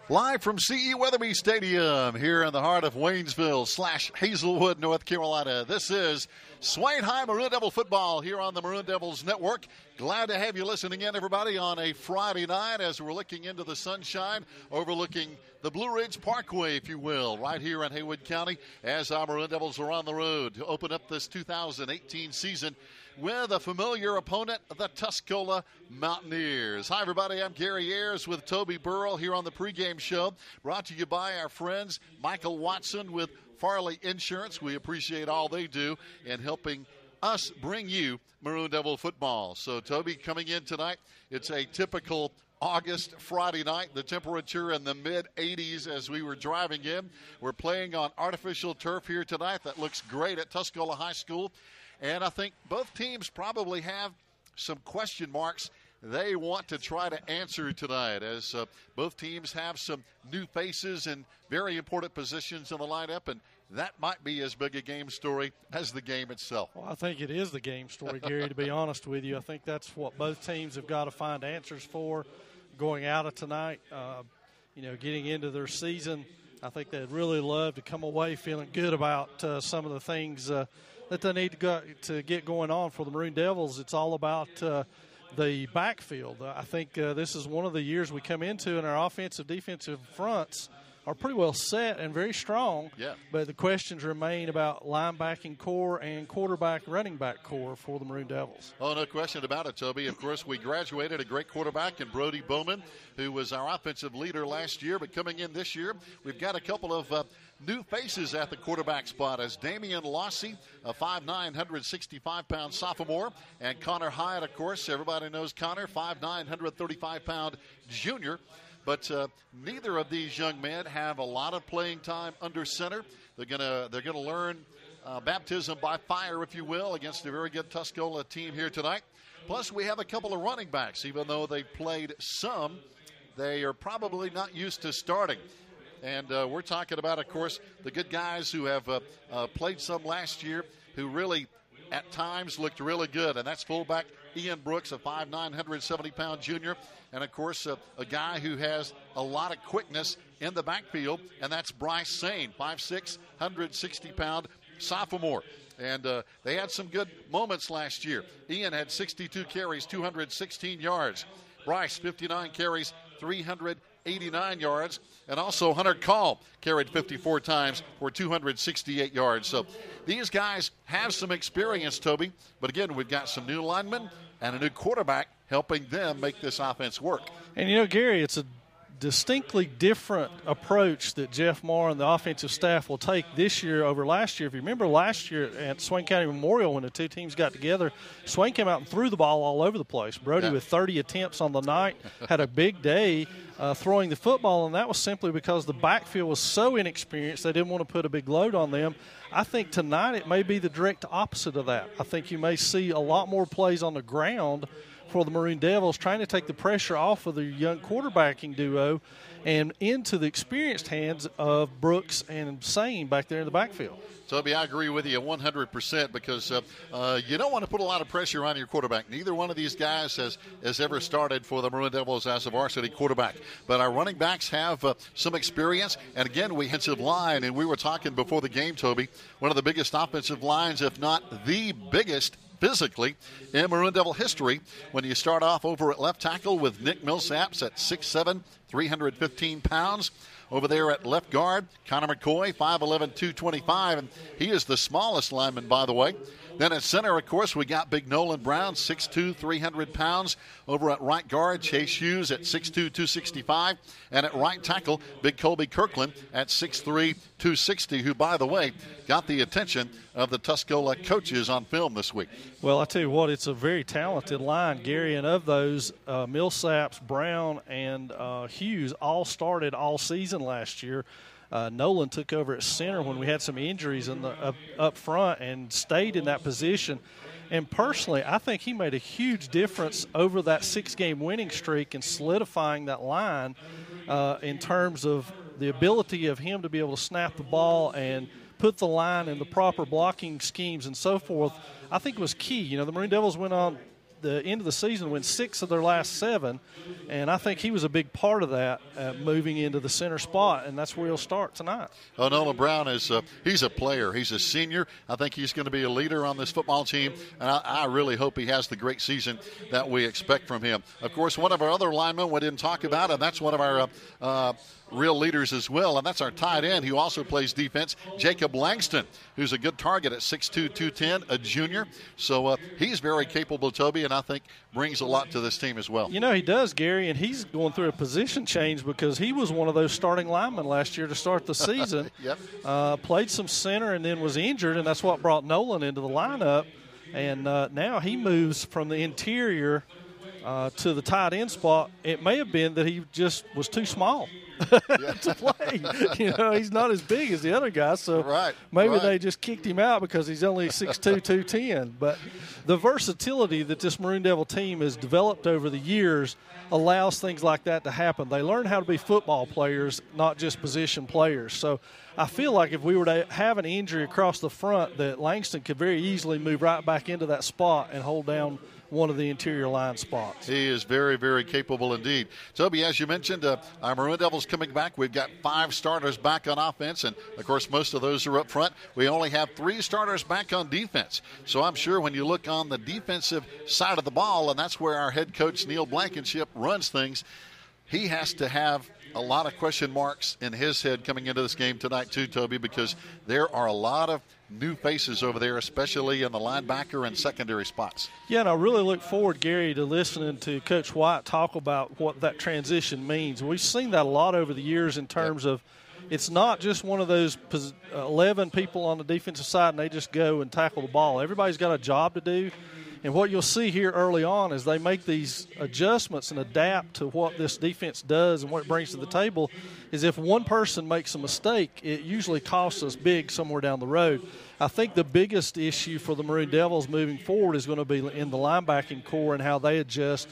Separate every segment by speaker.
Speaker 1: Live from C.E. Weatherby Stadium here in the heart of Waynesville / Hazelwood, North Carolina. This is Swain High Maroon Devil football here on the Maroon Devils Network. Glad to have you listening in, everybody, on a Friday night as we're looking into the sunshine, overlooking the Blue Ridge Parkway, if you will, right here in Haywood County as our Maroon Devils are on the road to open up this 2018 season with a familiar opponent, the Tuscola Mountaineers. Hi, everybody. I'm Gary Ayers with Toby Burrell here on the pregame show, brought to you by our friends Michael Watson with Farley Insurance. We appreciate all they do in helping us bring you Maroon Devil football. So, Toby, coming in tonight, it's a typical August Friday night. The temperature in the mid-80s as we were driving in. We're playing on artificial turf here tonight. That looks great at Tuscola High School. And I think both teams probably have some question marks they want to try to answer tonight, as both teams have some new faces in very important positions in the lineup, and that might be as big a game story as the game itself.
Speaker 2: Well, I think it is the game story, Gary, to be honest with you. I think that's what both teams have got to find answers for going out of tonight. Getting into their season, I think they'd really love to come away feeling good about some of the things that they need to get going on for the Maroon Devils. It's all about the backfield. I think this is one of the years we come into, and our offensive, defensive fronts are pretty well set and very strong.
Speaker 1: Yeah.
Speaker 2: But the questions remain about linebacking core and quarterback, running back core for the Maroon Devils.
Speaker 1: Oh, no question about it, Toby. Of course, we graduated a great quarterback in Brody Bowman, who was our offensive leader last year. But coming in this year, we've got a couple of new faces at the quarterback spot as Damian Lossey, a 5'9", 165-pound sophomore, and Connor Hyatt, of course. Everybody knows Connor, 5'9", 135-pound junior. But neither of these young men have a lot of playing time under center. They're gonna learn baptism by fire, if you will, against a very good Tuscola team here tonight. Plus, we have a couple of running backs. Even though they played some, they are probably not used to starting. And we're talking about, of course, the good guys who have played some last year, who really, at times, looked really good. And that's fullback Ian Brooks, a 5'9", 170-pound junior. And, of course, a guy who has a lot of quickness in the backfield, and that's Bryce Sane, 5'6", 160-pound sophomore. And they had some good moments last year. Ian had 62 carries, 216 yards. Bryce, 59 carries, 389 yards. And also Hunter Call carried 54 times for 268 yards. So these guys have some experience, Toby. But, again, we've got some new linemen and a new quarterback helping them make this offense work.
Speaker 2: And, Gary, it's a distinctly different approach that Jeff Marr and the offensive staff will take this year over last year. If you remember last year at Swain County Memorial when the two teams got together, Swain came out and threw the ball all over the place. Brody with 30 attempts on the night had a big day throwing the football, and that was simply because the backfield was so inexperienced they didn't want to put a big load on them. I think tonight it may be the direct opposite of that. I think you may see a lot more plays on the ground for the Maroon Devils, trying to take the pressure off of the young quarterbacking duo and into the experienced hands of Brooks and Sane back there in the backfield.
Speaker 1: Toby, I agree with you 100% because you don't want to put a lot of pressure on your quarterback. Neither one of these guys has ever started for the Maroon Devils as a varsity quarterback. But our running backs have some experience. And, again, we offensive line, and we were talking before the game, Toby, one of the biggest offensive lines, if not the biggest physically in Maroon Devil history, when you start off over at left tackle with Nick Millsaps at 6'7", 315 pounds. Over there at left guard, Connor McCoy, 5'11", 225, and he is the smallest lineman, by the way. Then at center, of course, we got Big Nolan Brown, 6'2", 300 pounds. Over at right guard, Chase Hughes at 6'2", 265. And at right tackle, Big Colby Kirkland at 6'3", 260, who, by the way, got the attention of the Tuscola coaches on film this week.
Speaker 2: Well, I tell you what, it's a very talented line, Gary, and of those, Millsaps, Brown, and Hughes all started all season last year. Nolan took over at center when we had some injuries in the up front and stayed in that position. And personally, I think he made a huge difference over that 6-game winning streak in solidifying that line in terms of the ability of him to be able to snap the ball and put the line in the proper blocking schemes and so forth. I think it was key. You know, the Maroon Devils went on the end of the season, win 6 of their last 7, and I think he was a big part of that, moving into the center spot, and that's where he'll start tonight.
Speaker 1: Oh, Nolan Brown is he's a player. He's a senior. I think he's going to be a leader on this football team, and I really hope he has the great season that we expect from him. Of course, one of our other linemen we didn't talk about, and that's one of our real leaders as well, and that's our tight end who also plays defense, Jacob Langston, who's a good target at 6'2", 210, a junior. So he's very capable, Toby, and I think brings a lot to this team as well.
Speaker 2: You know, he does, Gary, and he's going through a position change because he was one of those starting linemen last year to start the season.
Speaker 1: Yep.
Speaker 2: Played some center and then was injured, and that's what brought Nolan into the lineup. And now he moves from the interior to the tight end spot. It may have been that he just was too small to play. You know, he's not as big as the other guy, so maybe they just kicked him out because he's only 6'2", 210. But the versatility that this Maroon Devil team has developed over the years allows things like that to happen. They learn how to be football players, not just position players. So I feel like if we were to have an injury across the front, that Langston could very easily move right back into that spot and hold down one of the interior line spots.
Speaker 1: He is very, very capable indeed. Toby, as you mentioned, our Maroon Devils coming back. We've got 5 starters back on offense, and, of course, most of those are up front. We only have 3 starters back on defense. So I'm sure when you look on the defensive side of the ball, and that's where our head coach, Neil Blankenship, runs things, he has to have a lot of question marks in his head coming into this game tonight too, Toby, because there are a lot of new faces over there, especially in the linebacker and secondary spots.
Speaker 2: Yeah, and I really look forward, Gary, to listening to Coach White talk about what that transition means. We've seen that a lot over the years in terms of it's not just one of those 11 people on the defensive side and they just go and tackle the ball. Everybody's got a job to do. And what you'll see here early on is they make these adjustments and adapt to what this defense does and what it brings to the table is if one person makes a mistake, it usually costs us big somewhere down the road. I think the biggest issue for the Maroon Devils moving forward is going to be in the linebacking core and how they adjust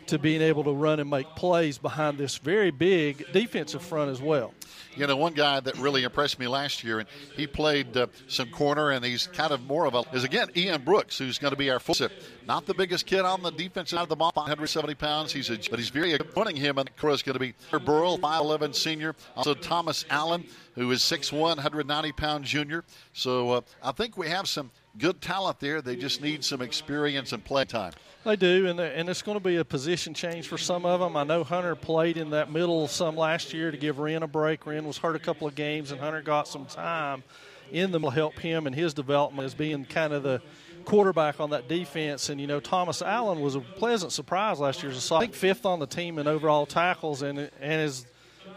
Speaker 2: to being able to run and make plays behind this very big defensive front as well.
Speaker 1: You know, one guy that really impressed me last year, and he played some corner, and he's kind of more of a, is again, Ian Brooks, who's going to be our full set. Not the biggest kid on the defensive side of the ball, 570 pounds. But he's very good. Running him, and the crew is going to be Burrell, 5'11", senior. Also Thomas Allen, who is 6'1", 190-pound junior. So I think we have some good talent there. They just need some experience and play time.
Speaker 2: They do, and it's going to be a position change for some of them. I know Hunter played in that middle some last year to give Wren a break. Wren was hurt a couple of games, and Hunter got some time in them to help him in his development as being kind of the quarterback on that defense. And, you know, Thomas Allen was a pleasant surprise last year. I think 5th on the team in overall tackles and his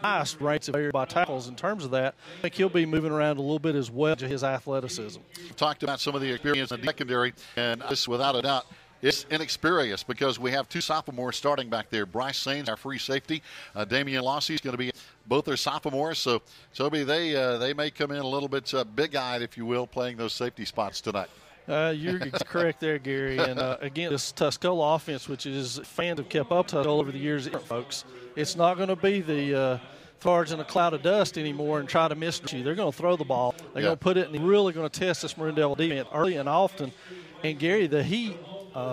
Speaker 2: highest rates by tackles in terms of that. I think he'll be moving around a little bit as well to his athleticism.
Speaker 1: Talked about some of the experience in the secondary, and this, without a doubt, it's inexperienced because we have 2 sophomores starting back there. Bryce Sains, our free safety. Damian Lossey is going to be both are sophomores. So, Toby, they may come in a little bit big-eyed, if you will, playing those safety spots tonight.
Speaker 2: You're correct there, Gary. And, again, this Tuscola offense, which is fans have kept up to over the years, folks, it's not going to be the Thards in a cloud of dust anymore and try to miss you. They're going to throw the ball. They're going to put it, and they're really going to test this Maroon Devil defense early and often. And, Gary, the heat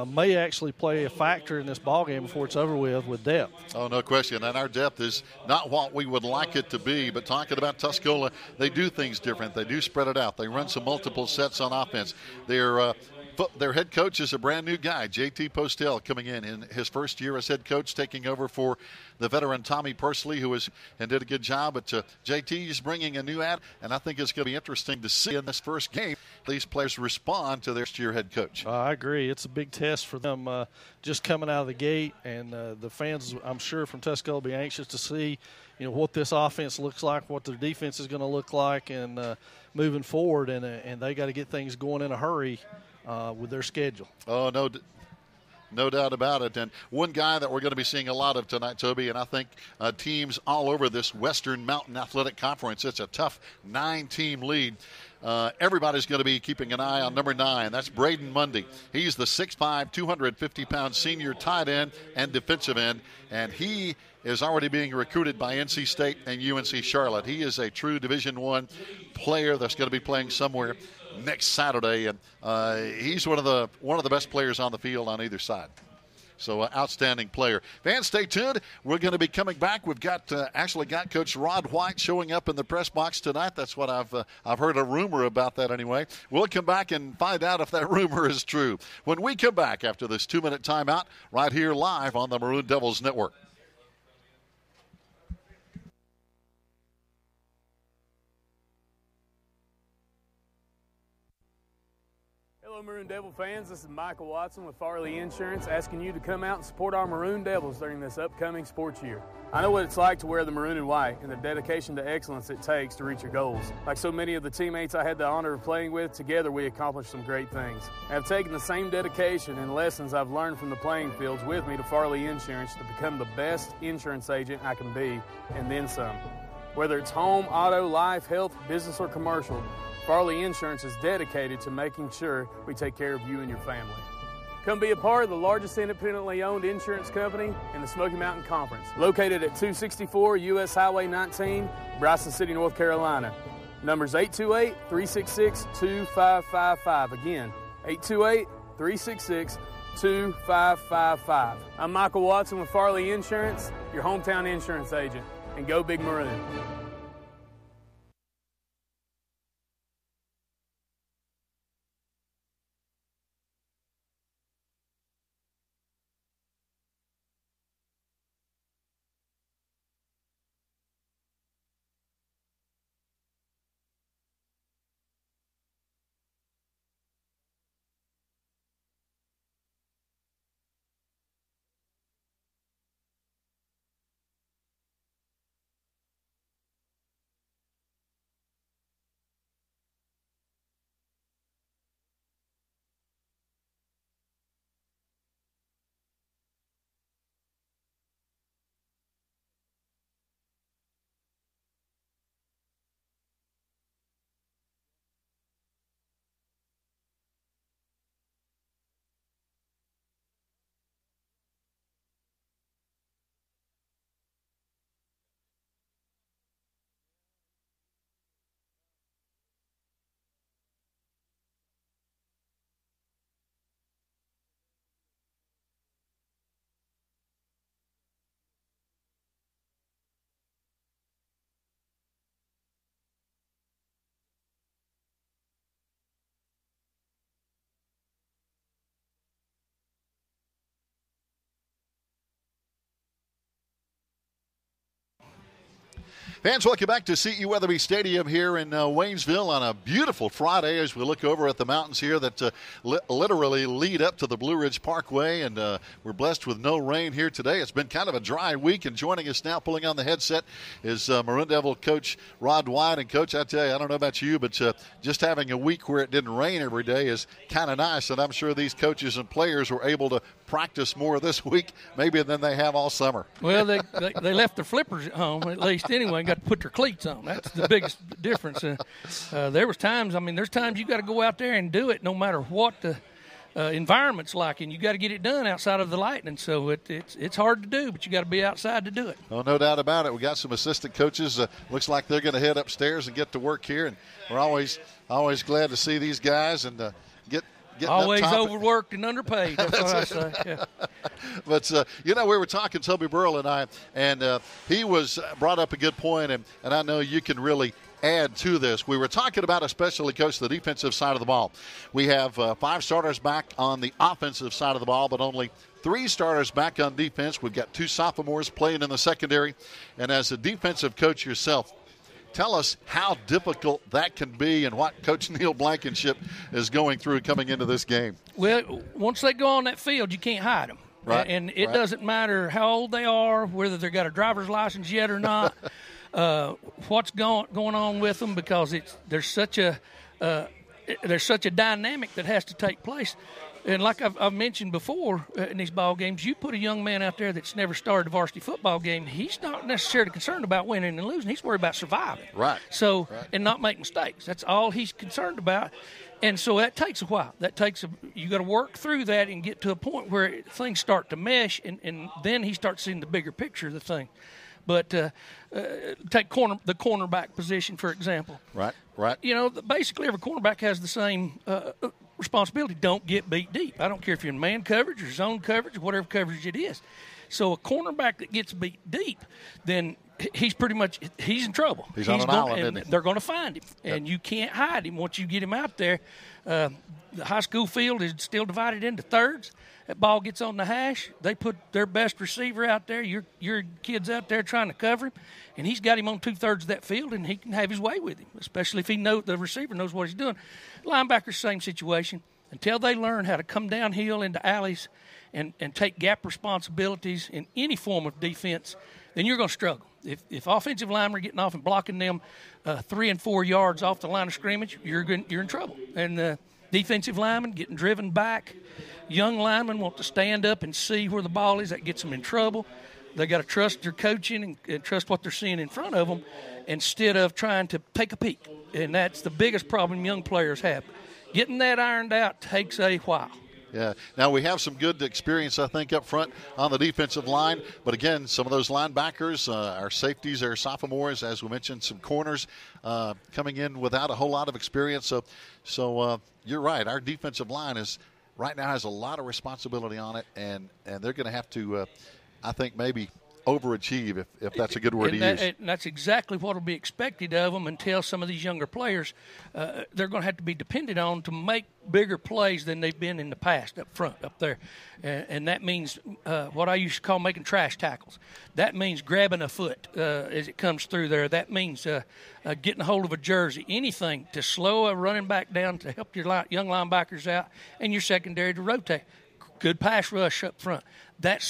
Speaker 2: may actually play a factor in this ballgame before it's over with depth.
Speaker 1: Oh, no question. And our depth is not what we would like it to be. But talking about Tuscola, they do things different. They do spread it out. They run some multiple sets on offense. Their head coach is a brand-new guy, J.T. Postel, coming in his first year as head coach, taking over for the veteran Tommy Persley, who did a good job. But J.T. is bringing a new ad, and I think it's going to be interesting to see in this first game these players respond to their first-year head coach.
Speaker 2: I agree. It's a big test for them just coming out of the gate, and the fans, I'm sure, from Tuscola will be anxious to see what this offense looks like, what their defense is going to look like, and moving forward, and they got to get things going in a hurry with their schedule.
Speaker 1: Oh, no doubt about it. And one guy that we're going to be seeing a lot of tonight, Toby, and I think teams all over this Western Mountain Athletic Conference, it's a tough 9-team lead. Everybody's going to be keeping an eye on number 9. That's Braden Mundy. He's the 6'5", 250-pound senior tight end and defensive end, and he is already being recruited by NC State and UNC Charlotte. He is a true Division I player that's going to be playing somewhere next Saturday, and he's one of the best players on the field on either side. So outstanding player. Fans, stay tuned. We're going to be coming back. We've got actually got Coach Rod White showing up in the press box tonight. That's what I've heard a rumor about that anyway. We'll come back and find out if that rumor is true when we come back after this 2-minute timeout right here live on the Maroon Devils Network.
Speaker 3: Hello, Maroon Devil fans. This is Michael Watson with Farley Insurance asking you to come out and support our Maroon Devils during this upcoming sports year. I know what it's like to wear the maroon and white and the dedication to excellence it takes to reach your goals. Like so many of the teammates I had the honor of playing with, together we accomplished some great things. I have taken the same dedication and lessons I've learned from the playing fields with me to Farley Insurance to become the best insurance agent I can be, and then some. Whether it's home, auto, life, health, business, or commercial, Farley Insurance is dedicated to making sure we take care of you and your family. Come be a part of the largest independently owned insurance company in the Smoky Mountain Conference, located at 264 U.S. Highway 19, Bryson City, North Carolina. Numbers 828-366-2555. Again, 828-366-2555. I'm Michael Watson with Farley Insurance, your hometown insurance agent. And go Big Maroon.
Speaker 1: Fans, welcome back to C.E. Weatherby Stadium here in Waynesville on a beautiful Friday as we look over at the mountains here that literally lead up to the Blue Ridge Parkway, and we're blessed with no rain here today. It's been kind of a dry week, and joining us now, pulling on the headset, is Maroon Devil coach Rod White. And, Coach, I tell you, I don't know about you, but just having a week where it didn't rain every day is kind of nice, and I'm sure these coaches and players were able to practice more this week maybe than they have all summer.
Speaker 4: Well, they left their flippers at home, at least anyway, and got to put their cleats on. That's the biggest difference. There was times, there's times you got to go out there and do it no matter what the environment's like, and you got to get it done outside of the lightning. So it's hard to do, but you got to be outside to do it.
Speaker 1: Oh, no doubt about it. We got some assistant coaches. Looks like they're going to head upstairs and get to work here, and we're always glad to see these guys and get
Speaker 4: always overworked and underpaid. That's what I say. Yeah.
Speaker 1: But, we were talking, Toby Burrell and I, and he brought up a good point, and I know you can really add to this. We were talking about, especially, Coach, the defensive side of the ball. We have 5 starters back on the offensive side of the ball, but only 3 starters back on defense. We've got 2 sophomores playing in the secondary. And as a defensive coach yourself, tell us how difficult that can be and what Coach Neil Blankenship is going through coming into this game.
Speaker 4: Well, once they go on that field, you can't hide them.
Speaker 1: Right.
Speaker 4: And it doesn't matter how old they are, whether they've got a driver's license yet or not, what's going on with them, because there's such a dynamic that has to take place. And like I've mentioned before in these ball games, you put a young man out there that's never started a varsity football game, he's not necessarily concerned about winning and losing. He's worried about surviving.
Speaker 1: Right.
Speaker 4: So, and not make mistakes. That's all he's concerned about. And so that takes a while. You got to work through that and get to a point where things start to mesh, and then he starts seeing the bigger picture of the thing. But take the cornerback position, for example.
Speaker 1: Right.
Speaker 4: Basically every cornerback has the same responsibility. Don't get beat deep. I don't care if you're in man coverage or zone coverage or whatever coverage it is. So a cornerback that gets beat deep, then he's in trouble.
Speaker 1: He's on an island, isn't he?
Speaker 4: They're going to find him, and you can't hide him once you get him out there. The high school field is still divided into thirds. That ball gets on the hash. They put their best receiver out there. Your kid's out there trying to cover him, and he's got him on 2/3 of that field, and he can have his way with him, especially if the receiver knows what he's doing. Linebackers, same situation. Until they learn how to come downhill into alleys and take gap responsibilities in any form of defense, then you're going to struggle. If offensive linemen are getting off and blocking them 3 and 4 yards off the line of scrimmage, you're in trouble. And defensive linemen getting driven back, young linemen want to stand up and see where the ball is. That gets them in trouble. They got to trust their coaching and trust what they're seeing in front of them instead of trying to take a peek. And that's the biggest problem young players have. Getting that ironed out takes a while.
Speaker 1: Yeah. Now, we have some good experience, I think, up front on the defensive line. But, again, some of those linebackers, our safeties, our sophomores, as we mentioned, some corners coming in without a whole lot of experience. So you're right. Our defensive line right now has a lot of responsibility on it, and they're going to have to, I think, maybe overachieve, if that's a good word to use.
Speaker 4: And that's exactly what will be expected of them until some of these younger players, they're going to have to be depended on to make bigger plays than they've been in the past up front, up there. And that means what I used to call making trash tackles. That means grabbing a foot as it comes through there. That means getting a hold of a jersey, anything to slow a running back down to help your young linebackers out and your secondary to rotate. Good pass rush up front. That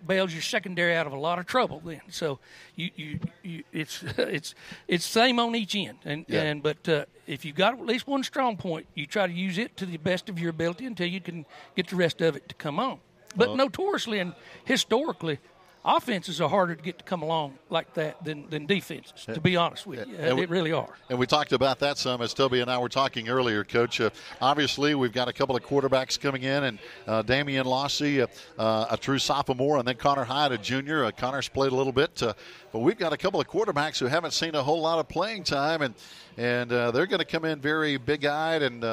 Speaker 4: bails your secondary out of a lot of trouble then. So it's same on each end. But if you've got at least one strong point, you try to use it to the best of your ability until you can get the rest of it to come on. But notoriously and historically, offenses are harder to get to come along like that than defenses, to be honest with you. They really are. And
Speaker 1: we talked about that some as Toby and I were talking earlier, Coach. Obviously, we've got a couple of quarterbacks coming in, and Damian Lossey, a true sophomore, and then Connor Hyde, a junior. Connor's played a little bit. But we've got a couple of quarterbacks who haven't seen a whole lot of playing time, and they're going to come in very big-eyed and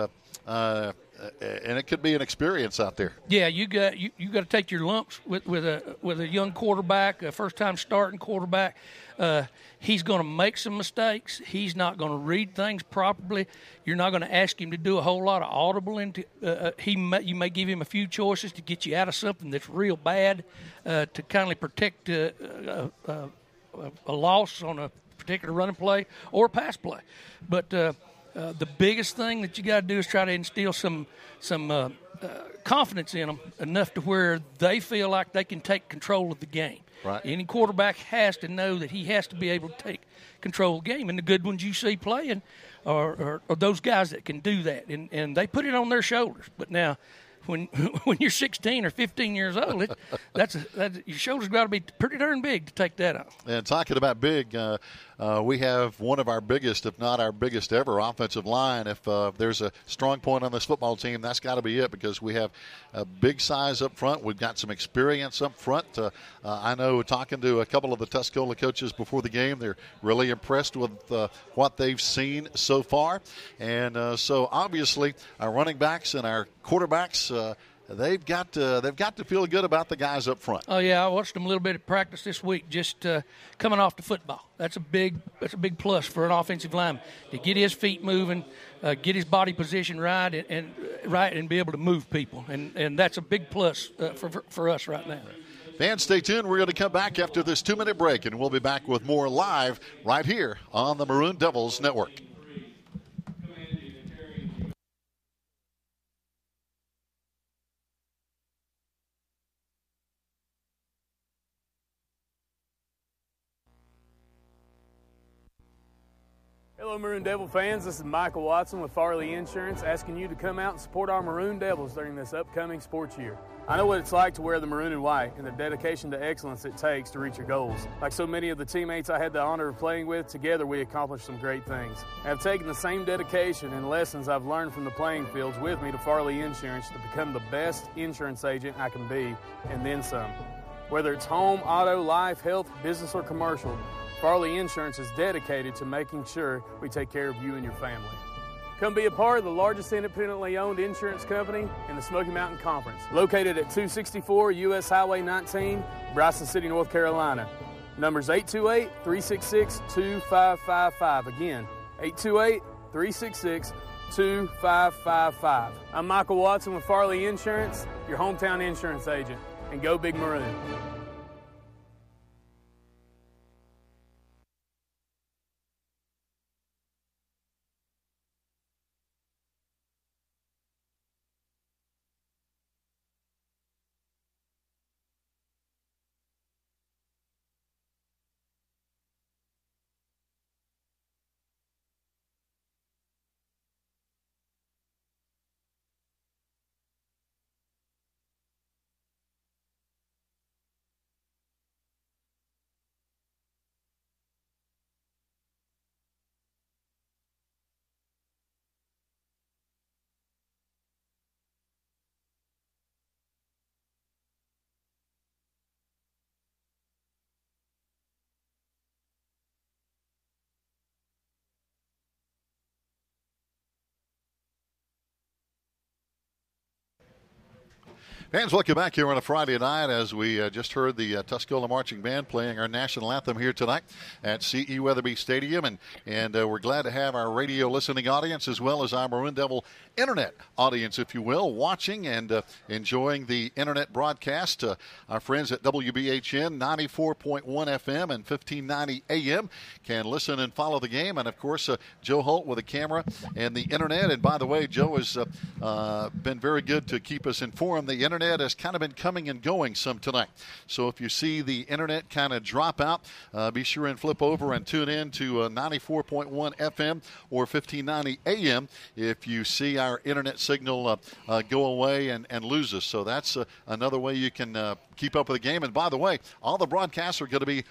Speaker 1: it could be an experience out there.
Speaker 4: Yeah, you got to take your lumps with a young quarterback, a first-time starting quarterback. He's going to make some mistakes. He's not going to read things properly. You're not going to ask him to do a whole lot of audible. You may give him a few choices to get you out of something that's real bad, to kindly protect a loss on a particular running play or pass play. But the biggest thing that you got to do is try to instill some confidence in them enough to where they feel like they can take control of the game.
Speaker 1: Right.
Speaker 4: Any quarterback has to know that he has to be able to take control of the game, and the good ones you see playing are those guys that can do that, and they put it on their shoulders. But now, when you're 16 or 15 years old, your shoulders got to be pretty darn big to take that on.
Speaker 1: And talking about big, we have one of our biggest, if not our biggest ever, offensive line. If there's a strong point on this football team, that's got to be it, because we have a big size up front. We've got some experience up front. I know, talking to a couple of the Tuscola coaches before the game, they're really impressed with what they've seen so far. And so obviously our running backs and our quarterbacks, they've got to feel good about the guys up front.
Speaker 4: Oh yeah, I watched them a little bit of practice this week, just coming off the football. That's a big plus for an offensive lineman to get his feet moving, get his body position right, and be able to move people, and that's a big plus for us right now.
Speaker 1: Fans, stay tuned. We're going to come back after this 2-minute break, and we'll be back with more live right here on the Maroon Devils Network.
Speaker 3: Hello, Maroon Devil fans. This is Michael Watson with Farley Insurance, asking you to come out and support our Maroon Devils during this upcoming sports year. I know what it's like to wear the maroon and white and the dedication to excellence it takes to reach your goals. Like so many of the teammates I had the honor of playing with, together we accomplished some great things. I have taken the same dedication and lessons I've learned from the playing fields with me to Farley Insurance to become the best insurance agent I can be, and then some. Whether it's home, auto, life, health, business, or commercial, Farley Insurance is dedicated to making sure we take care of you and your family. Come be a part of the largest independently owned insurance company in the Smoky Mountain Conference, located at 264 U.S. Highway 19, Bryson City, North Carolina. Numbers 828-366-2555. Again, 828-366-2555. I'm Michael Watson with Farley Insurance, your hometown insurance agent. And go Big Maroon.
Speaker 1: Fans, welcome back here on a Friday night as we just heard the Tuscola Marching Band playing our national anthem here tonight at C.E. Weatherby Stadium. And we're glad to have our radio listening audience as well as our Maroon Devil internet audience, if you will, watching and enjoying the internet broadcast. Our friends at WBHN 94.1 FM and 1590 AM can listen and follow the game. And, of course, Joe Holt with the camera and the internet. And, by the way, Joe has been very good to keep us informed. The internet has kind of been coming and going some tonight. So if you see the internet kind of drop out, be sure and flip over and tune in to 94.1 FM or 1590 AM if you see our internet signal go away and lose us. So that's another way you can keep up with the game. And by the way, all the broadcasts are going to be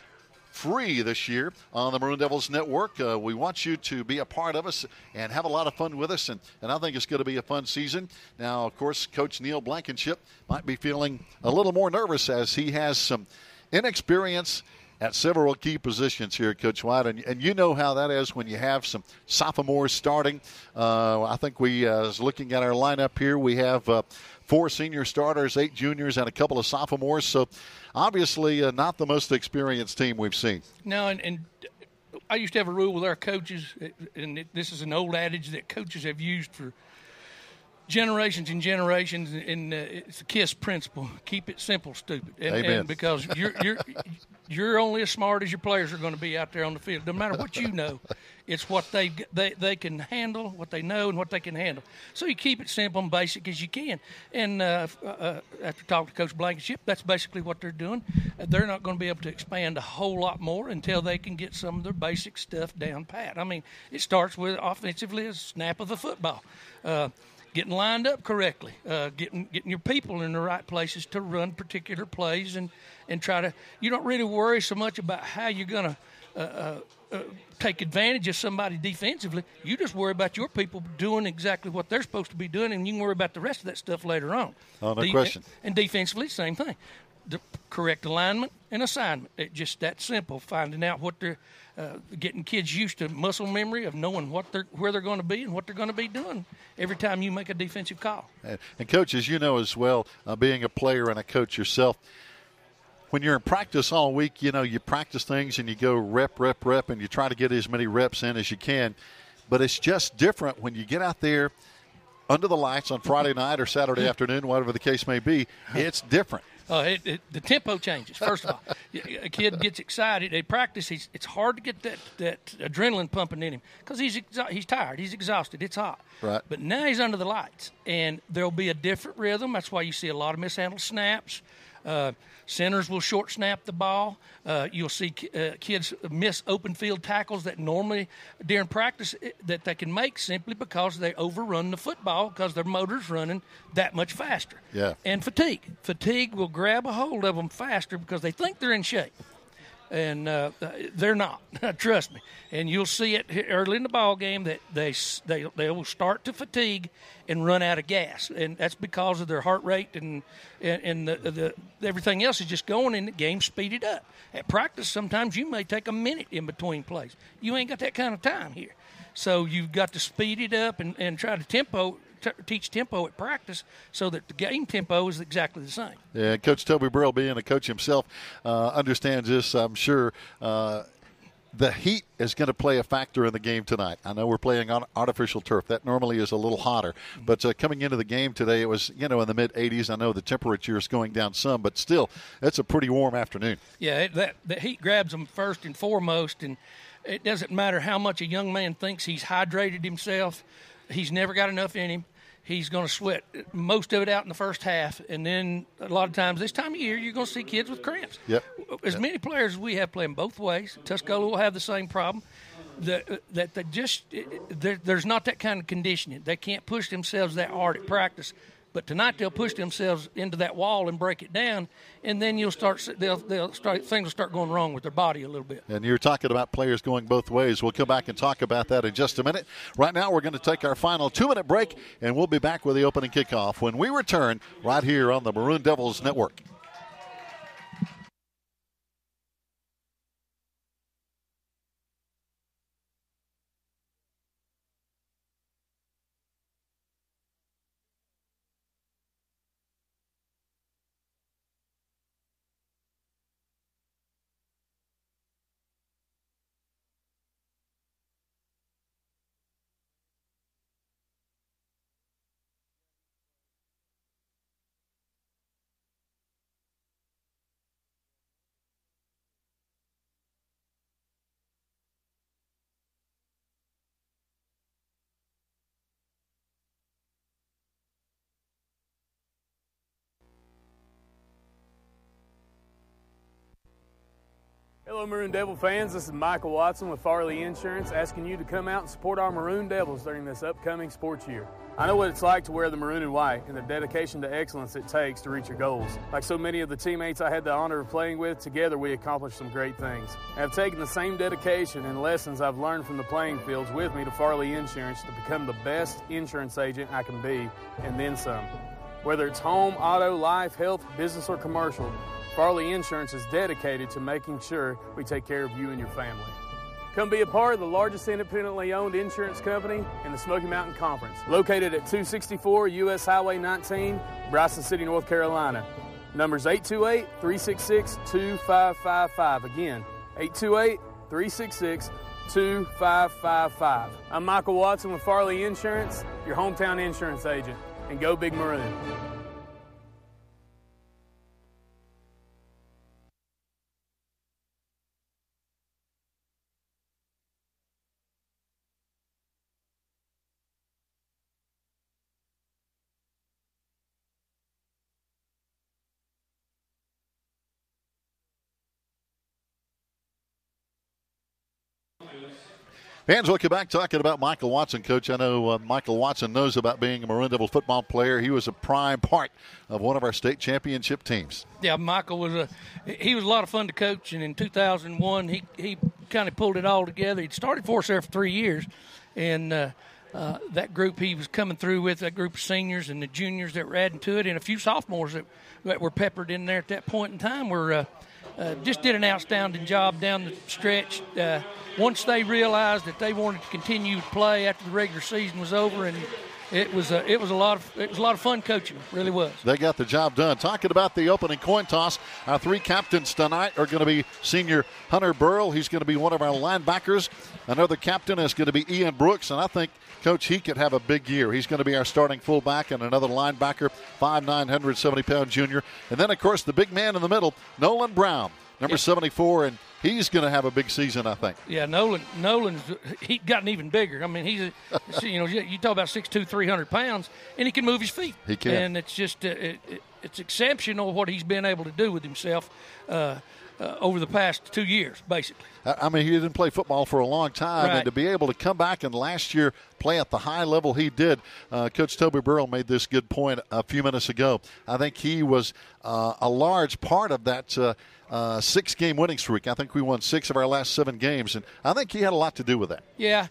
Speaker 1: free this year on the Maroon Devils Network. We want you to be a part of us and have a lot of fun with us, and I think it's going to be a fun season. Now, of course, Coach Neil Blankenship might be feeling a little more nervous as he has some inexperience at several key positions here, Coach White, and you know how that is when you have some sophomores starting. I think we, looking at our lineup here, we have 4 senior starters, 8 juniors, and a couple of sophomores. So obviously not the most experienced team we've seen.
Speaker 4: No, and I used to have a rule with our coaches, and this is an old adage that coaches have used for generations and generations, and it's the KISS principle: keep it simple, stupid. And because you're only as smart as your players are going to be out there on the field. No matter what you know, it's what they can handle, what they know, and what they can handle. So you keep it simple and basic as you can. And after talking to Coach Blankenship, that's basically what they're doing. They're not going to be able to expand a whole lot more until they can get some of their basic stuff down pat. I mean, it starts with offensively a snap of the football. Getting lined up correctly, getting your people in the right places to run particular plays and try to – you don't really worry so much about how you're going to take advantage of somebody defensively. You just worry about your people doing exactly what they're supposed to be doing, and you can worry about the rest of that stuff later on.
Speaker 1: Oh, no question.
Speaker 4: And defensively, same thing. The correct alignment and assignment. It's just that simple, finding out what they're getting kids used to muscle memory of knowing where they're going to be and what they're going to be doing every time you make a defensive call.
Speaker 1: And Coach, as you know as well, being a player and a coach yourself, when you're in practice all week, you know, you practice things and you go rep, and you try to get as many reps in as you can. But it's just different when you get out there under the lights on Friday night or Saturday afternoon, whatever the case may be. It's different.
Speaker 4: The tempo changes, first of all. A kid gets excited. They practice. It's hard to get that adrenaline pumping in him because he's tired. He's exhausted. It's hot.
Speaker 1: Right.
Speaker 4: But now he's under the lights, and there'll be a different rhythm. That's why you see a lot of mishandled snaps. Centers will short snap the ball. You'll see kids miss open field tackles that normally during practice that they can make simply because they overrun the football because their motor's running that much faster.
Speaker 1: Yeah.
Speaker 4: And fatigue will grab a hold of them faster because they think they're in shape. And they're not. Trust me. And you'll see it early in the ball game that they will start to fatigue and run out of gas, and that's because of their heart rate and the everything else is just going, and the game speeded up. At practice, sometimes you may take a minute in between plays. You ain't got that kind of time here. So you've got to speed it up and try to teach tempo at practice so that the game tempo is exactly the same.
Speaker 1: Yeah, Coach Toby Burrell, being a coach himself, understands this, I'm sure. The heat is going to play a factor in the game tonight. I know we're playing on artificial turf. That normally is a little hotter. But coming into the game today, it was, in the mid-80s. I know the temperature is going down some, but still, it's a pretty warm afternoon.
Speaker 4: Yeah, the heat grabs them first and foremost, and it doesn't matter how much a young man thinks he's hydrated himself. He's never got enough in him. He's going to sweat most of it out in the first half, and then a lot of times this time of year you're going to see kids with cramps.
Speaker 1: Yep.
Speaker 4: As many players as we have playing both ways, Tuscola will have the same problem. There's not that kind of conditioning. They can't push themselves that hard at practice. But tonight they'll push themselves into that wall and break it down, and then things will start going wrong with their body a little bit.
Speaker 1: And you're talking about players going both ways. We'll come back and talk about that in just a minute. Right now we're going to take our final 2-minute break, and we'll be back with the opening kickoff when we return right here on the Maroon Devils Network.
Speaker 3: Hello, Maroon Devil fans. This is Michael Watson with Farley Insurance, asking you to come out and support our Maroon Devils during this upcoming sports year. I know what it's like to wear the maroon and white and the dedication to excellence it takes to reach your goals. Like so many of the teammates I had the honor of playing with, together we accomplished some great things. I have taken the same dedication and lessons I've learned from the playing fields with me to Farley Insurance to become the best insurance agent I can be, and then some. Whether it's home, auto, life, health, business, or commercial, Farley Insurance is dedicated to making sure we take care of you and your family. Come be a part of the largest independently owned insurance company in the Smoky Mountain Conference, located at 264 U.S. Highway 19, Bryson City, North Carolina. Numbers 828-366-2555. Again, 828-366-2555. I'm Michael Watson with Farley Insurance, your hometown insurance agent. And go Big Maroon.
Speaker 1: Fans, welcome back. Talking about Michael Watson, Coach. I know Michael Watson knows about being a Maroon Devil football player. He was a prime part of one of our state championship teams.
Speaker 4: Yeah, Michael was a lot of fun to coach, and in 2001 he kind of pulled it all together. He'd started for us there for 3 years, and that group he was coming through with, that group of seniors and the juniors that were adding to it, and a few sophomores that were peppered in there at that point in time were just did an outstanding job down the stretch. Once they realized that they wanted to continue to play after the regular season was over, and it was a lot of fun coaching. It really was.
Speaker 1: They got the job done. Talking about the opening coin toss, our 3 captains tonight are going to be senior Hunter Burrell. He's going to be one of our linebackers. Another captain is going to be Ian Brooks, and I think Coach, he could have a big year. He's going to be our starting fullback, and another linebacker, 5'9", 170-pound junior. And then, of course, the big man in the middle, Nolan Brown, number 74, and he's going to have a big season, I think.
Speaker 4: Yeah, Nolan's he's gotten even bigger. I mean, he's you talk about 6'2", 300 pounds, and he can move his feet.
Speaker 1: He can.
Speaker 4: And it's just it's exceptional what he's been able to do with himself over the past 2 years, basically.
Speaker 1: I mean, he didn't play football for a long time,
Speaker 4: right.
Speaker 1: And to be able to come back and last year play at the high level he did, Coach Toby Burrell made this good point a few minutes ago. I think he was a large part of that 6-game winning streak. I think we won 6 of our last 7 games, and I think he had a lot to do with that.
Speaker 4: Yeah,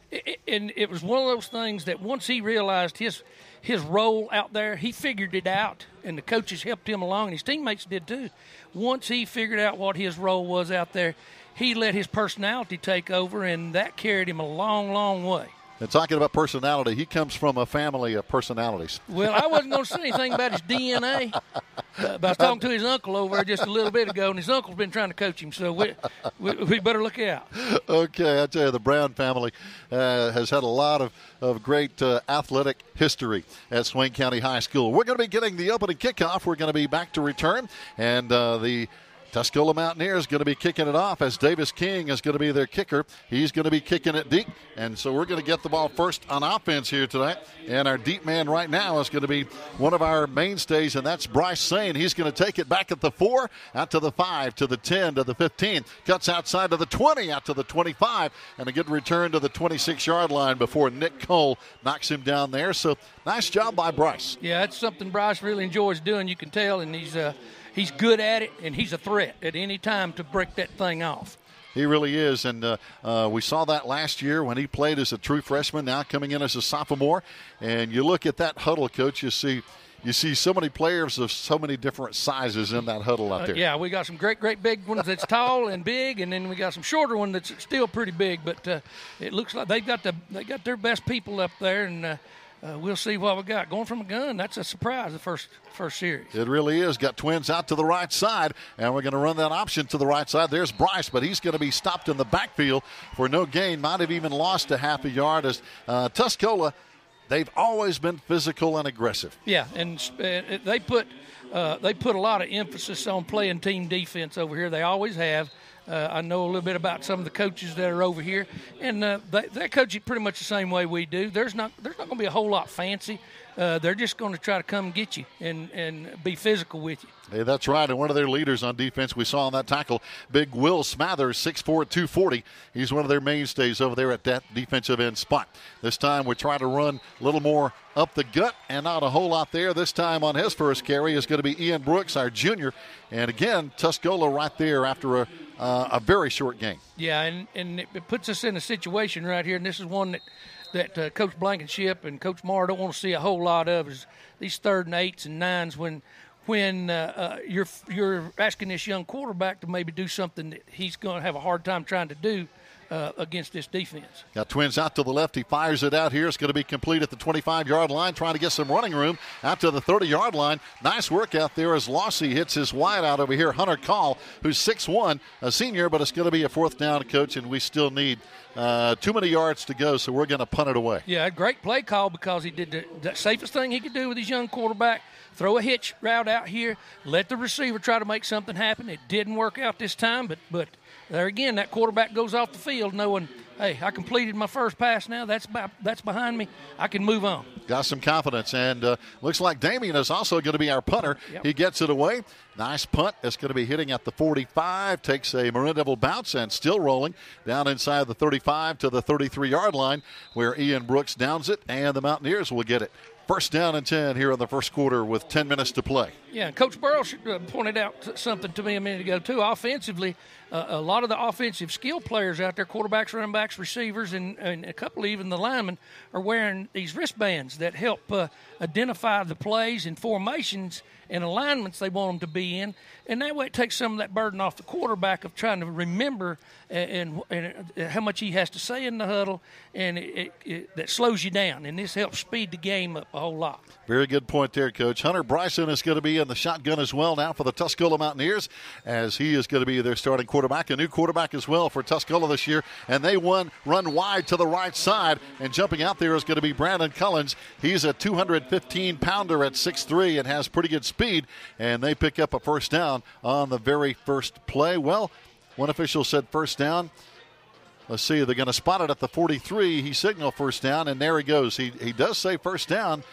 Speaker 4: and it was one of those things that once he realized his role out there, he figured it out, and the coaches helped him along, and his teammates did too. Once he figured out what his role was out there, he let his personality take over, and that carried him a long, long way.
Speaker 1: And talking about personality, he comes from a family of personalities.
Speaker 4: Well, I wasn't going to say anything about his DNA, but I was talking to his uncle over there just a little bit ago, and his uncle's been trying to coach him, so we better look out.
Speaker 1: Okay, I tell you, the Brown family has had a lot of great athletic history at Swain County High School. We're going to be getting the opening kickoff. We're going to be back to return, and the Tuscola Mountaineers going to be kicking it off as Davis King is going to be their kicker. He's going to be kicking it deep, and so we're going to get the ball first on offense here tonight. And our deep man right now is going to be one of our mainstays, and that's Bryce Sane. He's going to take it back at the 4, out to the 5, to the 10, to the 15. Cuts outside to the 20, out to the 25, and a good return to the 26-yard line before Nick Cole knocks him down there. So nice job by Bryce.
Speaker 4: Yeah, that's something Bryce really enjoys doing. You can tell, and he's good at it, and he's a threat at any time to break that thing off.
Speaker 1: He really is, and we saw that last year when he played as a true freshman, now coming in as a sophomore. And you look at that huddle, Coach, you see so many players of so many different sizes in that huddle out there.
Speaker 4: Yeah, we got some great big ones that's tall and big, and then we got some shorter ones that's still pretty big. But it looks like they got their best people up there, and we'll see what we got. Going from a gun, that's a surprise, the first series.
Speaker 1: It really is. Got twins out to the right side, and we're going to run that option to the right side. There's Bryce, but he's going to be stopped in the backfield for no gain. Might have even lost a half a yard as Tuscola, they've always been physical and aggressive.
Speaker 4: Yeah, and they put a lot of emphasis on playing team defense over here. They always have. I know a little bit about some of the coaches that are over here, and they coach it pretty much the same way we do. There's not going to be a whole lot fancy. They're just going to try to come and get you and be physical with you.
Speaker 1: Hey, that's right, and one of their leaders on defense we saw on that tackle, big Will Smathers, 6'4", 240. He's one of their mainstays over there at that defensive end spot. This time we try to run a little more up the gut and not a whole lot there. This time on his first carry is going to be Ian Brooks, our junior. And again, Tuscola right there after a very short game.
Speaker 4: Yeah, and it puts us in a situation right here, and this is one that Coach Blankenship and Coach Marr don't want to see a whole lot of, is these 3rd and 8s and 9s when you're asking this young quarterback to maybe do something that he's going to have a hard time trying to do against this defense.
Speaker 1: Got twins out to the left. He fires it out here. It's going to be complete at the 25-yard line, trying to get some running room out to the 30-yard line. Nice work out there as Lossy hits his wide out over here. Hunter Call, who's 6'1", a senior, but it's going to be a 4th down, Coach, and we still need too many yards to go, so we're going to punt it away.
Speaker 4: Yeah, great play call because he did the safest thing he could do with his young quarterback. Throw a hitch route out here, let the receiver try to make something happen. It didn't work out this time, but there again, that quarterback goes off the field knowing, hey, I completed my first pass now. That's behind me. I can move on. Got
Speaker 1: some confidence, and looks like Damian is also going to be our punter.
Speaker 4: Yep.
Speaker 1: He gets it away. Nice punt. It's going to be hitting at the 45. Takes a Maroon Devil bounce and still rolling down inside the 35 to the 33-yard line where Ian Brooks downs it, and the Mountaineers will get it. 1st down and 10 here in the first quarter with 10 minutes to play.
Speaker 4: Yeah, Coach Burrow pointed out something to me a minute ago, too. Offensively, a lot of the offensive skill players out there, quarterbacks, running backs, receivers, and a couple even the linemen, are wearing these wristbands that help identify the plays and formations and alignments they want them to be in. And that way it takes some of that burden off the quarterback of trying to remember and how much he has to say in the huddle, and that slows you down. And this helps speed the game up a whole lot.
Speaker 1: Very good point there, Coach. Hunter Bryson is going to be in the shotgun as well now for the Tuscola Mountaineers, as he is going to be their starting quarterback, a new quarterback as well for Tuscola this year. And they run wide to the right side, and jumping out there is going to be Brandon Collins. He's a 215-pounder at 6'3" and has pretty good speed, and they pick up a 1st down on the very first play. Well, one official said 1st down. Let's see, they're going to spot it at the 43. He signaled 1st down, and there he goes. He does say 1st down.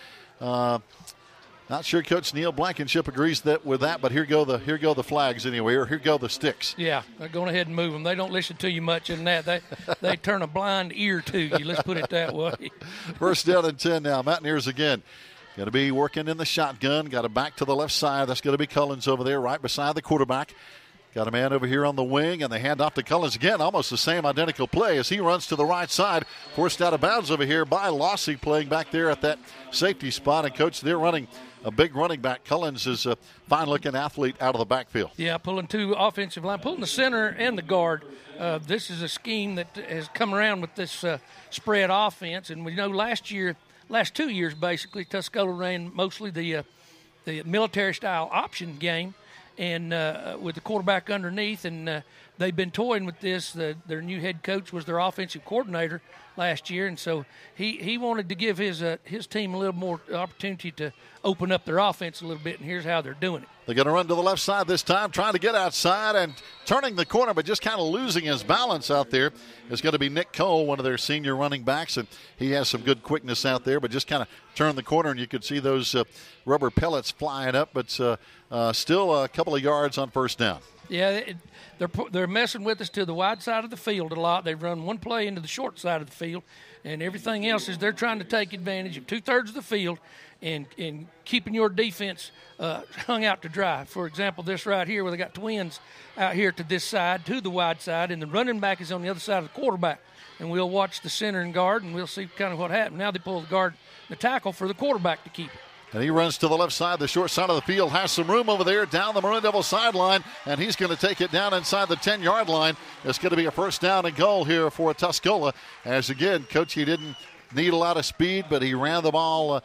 Speaker 1: Not sure Coach Neil Blankenship agrees with that, but here go the flags anyway, or here go the sticks.
Speaker 4: Yeah, they're going ahead and move them. They don't listen to you much in that. They turn a blind ear to you. Let's put it that way.
Speaker 1: 1st down and 10 now. Mountaineers again. Going to be working in the shotgun. Got it back to the left side. That's going to be Cullens over there right beside the quarterback. Got a man over here on the wing, and they hand off to Cullens again. Almost the same identical play as he runs to the right side. Forced out of bounds over here by Lossy, playing back there at that safety spot. And, Coach, they're running a big running back. Cullins is a fine-looking athlete out of the backfield.
Speaker 4: Yeah, pulling two offensive line, pulling the center and the guard. This is a scheme that has come around with this spread offense. And we know last 2 years basically, Tuscola ran mostly the military-style option game, and with the quarterback underneath, and they've been toying with this. Their new head coach was their offensive coordinator last year, and so he wanted to give his team a little more opportunity to open up their offense a little bit, and here's how they're doing it.
Speaker 1: They're going to run to the left side this time, trying to get outside and turning the corner, but just kind of losing his balance out there. It's going to be Nick Cole, one of their senior running backs, and he has some good quickness out there, but just kind of turned the corner, and you could see those rubber pellets flying up, but still a couple of yards on first down.
Speaker 4: Yeah, they're messing with us to the wide side of the field a lot. They've run one play into the short side of the field, and everything else is they're trying to take advantage of 2/3 of the field and keeping your defense hung out to dry. For example, this right here where they got twins out here to this side, to the wide side, and the running back is on the other side of the quarterback. And we'll watch the center and guard, and we'll see kind of what happens. Now they pull the guard, the tackle for the quarterback to keep it.
Speaker 1: And he runs to the left side. The short side of the field has some room over there down the Maroon Devil sideline, and he's going to take it down inside the 10-yard line. It's going to be a first down and goal here for Tuscola. As again, Coach, he didn't need a lot of speed, but he ran the ball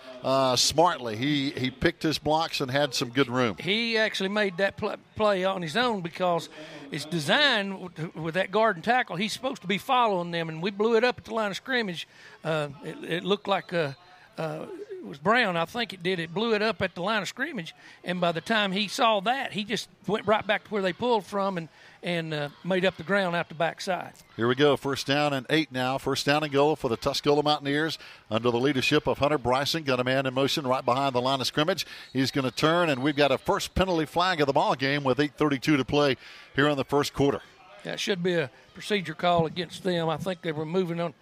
Speaker 1: smartly. He picked his blocks and had some good room.
Speaker 4: He actually made that play on his own because it's designed with that guard and tackle. He's supposed to be following them, and we blew it up at the line of scrimmage. It looked like it was Brown, I think it did. It blew it up at the line of scrimmage, and by the time he saw that, he just went right back to where they pulled from and made up the ground out the backside.
Speaker 1: Here we go, first down and 8 now. First down and goal for the Tuscola Mountaineers under the leadership of Hunter Bryson. Got a man in motion right behind the line of scrimmage. He's going to turn, and we've got a first penalty flag of the ball game with 8:32 to play here in the first quarter.
Speaker 4: Yeah, it should be a procedure call against them. I think they were moving on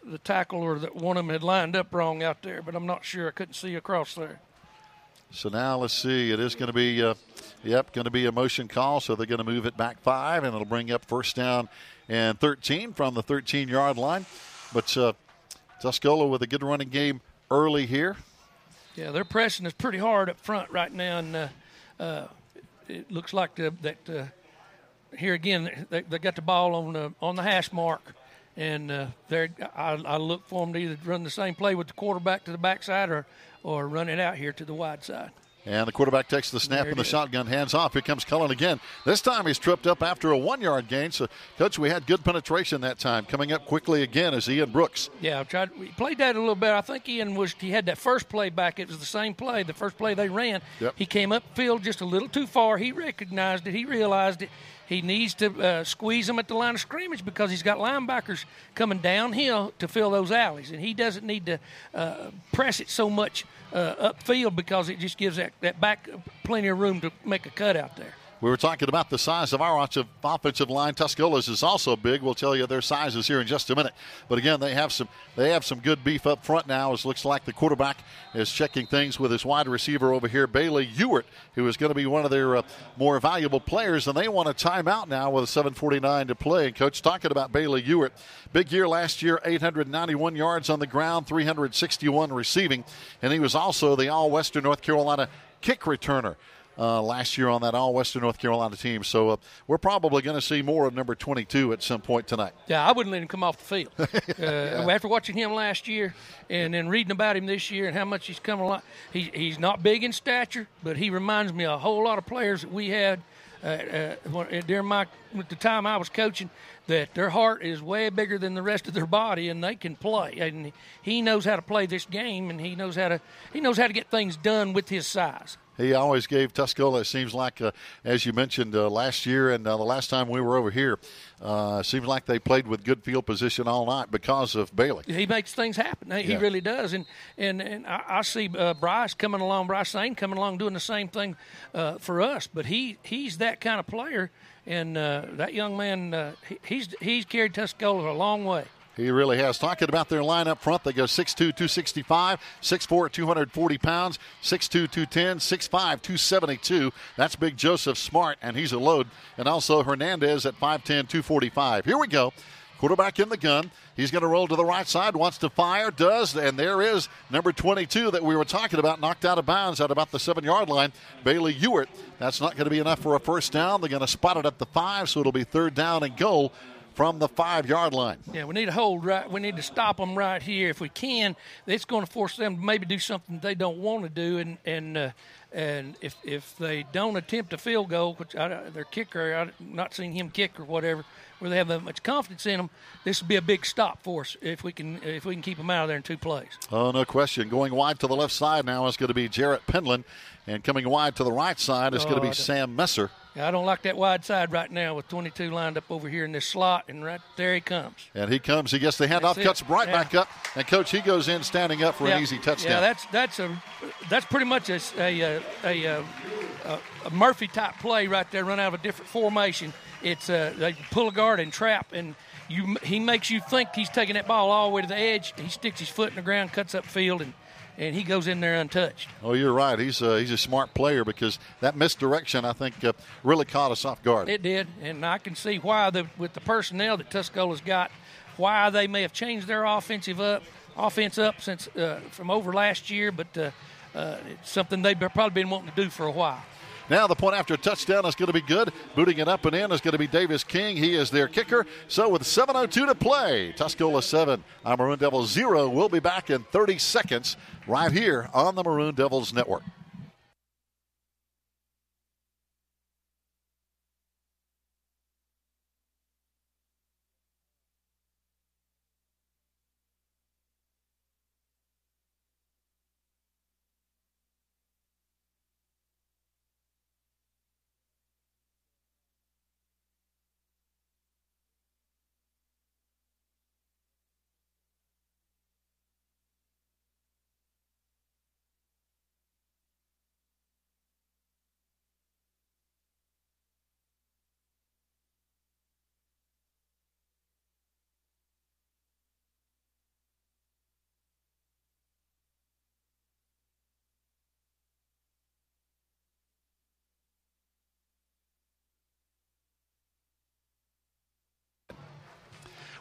Speaker 4: the tackle, or that one of them had lined up wrong out there, but I'm not sure. I couldn't see across there.
Speaker 1: So now let's see. It is going to be, going to be a motion call. So they're going to move it back 5, and it'll bring up first down and 13 from the 13-yard line. But Tuscola with a good running game early here.
Speaker 4: Yeah, they're pressing us pretty hard up front right now, and it looks like that here again they got the ball on the hash mark. And I look for them to either run the same play with the quarterback to the backside or run it out here to the wide side.
Speaker 1: And the quarterback takes the snap and the shotgun, hands off. Here comes Cullen again. This time he's tripped up after a 1-yard gain. So, Coach, we had good penetration that time. Coming up quickly again is Ian Brooks.
Speaker 4: Yeah, we played that a little bit. I think Ian he had that first play back. It was the same play, the first play they ran.
Speaker 1: Yep.
Speaker 4: He came upfield just a little too far. He recognized it. He realized it. He needs to squeeze them at the line of scrimmage because he's got linebackers coming downhill to fill those alleys. And he doesn't need to press it so much upfield because it just gives that back plenty of room to make a cut out there.
Speaker 1: We were talking about the size of our offensive line. Tuscola's is also big. We'll tell you their sizes here in just a minute. But again, they have some good beef up front now. It looks like the quarterback is checking things with his wide receiver over here, Bailey Ewert, who is going to be one of their more valuable players. And they want a timeout now with 7:49 to play. And Coach, talking about Bailey Ewert, big year last year, 891 yards on the ground, 361 receiving. And he was also the All-Western North Carolina kick returner last year on that All-Western North Carolina team. So we're probably going to see more of number 22 at some point tonight.
Speaker 4: Yeah, I wouldn't let him come off the field. After watching him last year and then reading about him this year and how much he's come along, he's not big in stature, but he reminds me of a whole lot of players that we had during the time I was coaching, that their heart is way bigger than the rest of their body, and they can play. And he knows how to play this game, and he knows how to get things done with his size.
Speaker 1: He always gave Tuscola, it seems like, as you mentioned, last year and the last time we were over here, seems like they played with good field position all night because of Bailey.
Speaker 4: He makes things happen. He really does. And I see Bryce Sane coming along doing the same thing for us. But he's that kind of player, and that young man, he's carried Tuscola a long way.
Speaker 1: He really has. Talking about their line up front, they go 6'2", 265, 6'4", 240 pounds, 6'2", 210, 6'5", 272. That's Big Joseph Smart, and he's a load. And also Hernandez at 5'10", 245. Here we go. Quarterback in the gun. He's going to roll to the right side, wants to fire, does, and there is number 22 that we were talking about, knocked out of bounds at about the 7-yard line, Bailey Ewert. That's not going to be enough for a first down. They're going to spot it at the 5, so it'll be 3rd down and goal from the 5-yard line.
Speaker 4: Yeah, we need to hold right. We need to stop them right here if we can. It's going to force them to maybe do something they don't want to do, and if they don't attempt a field goal, which their kicker, I've not seen him kick or whatever, where they have that much confidence in them, this would be a big stop for us if we can keep them out of there in 2 plays.
Speaker 1: Oh, no question. Going wide to the left side now is going to be Jarrett Penland, and coming wide to the right side is going to be Sam Messer.
Speaker 4: I don't like that wide side right now with 22 lined up over here in this slot, and right there he comes.
Speaker 1: And he comes. He gets the handoff, cuts right back up, and Coach, he goes in standing up for an easy touchdown.
Speaker 4: Yeah, that's pretty much a Murphy type play right there. Run out of a different formation. It's they pull a guard and trap, and he makes you think he's taking that ball all the way to the edge. He sticks his foot in the ground, cuts up field, and he goes in there untouched.
Speaker 1: Oh, you're right. He's a smart player because that misdirection, I think, really caught us off guard.
Speaker 4: It did, and I can see why with the personnel that Tuscola's got, why they may have changed their offense up since from over last year, but it's something they've probably been wanting to do for a while.
Speaker 1: Now the point after touchdown is going to be good. Booting it up and in is going to be Davis King. He is their kicker. So with 7:02 to play, Tuscola 7, Maroon Devils 0. We'll be back in 30 seconds right here on the Maroon Devils Network.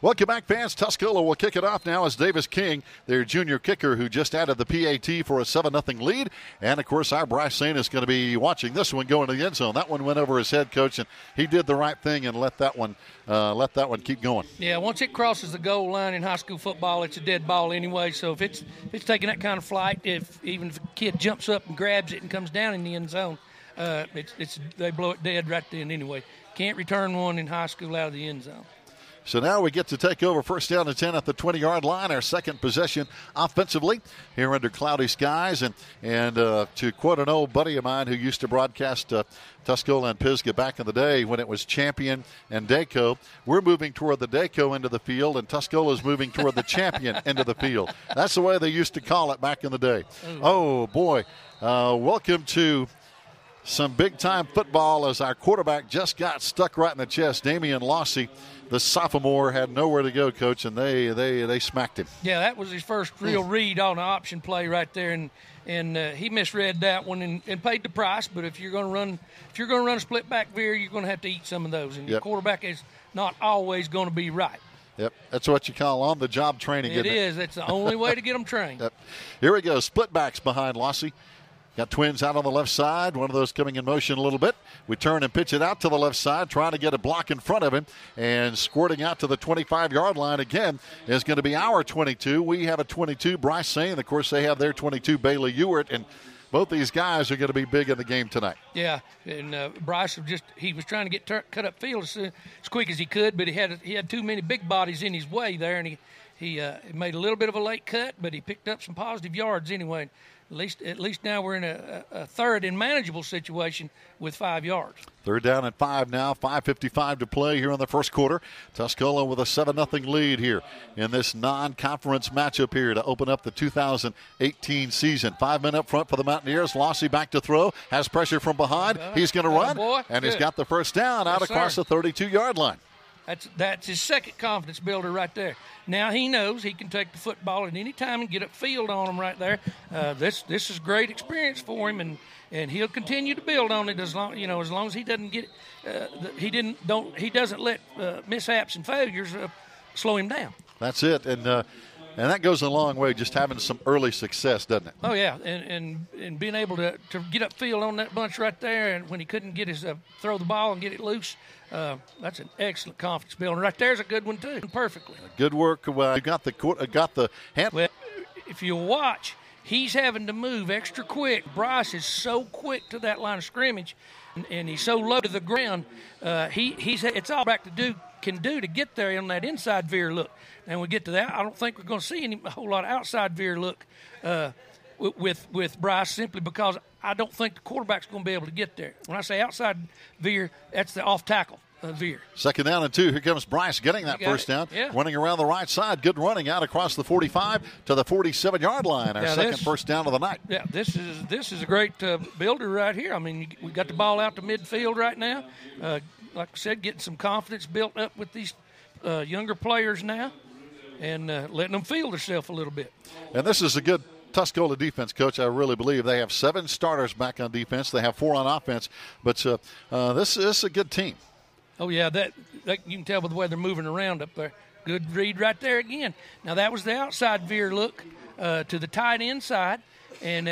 Speaker 1: Welcome back, fans. Tuscola will kick it off now as Davis King, their junior kicker, who just added the PAT for a 7-0 lead. And, of course, our Bryce Saint is going to be watching this one go into the end zone. That one went over his head, Coach, and he did the right thing and let that one keep going.
Speaker 4: Yeah, once it crosses the goal line in high school football, it's a dead ball anyway. So if it's taking that kind of flight, even if a kid jumps up and grabs it and comes down in the end zone, they blow it dead right then anyway. Can't return one in high school out of the end zone.
Speaker 1: So now we get to take over 1st down and 10 at the 20-yard line, our second possession offensively here under cloudy skies. And to quote an old buddy of mine who used to broadcast Tuscola and Pisgah back in the day when it was Champion and Daco, we're moving toward the Daco end of the field, and Tuscola is moving toward the Champion end of the field. That's the way they used to call it back in the day. Oh, boy. Welcome to some big-time football as our quarterback just got stuck right in the chest. Damian Lossy, the sophomore, had nowhere to go, Coach, and they smacked him.
Speaker 4: Yeah, that was his first real read on the option play right there, and he misread that one and paid the price. But if you're going to run a split back veer, you're going to have to eat some of those, and your quarterback is not always going to be right.
Speaker 1: Yep, that's what you call on-the-job training.
Speaker 4: It is. That's the only way to get them trained.
Speaker 1: Yep. Here we go. Split backs behind Lossy. Got twins out on the left side, one of those coming in motion a little bit. We turn and pitch it out to the left side, trying to get a block in front of him, and squirting out to the 25-yard line again is going to be our 22. We have a 22, Bryce Saint. Of course, they have their 22, Bailey Ewert, and both these guys are going to be big in the game tonight.
Speaker 4: Yeah, and Bryce was trying to get cut up field as quick as he could, but he had too many big bodies in his way there, and he made a little bit of a late cut, but he picked up some positive yards anyway. At least now we're in a third and manageable situation with 5 yards.
Speaker 1: 3rd down and 5 now, 5:55 to play here in the first quarter. Tuscola with a 7-0 lead here in this non-conference matchup here to open up the 2018 season. 5 men up front for the Mountaineers. Lossy back to throw, has pressure from behind. He's going to run, and he's got the first down out across the 32-yard line.
Speaker 4: That's his second confidence builder right there. Now he knows he can take the football at any time and get upfield on him right there. This is great experience for him, and he'll continue to build on it as long as he doesn't get he doesn't let mishaps and failures slow him down.
Speaker 1: That's it. And that goes a long way, just having some early success, doesn't it?
Speaker 4: Oh, yeah, and being able to get upfield on that bunch right there, and when he couldn't get his throw the ball and get it loose, that's an excellent confidence builder. Right there's a good one, too, perfectly.
Speaker 1: Good work. You got the hand.
Speaker 4: Well, if you watch, he's having to move extra quick. Bryce is so quick to that line of scrimmage, and he's so low to the ground. It's all back can do to get there on that inside veer look. And we get to that, I don't think we're going to see a whole lot of outside veer look with Bryce, simply because I don't think the quarterback's going to be able to get there. When I say outside veer, that's the off tackle veer.
Speaker 1: 2nd down and 2. Here comes Bryce getting that first down.
Speaker 4: Yeah.
Speaker 1: Running around the right side. Good running out across the 45 to the 47-yard line. Our second first down of the night.
Speaker 4: Yeah, this is a great builder right here. I mean, we got the ball out to midfield right now. Like I said, getting some confidence built up with these younger players now, and letting them feel themselves a little bit.
Speaker 1: And this is a good Tuscola defense, Coach. I really believe they have 7 starters back on defense. They have 4 on offense. But this is a good team.
Speaker 4: Oh, yeah, that you can tell by the way they're moving around up there. Good read right there again. Now, that was the outside veer look to the tight end side. And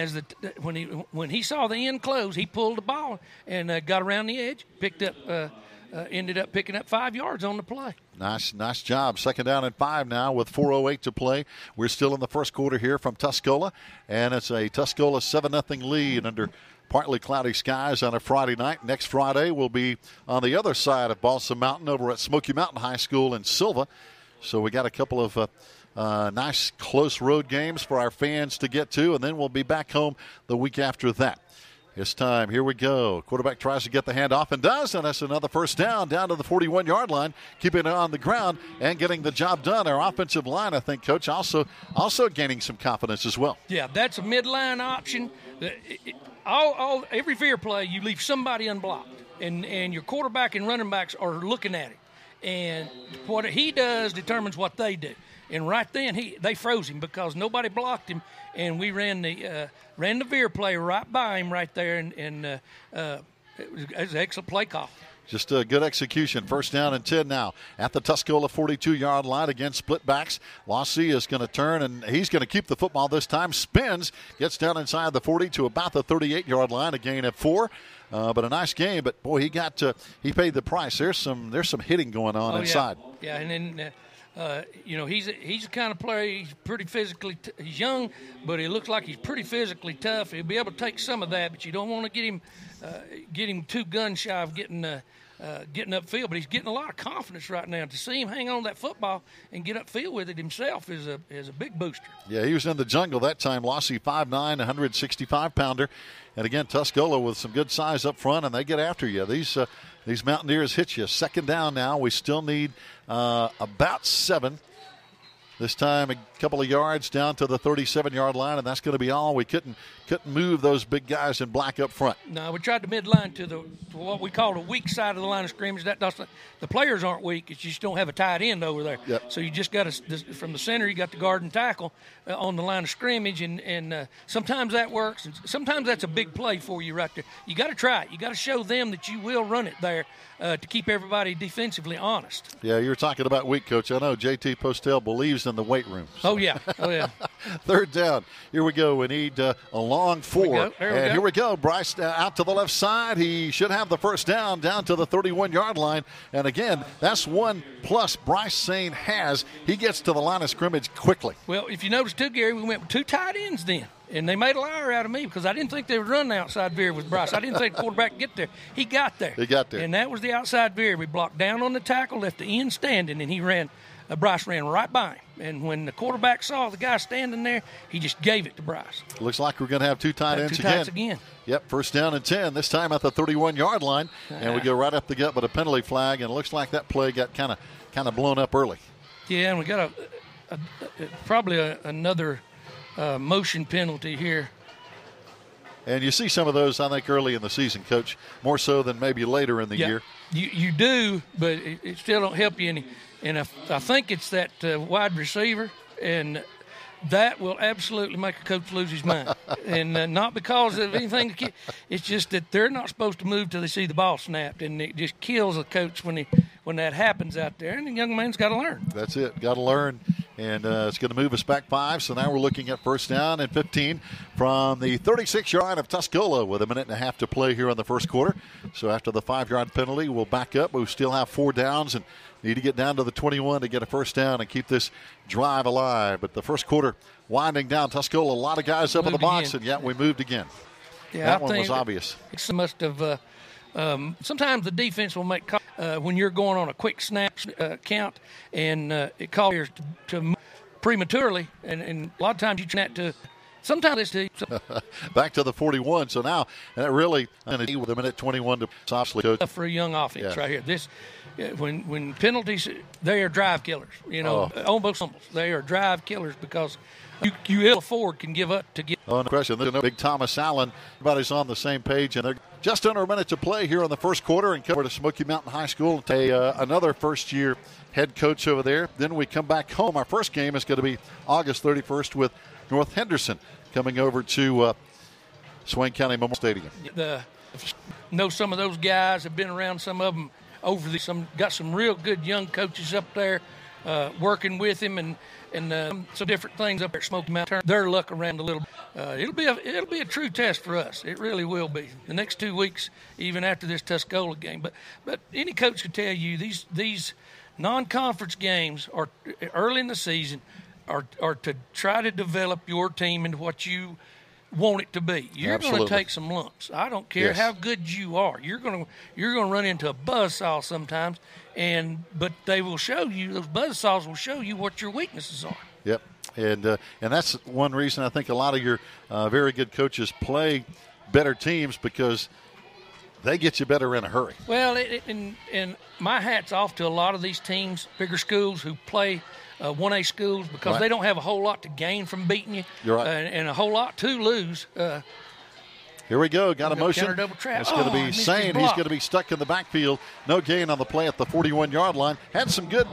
Speaker 4: when he saw the end close, he pulled the ball and got around the edge, ended up picking up 5 yards on the play.
Speaker 1: Nice job. 2nd down and 5 now with 4:08 to play. We're still in the first quarter here from Tuscola, and it's a Tuscola 7-0 lead under partly cloudy skies on a Friday night. Next Friday we'll be on the other side of Balsam Mountain over at Smoky Mountain High School in Silva. So we got a couple of nice close road games for our fans to get to, and then we'll be back home the week after that. It's time. Here we go. Quarterback tries to get the handoff and does, and that's another first down to the 41-yard line, keeping it on the ground and getting the job done. Our offensive line, I think, Coach, also gaining some confidence as well.
Speaker 4: Yeah, that's a midline option. Every veer play, you leave somebody unblocked, and your quarterback and running backs are looking at it. And what he does determines what they do. And right then, they froze him because nobody blocked him, and we ran the veer play right by him right there, and it was an excellent play call.
Speaker 1: Just a good execution. 1st down and 10 now at the Tuscola 42-yard line against split backs. Lossy is going to turn, and he's going to keep the football this time. Spins, gets down inside the 40 to about the 38-yard line, a gain of 4. But a nice game. But boy, he paid the price. There's some hitting going on inside.
Speaker 4: Yeah, and then. He's the kind of player. He's pretty physically. He's young, but he looks like he's pretty physically tough. He'll be able to take some of that, but you don't want to get him too gun shy of getting upfield. But he's getting a lot of confidence right now. To see him hang on to that football and get upfield with it himself is a big booster.
Speaker 1: Yeah, he was in the jungle that time. Lossy 5'9", 165-pounder, and again Tuscola with some good size up front, and they get after you. These Mountaineers hit you. 2nd down now. We still need about 7. This time a couple of yards down to the 37-yard line, and that's going to be all. We couldn't move those big guys in black up front.
Speaker 4: No, we tried to midline to what we call the weak side of the line of scrimmage. The players aren't weak. It's just don't have a tight end over there.
Speaker 1: Yep.
Speaker 4: So you just got from the center, you got the guard and tackle on the line of scrimmage, and sometimes that works, and sometimes that's a big play for you right there. You got to try it. You got to show them that you will run it there to keep everybody defensively honest.
Speaker 1: Yeah, you're talking about weak, Coach. I know JT Postel believes in the weight room. So.
Speaker 4: Oh, yeah.
Speaker 1: 3rd down. Here we go. We need a long 4. Here we go. Bryce out to the left side. He should have the first down to the 31-yard line. And again, that's 1 plus Bryce Sane has. He gets to the line of scrimmage quickly.
Speaker 4: Well, if you notice too, Gary, we went with 2 tight ends then. And they made a liar out of me because I didn't think they would run the outside veer with Bryce. I didn't think the quarterback could get there. He got there. And that was the outside veer. We blocked down on the tackle, left the end standing, and Bryce ran right by him. And when the quarterback saw the guy standing there, he just gave it to Bryce.
Speaker 1: Looks like we're going to have 2 tight ends
Speaker 4: again.
Speaker 1: Yep, 1st down and 10, this time at the 31-yard line. And we go right up the gut with a penalty flag, and it looks like that play got kind of blown up early.
Speaker 4: Yeah, and we got probably another motion penalty here.
Speaker 1: And you see some of those, I think, early in the season, Coach, more so than maybe later in the year.
Speaker 4: You do, but it still don't help you any. And I think it's that wide receiver, and that will absolutely make a coach lose his mind. And not because of anything. It's just that they're not supposed to move till they see the ball snapped, and it just kills a coach when that happens out there. And the young man's got to learn.
Speaker 1: That's it. Got to learn. And it's going to move us back 5. So now we're looking at first down and 15 from the 36-yard line of Tuscola with a minute and a half to play here in the first quarter. So after the 5-yard penalty, we'll back up. We still have 4 downs and need to get down to the 21 to get a first down and keep this drive alive. But the first quarter winding down. Tuscola, a lot of guys up in the box, and yet we moved again.
Speaker 4: Yeah,
Speaker 1: that one was obvious.
Speaker 4: It must have. Sometimes the defense will make when you're going on a quick snap count, and it calls you to prematurely, and a lot of times you try to. Sometimes it's to
Speaker 1: back to the 41. So now that really with a minute 21 to softly coach
Speaker 4: for a young offense right here. This when penalties, they are drive killers. Almost they are drive killers because you ill afford can give up to get.
Speaker 1: Oh, no question. There's no big Thomas Allen. Everybody's on the same page, and they're just under a minute to play here in the first quarter and cover to Smoky Mountain High School. Another first-year head coach over there. Then we come back home. Our first game is going to be August 31st with North Henderson coming over to Swain County Memorial Stadium.
Speaker 4: Know some of those guys, have been around some of them got some real good young coaches up there working with him and some different things up there at Smoky Mountain. Turn their luck around a little. It'll be a true test for us. It really will be. The next 2 weeks, even after this Tuscola game. But any coach could tell you these non-conference games are early in the season are to try to develop your team into what you want it to be. You're going to take some lumps. I don't care how good you are. You're going to run into a buzzsaw sometimes, but they will show you, those buzzsaws will show you what your weaknesses are.
Speaker 1: Yep. And that's one reason I think a lot of your very good coaches play better teams, because they get you better in a hurry.
Speaker 4: Well, and my hat's off to a lot of these teams, bigger schools who play 1A schools, because they don't have a whole lot to gain from beating you.
Speaker 1: You're right.
Speaker 4: And a whole lot to lose.
Speaker 1: Here we go. Got a motion.
Speaker 4: It's
Speaker 1: going to be Sane. He's going to be stuck in the backfield. No gain on the play at the 41-yard line. Had some good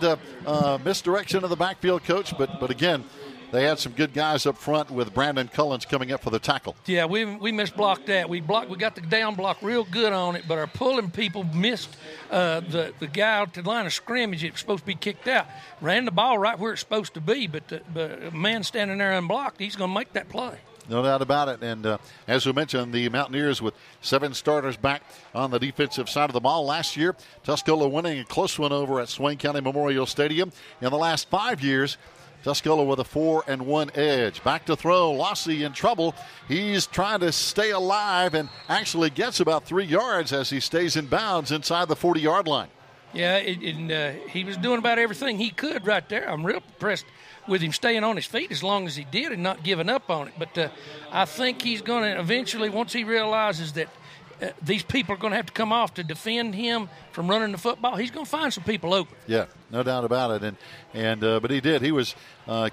Speaker 1: misdirection of the backfield coach, but again, they had some good guys up front with Brandon Cullens coming up for the tackle.
Speaker 4: Yeah, we misblocked that. We got the down block real good on it, but our pulling people missed the guy out to the line of scrimmage. It was supposed to be kicked out. Ran the ball right where it's supposed to be, but a man standing there unblocked, he's going to make that play.
Speaker 1: No doubt about it. And as we mentioned, the Mountaineers with 7 starters back on the defensive side of the ball. Last year, Tuscola winning a close one over at Swain County Memorial Stadium. In the last 5 years, Tuscola with a 4-1 edge. Back to throw. Lossie in trouble. He's trying to stay alive and actually gets about 3 yards as he stays in bounds inside the 40-yard line.
Speaker 4: Yeah, he was doing about everything he could right there. I'm real impressed with him staying on his feet as long as he did and not giving up on it. But I think he's going to eventually, once he realizes that these people are going to have to come off to defend him from running the football, he's going to find some people open.
Speaker 1: Yeah, no doubt about it. But he did. He was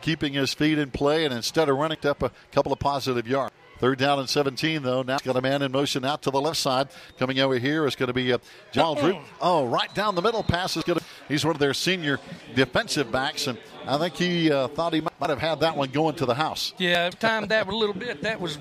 Speaker 1: keeping his feet in play, and instead of running up a couple of positive yards. 3rd down and 17, though. Now he's got a man in motion out to the left side. Coming over here is going to be Jamal Drew. Oh, right down the middle pass is going to. He's one of their senior defensive backs, and I think he thought he might have had that one going to the house.
Speaker 4: Yeah, timed that a little bit. That was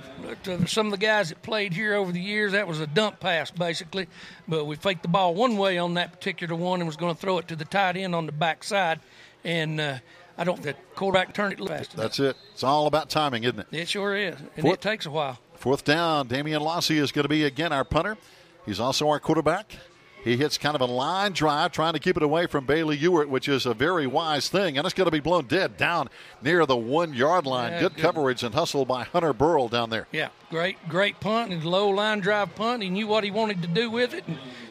Speaker 4: some of the guys that played here over the years. That was a dump pass, basically. But we faked the ball one way on that particular one and was going to throw it to the tight end on the backside. And the quarterback turned it fast.
Speaker 1: That's it. It's all about timing, isn't it?
Speaker 4: It sure is. And it takes a while.
Speaker 1: 4th down. Damian Lossie is going to be, again, our punter. He's also our quarterback. He hits kind of a line drive, trying to keep it away from Bailey Ewart, which is a very wise thing. And it's going to be blown dead down near the 1-yard line. Good coverage and hustle by Hunter Burrell down there.
Speaker 4: Yeah, great punt and low line drive punt. He knew what he wanted to do with it,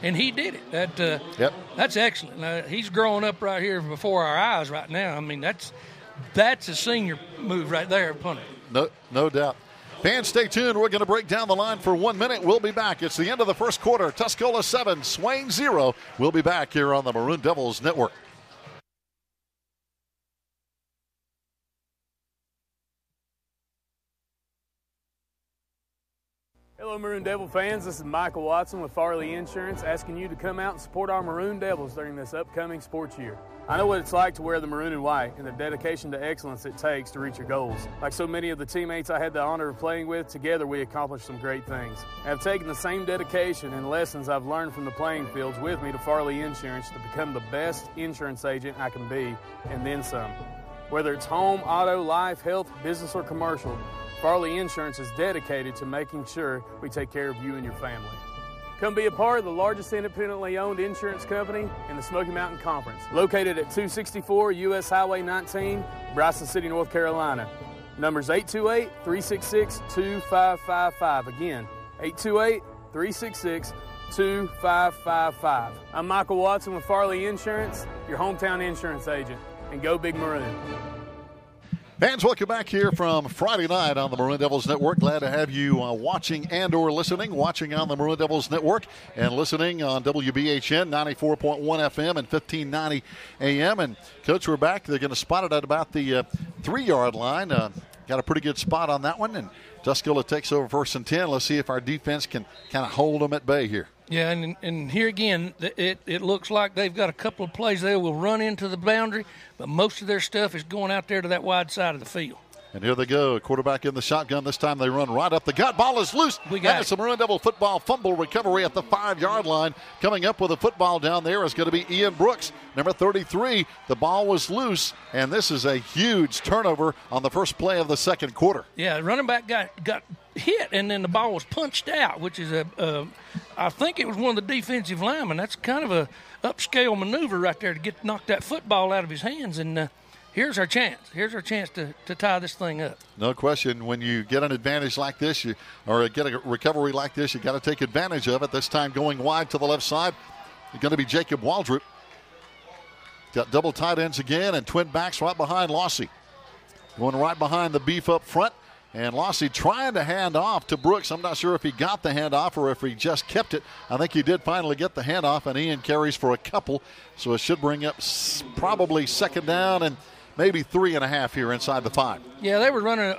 Speaker 4: and he did it. That's excellent. He's growing up right here before our eyes right now. I mean, that's a senior move right there, punter.
Speaker 1: No doubt. Fans, stay tuned. We're going to break down the line for 1 minute. We'll be back. It's the end of the first quarter. Tuscola 7, Swain 0. We'll be back here on the Maroon Devils Network.
Speaker 3: Hello, Hello, Maroon Devil fans. This is Michael Watson with Farley Insurance, asking you to come out and support our Maroon Devils during this upcoming sports year. I know what it's like to wear the maroon and white and the dedication to excellence it takes to reach your goals. Like so many of the teammates I had the honor of playing with, together we accomplished some great things. I have taken the same dedication and lessons I've learned from the playing fields with me to Farley Insurance to become the best insurance agent I can be, and then some. Whether it's home, auto, life, health, business, or commercial, Farley Insurance is dedicated to making sure we take care of you and your family. Come be a part of the largest independently owned insurance company in the Smoky Mountain Conference, located at 264 U.S. Highway 19, Bryson City, North Carolina. Numbers 828-366-2555. Again, 828-366-2555. I'm Michael Watson with Farley Insurance, your hometown insurance agent. And go Big Maroon.
Speaker 1: Fans, welcome back here from Friday night on the Maroon Devils Network. Glad to have you watching and or listening. Watching on the Maroon Devils Network and listening on WBHN 94.1 FM and 1590 AM. And, Coach, we're back. They're going to spot it at about the 3-yard line. Got a pretty good spot on that one. And Tuscola takes over 1st and 10. Let's see if our defense can kind of hold them at bay here.
Speaker 4: Yeah, and here again, it looks like they've got a couple of plays they will run into the boundary, but most of their stuff is going out there to that wide side of the field.
Speaker 1: And here they go. Quarterback in the shotgun. This time they run right up the gut. Ball is loose.
Speaker 4: We got
Speaker 1: it's a Maroon Devil football fumble recovery at the 5-yard line. Coming up with a football down there is going to be Ian Brooks, number 33. The ball was loose, and this is a huge turnover on the first play of the second quarter.
Speaker 4: Yeah, the running back got hit, and then the ball was punched out, which is I think it was one of the defensive linemen. That's kind of a upscale maneuver right there to knock that football out of his hands, and here's our chance. Here's our chance to tie this thing up.
Speaker 1: No question. When you get an advantage like this, or get a recovery like this, you got to take advantage of it. This time going wide to the left side, it's going to be Jacob Waldrop. Got double tight ends again and twin backs right behind Lossy. Going right behind the beef up front. And Lossy trying to hand off to Brooks. I'm not sure if he got the handoff or if he just kept it. I think he did finally get the handoff, and Ian carries for a couple. So it should bring up probably 2nd down and maybe 3.5 here inside the 5.
Speaker 4: Yeah, they were running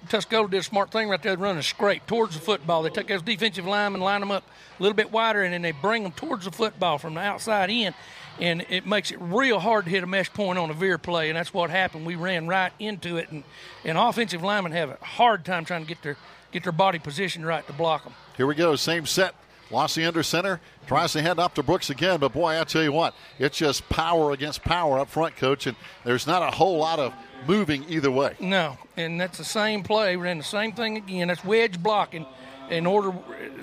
Speaker 4: Tuscola did a smart thing right there, running a scrape towards the football. They took those defensive linemen, line them up a little bit wider, and then they bring them towards the football from the outside in. And it makes it real hard to hit a mesh point on a veer play, and that's what happened. We ran right into it, and offensive linemen have a hard time trying to get their body positioned right to block them.
Speaker 1: Here we go, same set. Lossy under center, tries to hand off to Brooks again, but boy, I tell you what, it's just power against power up front, Coach, and there's not a whole lot of moving either way.
Speaker 4: No, and that's the same play. We ran the same thing again. That's wedge blocking. In order,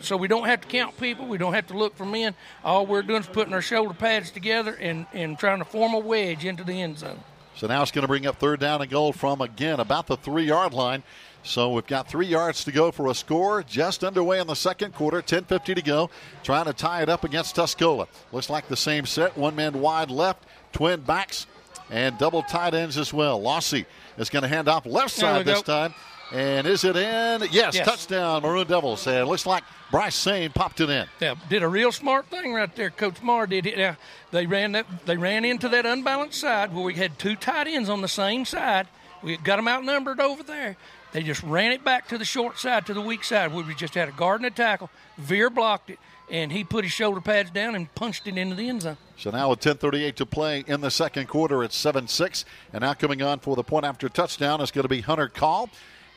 Speaker 4: so we don't have to count people, we don't have to look for men. All we're doing is putting our shoulder pads together and trying to form a wedge into the end zone.
Speaker 1: So now it's going to bring up 3rd down and goal from, again, about the 3-yard line. So we've got 3 yards to go for a score. Just underway in the second quarter, 10:50 to go. Trying to tie it up against Tuscola. Looks like the same set, one man wide left, twin backs, and double tight ends as well. Lossy is going to hand off left side this time. And is it in? Yes, touchdown, Maroon Devils. And it looks like Bryce Sane popped it in.
Speaker 4: Yeah, did a real smart thing right there. Coach Marr did. Yeah, they ran into that unbalanced side where we had 2 tight ends on the same side. We got them outnumbered over there. They just ran it back to the short side, to the weak side, where we just had a guard and a tackle. Veer blocked it, and he put his shoulder pads down and punched it into the end zone.
Speaker 1: So now with 10:38 to play in the second quarter, it's 7-6. And now coming on for the point after touchdown is going to be Hunter Call.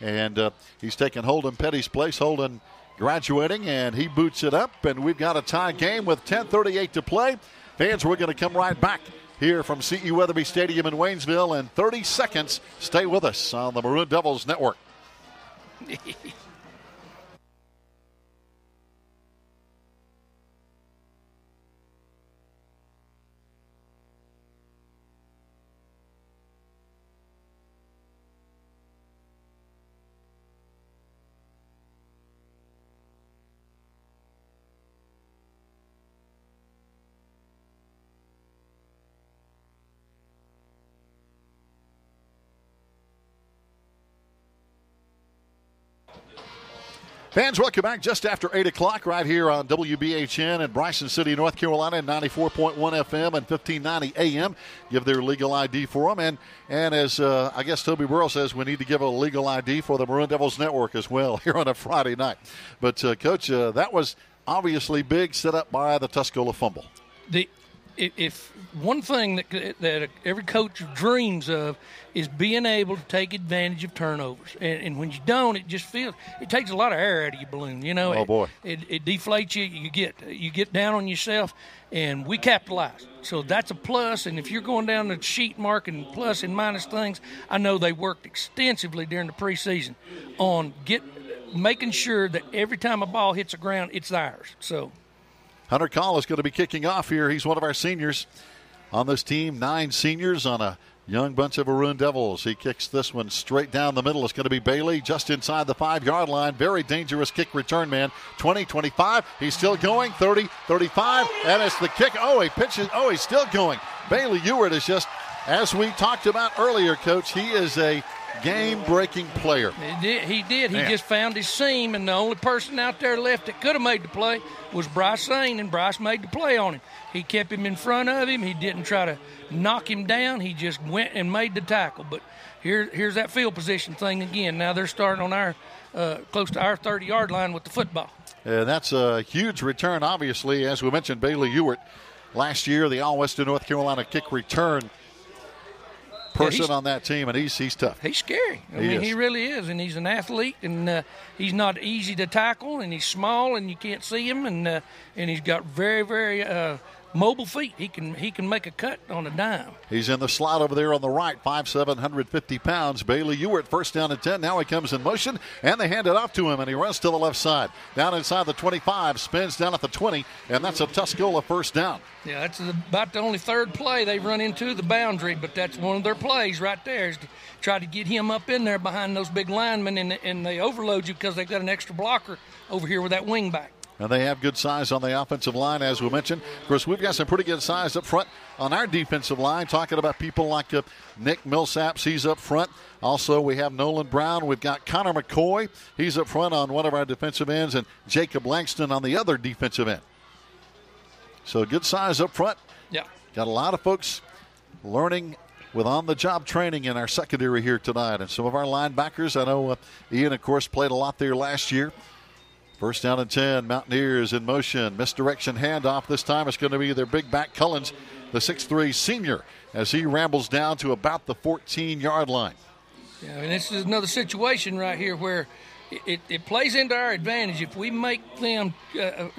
Speaker 1: And he's taking Holden Petty's place. Holden graduating, and he boots it up. And we've got a tie game with 10:38 to play. Fans, we're going to come right back here from C.E. Weatherby Stadium in Waynesville in 30 seconds. Stay with us on the Maroon Devils Network. Fans, welcome back just after 8 o'clock right here on WBHN in Bryson City, North Carolina, 94.1 FM and 1590 AM. Give their legal ID for them. And as I guess Toby Burrow says, we need to give a legal ID for the Maroon Devils Network as well here on a Friday night. But, Coach, that was obviously big, set up by the Tuscola fumble.
Speaker 4: If one thing that every coach dreams of is being able to take advantage of turnovers, and when you don't, it just feels it takes a lot of air out of your balloon. You know,
Speaker 1: oh boy,
Speaker 4: it deflates you. You get down on yourself, and we capitalize. So that's a plus. And if you're going down the sheet marking plus and minus things, I know they worked extensively during the preseason on making sure that every time a ball hits the ground, it's ours. So.
Speaker 1: Hunter Call is going to be kicking off here. He's one of our seniors on this team. 9 seniors on a young bunch of Maroon Devils. He kicks this one straight down the middle. It's going to be Bailey just inside the 5-yard line. Very dangerous kick return, man. 20, 25. He's still going. 30, 35. And it's the kick. Oh, he pitches. Oh, he's still going. Bailey Ewart is just, as we talked about earlier, Coach, he is a game-breaking player.
Speaker 4: He did. He just found his seam, and the only person out there left that could have made the play was Bryce Sane, and Bryce made the play on him. He kept him in front of him. He didn't try to knock him down. He just went and made the tackle. But here's that field position thing again. Now they're starting on our close to our 30-yard line with the football.
Speaker 1: And that's a huge return, obviously. As we mentioned, Bailey Ewart last year, the All-Western North Carolina kick return person on that team, and he's tough.
Speaker 4: He's scary. I mean, he really is, and he's an athlete, and he's not easy to tackle, and he's small, and you can't see him, and he's got very, very mobile feet. He can make a cut on a dime.
Speaker 1: He's in the slot over there on the right, 5'7", 150 pounds. Bailey Ewart, first down and 10. Now he comes in motion, and they hand it off to him, and he runs to the left side. Down inside the 25, spins down at the 20, and that's a Tuscola first down.
Speaker 4: Yeah, that's about the only third play they've run into the boundary, but that's one of their plays right there is to try to get him up in there behind those big linemen, and they overload you because they've got an extra blocker over here with that wing back.
Speaker 1: And they have good size on the offensive line, as we mentioned. Of course, we've got some pretty good size up front on our defensive line, talking about people like Nick Millsaps. He's up front. Also, we have Nolan Brown. We've got Connor McCoy. He's up front on one of our defensive ends, and Jacob Langston on the other defensive end. So good size up front.
Speaker 4: Yeah.
Speaker 1: Got a lot of folks learning with on-the-job training in our secondary here tonight. And some of our linebackers, I know Ian, of course, played a lot there last year. First down and 10, Mountaineers in motion. Misdirection handoff. This time it's going to be their big back Cullens, the 6'3 senior, as he rambles down to about the 14-yard line.
Speaker 4: Yeah, and this is another situation right here where it plays into our advantage if we make them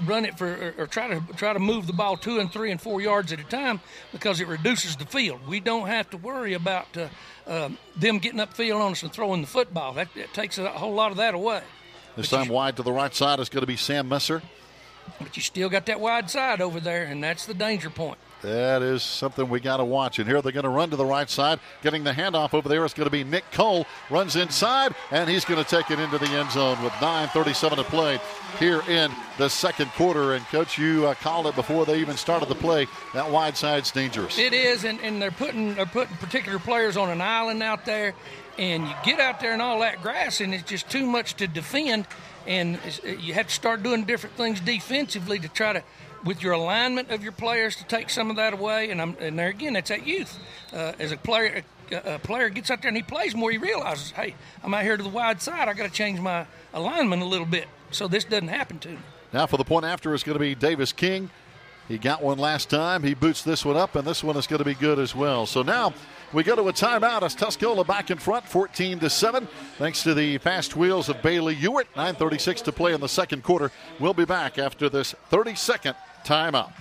Speaker 4: run it or try to move the ball 2 and 3 and 4 yards at a time, because it reduces the field. We don't have to worry about them getting upfield on us and throwing the football. That takes a whole lot of that away.
Speaker 1: This time wide to the right side is going to be Sam Messer.
Speaker 4: But you still got that wide side over there, and that's the danger point.
Speaker 1: That is something we got to watch. And here they're going to run to the right side. Getting the handoff over there is going to be Nick Cole. Runs inside, and he's going to take it into the end zone with 9:37 to play here in the second quarter. And, Coach, you called it before they even started the play. That wide side's dangerous.
Speaker 4: It is, and they're putting particular players on an island out there. And you get out there in all that grass, and it's just too much to defend. And you have to start doing different things defensively to try to, with your alignment of your players, to take some of that away. And there again, that's that youth. As a player gets out there and he plays more, he realizes, hey, I'm out here to the wide side. I got to change my alignment a little bit so this doesn't happen to me.
Speaker 1: Now for the point after is going to be Davis King. He got one last time. He boots this one up, and this one is going to be good as well. So now we go to a timeout as Tuscola back in front, 14-7, thanks to the fast wheels of Bailey Ewart. 9:36 to play in the second quarter. We'll be back after this 30-second timeout.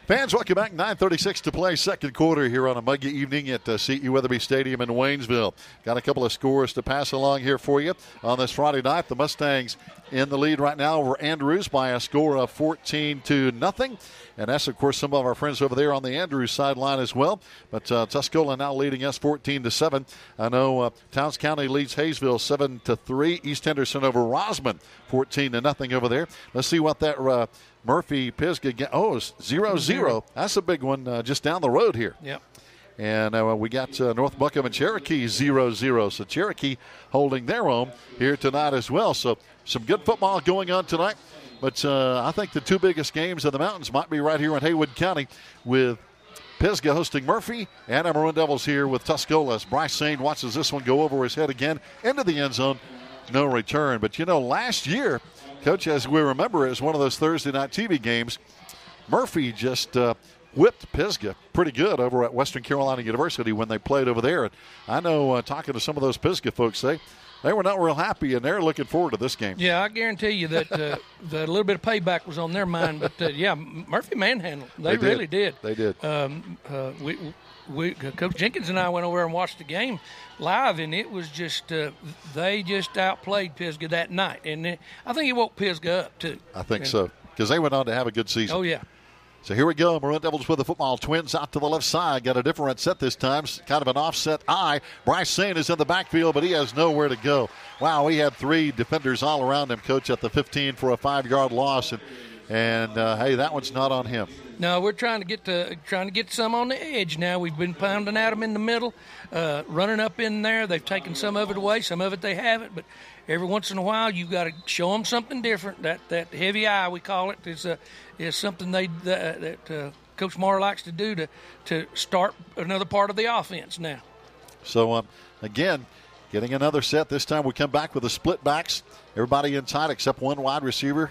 Speaker 1: Fans, welcome back. 9:36 to play, second quarter here on a muggy evening at C.E. Weatherby Stadium in Waynesville. Got a couple of scores to pass along here for you on this Friday night. The Mustangs in the lead right now over Andrews by a score of 14-0. And that's, of course, some of our friends over there on the Andrews sideline as well. But Tuscola now leading us 14-7. I know Towns County leads Hayesville 7-3. East Henderson over Rosman 14-0 over there. Let's see what that Murphy-Pisgah, it's 0-0. That's a big one just down the road here.
Speaker 4: Yep.
Speaker 1: And we got North Buckham and Cherokee 0-0. So Cherokee holding their own here tonight as well. So some good football going on tonight. But I think the two biggest games in the mountains might be right here in Haywood County with Pisgah hosting Murphy and our Maroon Devils here with Tuscola as Bryce Sane watches this one go over his head again into the end zone. No return. But, last year, Coach, as we remember, it was one of those Thursday night TV games. Murphy just whipped Pisgah pretty good over at Western Carolina University when they played over there. And I know talking to some of those Pisgah folks, they were not real happy, and they're looking forward to this game.
Speaker 4: Yeah, I guarantee you that that a little bit of payback was on their mind. But, Murphy manhandled. They really did.
Speaker 1: They did.
Speaker 4: Coach Jenkins and I went over and watched the game live, and it was just they just outplayed Pisgah that night. And I think it woke Pisgah up, too.
Speaker 1: I think so, because they went on to have a good season.
Speaker 4: Oh, yeah.
Speaker 1: So here we go. Maroon Devils with the football. Twins out to the left side. Got a different set this time. Kind of an offset eye. Bryce Sane is in the backfield, but he has nowhere to go. Wow, he had three defenders all around him, Coach, at the 15 for a 5-yard loss. And hey, that one's not on him.
Speaker 4: No, we're trying to get some on the edge now. We've been pounding at them in the middle, running up in there. They've taken some of it away. Some of it they haven't. But every once in a while, you got to show them something different. That heavy eye, we call it, is something that Coach Moore likes to do to start another part of the offense now.
Speaker 1: So, again, getting another set. This time we come back with the split backs. Everybody inside except one wide receiver.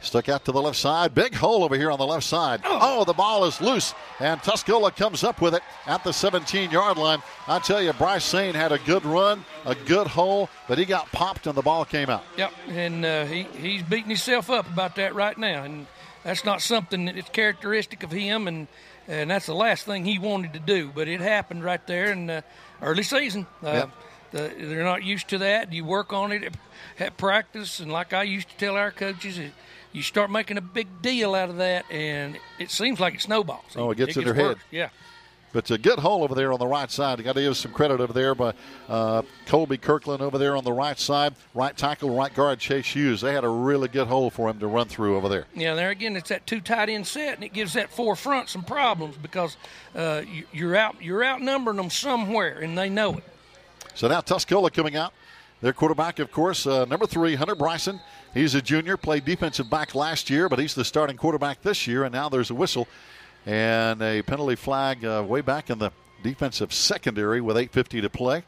Speaker 1: Stuck out to the left side. Big hole over here on the left side. Oh, the ball is loose. And Tuscola comes up with it at the 17-yard line. I tell you, Bryce Sane had a good run, a good hole, but he got popped and the ball came out.
Speaker 4: Yep, and he's beating himself up about that right now. And that's not something that is characteristic of him, and that's the last thing he wanted to do. But it happened right there in the early season.
Speaker 1: Yep.
Speaker 4: They're not used to that. You work on it at practice, and like I used to tell our coaches, you start making a big deal out of that, and it seems like it snowballs.
Speaker 1: Oh, it gets in their head.
Speaker 4: Yeah.
Speaker 1: But it's a good hole over there on the right side. You got to give some credit over there by Colby Kirkland over there on the right side. Right tackle, right guard, Chase Hughes. They had a really good hole for him to run through over there.
Speaker 4: Yeah, there again, it's that two tight end set, and it gives that forefront some problems because you're outnumbering them somewhere, and they know it.
Speaker 1: So now Tuscola coming out. Their quarterback, of course, number 3, Hunter Bryson. He's a junior, played defensive back last year, but he's the starting quarterback this year, and now there's a whistle and a penalty flag way back in the defensive secondary with 8:50 to play.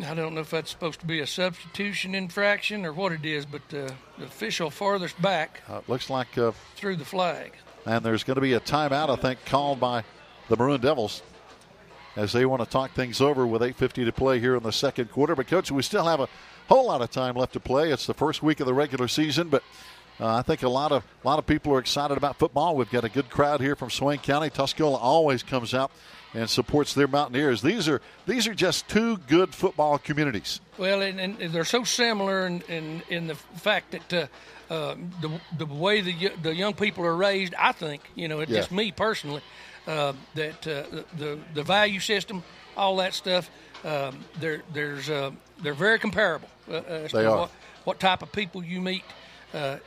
Speaker 4: I don't know if that's supposed to be a substitution infraction or what it is, but the official farthest back
Speaker 1: looks like
Speaker 4: threw the flag.
Speaker 1: And there's going to be a timeout, I think, called by the Maroon Devils as they want to talk things over with 8:50 to play here in the second quarter. But, Coach, we still have a whole lot of time left to play. It's the first week of the regular season, but I think a lot of people are excited about football. We've got a good crowd here from Swain County. Tuscola always comes out and supports their Mountaineers. These are just two good football communities.
Speaker 4: Well, and they're so similar in the fact that the way the young people are raised, I think, it's just me personally, that the value system, all that stuff, they're very comparable.
Speaker 1: They are.
Speaker 4: What type of people you meet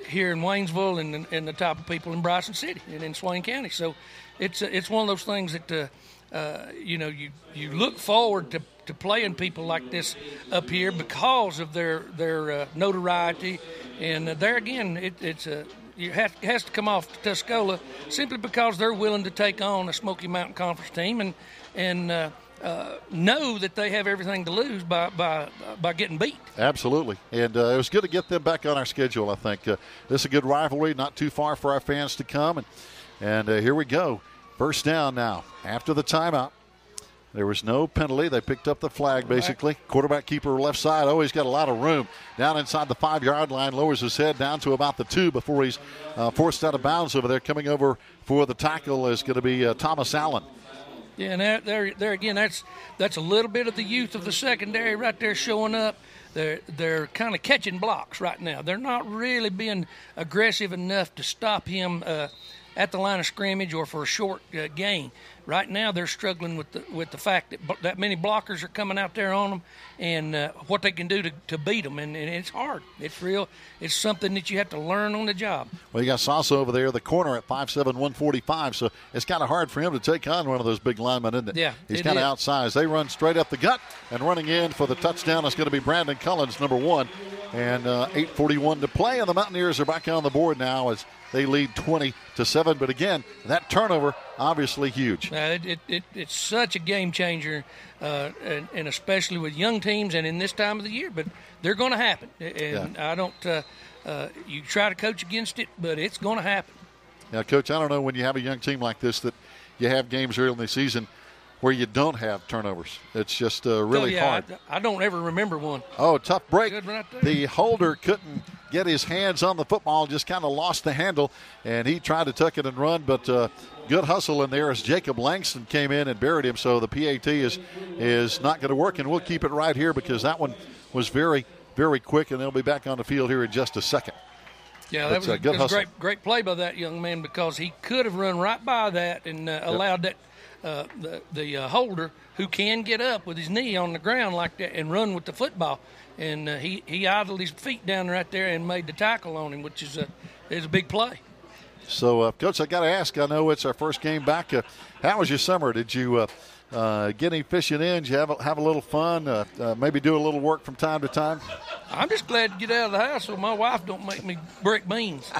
Speaker 4: here in Waynesville and the type of people in Bryson City and in Swain County. So it's one of those things that you look forward to playing people like this up here because of their notoriety. And there again, it has to come off to Tuscola simply because they're willing to take on a Smoky Mountain Conference team and know that they have everything to lose by getting beat.
Speaker 1: Absolutely. And it was good to get them back on our schedule, I think. This is a good rivalry, not too far for our fans to come. And here we go. First down now after the timeout. There was no penalty. They picked up the flag, basically. Quarterback keeper left side. Oh, he's got a lot of room. Down inside the 5-yard line, lowers his head down to about the 2 before he's forced out of bounds over there. Coming over for the tackle is going to be Thomas Allen.
Speaker 4: Yeah, and there again, that's a little bit of the youth of the secondary right there showing up. They're kind of catching blocks right now. They're not really being aggressive enough to stop him at the line of scrimmage or for a short gain. Right now, they're struggling with the fact that many blockers are coming out there on them, and what they can do to beat them. And it's hard. It's real. It's something that you have to learn on the job.
Speaker 1: Well, you got Sosa over there, the corner at 5'7", 145, so it's kind of hard for him to take on one of those big linemen, isn't it?
Speaker 4: Yeah,
Speaker 1: he's kind of outsized. They run straight up the gut, and running in for the touchdown is going to be Brandon Collins, number 1. And 8:41 to play, and the Mountaineers are back on the board now as they lead 20-7. But again, that turnover obviously huge.
Speaker 4: It's such a game changer, and especially with young teams and in this time of the year. But they're going to happen, and I don't. You try to coach against it, but it's going to happen.
Speaker 1: Yeah, Coach. I don't know when you have a young team like this that you have games early in the season where you don't have turnovers. It's just really hard.
Speaker 4: I don't ever remember one.
Speaker 1: Oh, tough break.
Speaker 4: Good right there.
Speaker 1: The holder couldn't get his hands on the football, just kind of lost the handle, and he tried to tuck it and run, but good hustle in there as Jacob Langston came in and buried him, so the PAT is not going to work, and we'll keep it right here because that one was very, very quick, and they'll be back on the field here in just a second.
Speaker 4: Yeah, that was a good great play by that young man because he could have run right by that and allowed that the holder who can get up with his knee on the ground like that and run with the football. And he idled his feet down right there and made the tackle on him, which is a big play.
Speaker 1: So, Coach, I got to ask, I know it's our first game back. How was your summer? Did you get any fishing in? Did you have a little fun? Maybe do a little work from time to time?
Speaker 4: I'm just glad to get out of the house so my wife don't make me break beans.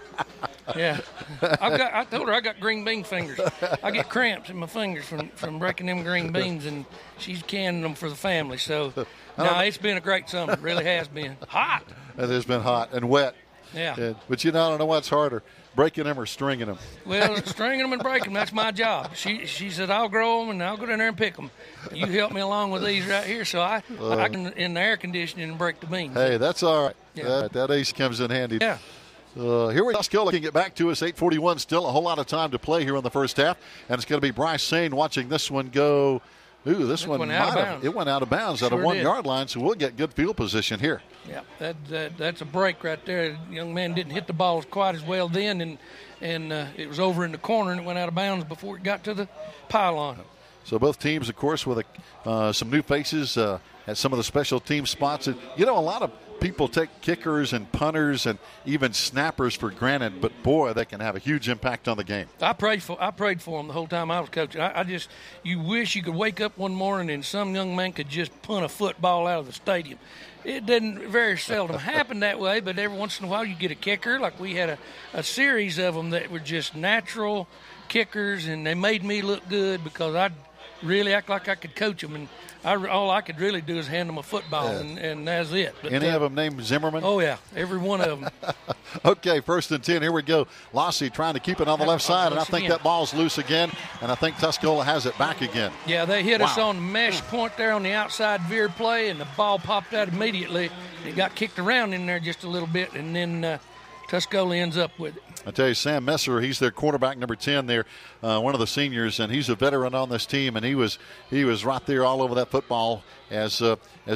Speaker 4: Yeah, I told her I got green bean fingers. I get cramps in my fingers from breaking them green beans, and she's canning them for the family. So, no, it's been a great summer. It really has been hot.
Speaker 1: It has been hot and wet.
Speaker 4: Yeah.
Speaker 1: But I don't know what's harder, breaking them or stringing them.
Speaker 4: Well, stringing them and breaking them, that's my job. She said, I'll grow them and I'll go down there and pick them. You help me along with these right here so I can, in the air conditioning, and break the beans.
Speaker 1: Hey, that's all right.
Speaker 4: Yeah.
Speaker 1: That ace comes in handy.
Speaker 4: Yeah.
Speaker 1: Here we go. Tuscola can get back to us. 8:41 still. A whole lot of time to play here in the first half. And it's going to be Bryce Sane watching this one go. Ooh, this one
Speaker 4: went out of bounds.
Speaker 1: It went out of bounds at a 1-yard line, so we'll get good field position here.
Speaker 4: Yeah, that's a break right there. The young man didn't hit the ball quite as well then, and it was over in the corner and it went out of bounds before it got to the pylon.
Speaker 1: So both teams, of course, with some new faces at some of the special team spots. A lot of people take kickers and punters and even snappers for granted, but boy, they can have a huge impact on the game.
Speaker 4: I prayed for them the whole time I was coaching. You wish you could wake up one morning and some young man could just punt a football out of the stadium. It didn't very seldom happen that way, but every once in a while you get a kicker. Like we had a series of them that were just natural kickers, and they made me look good because I'd really act like I could coach them, and all I could really do is hand them a football, and that's it. But,
Speaker 1: any of them named Zimmerman?
Speaker 4: Oh, yeah, every one of them.
Speaker 1: Okay, 1st and 10. Here we go. Lossie trying to keep it on the left side, and I think that ball's loose again, and I think Tuscola has it back again.
Speaker 4: Yeah, they hit us on the mesh point there on the outside veer play, and the ball popped out immediately. It got kicked around in there just a little bit, and then Tuscola ends up with it.
Speaker 1: I tell you, Sam Messer, he's their quarterback number 10 there, one of the seniors, and he's a veteran on this team, and he was right there all over that football as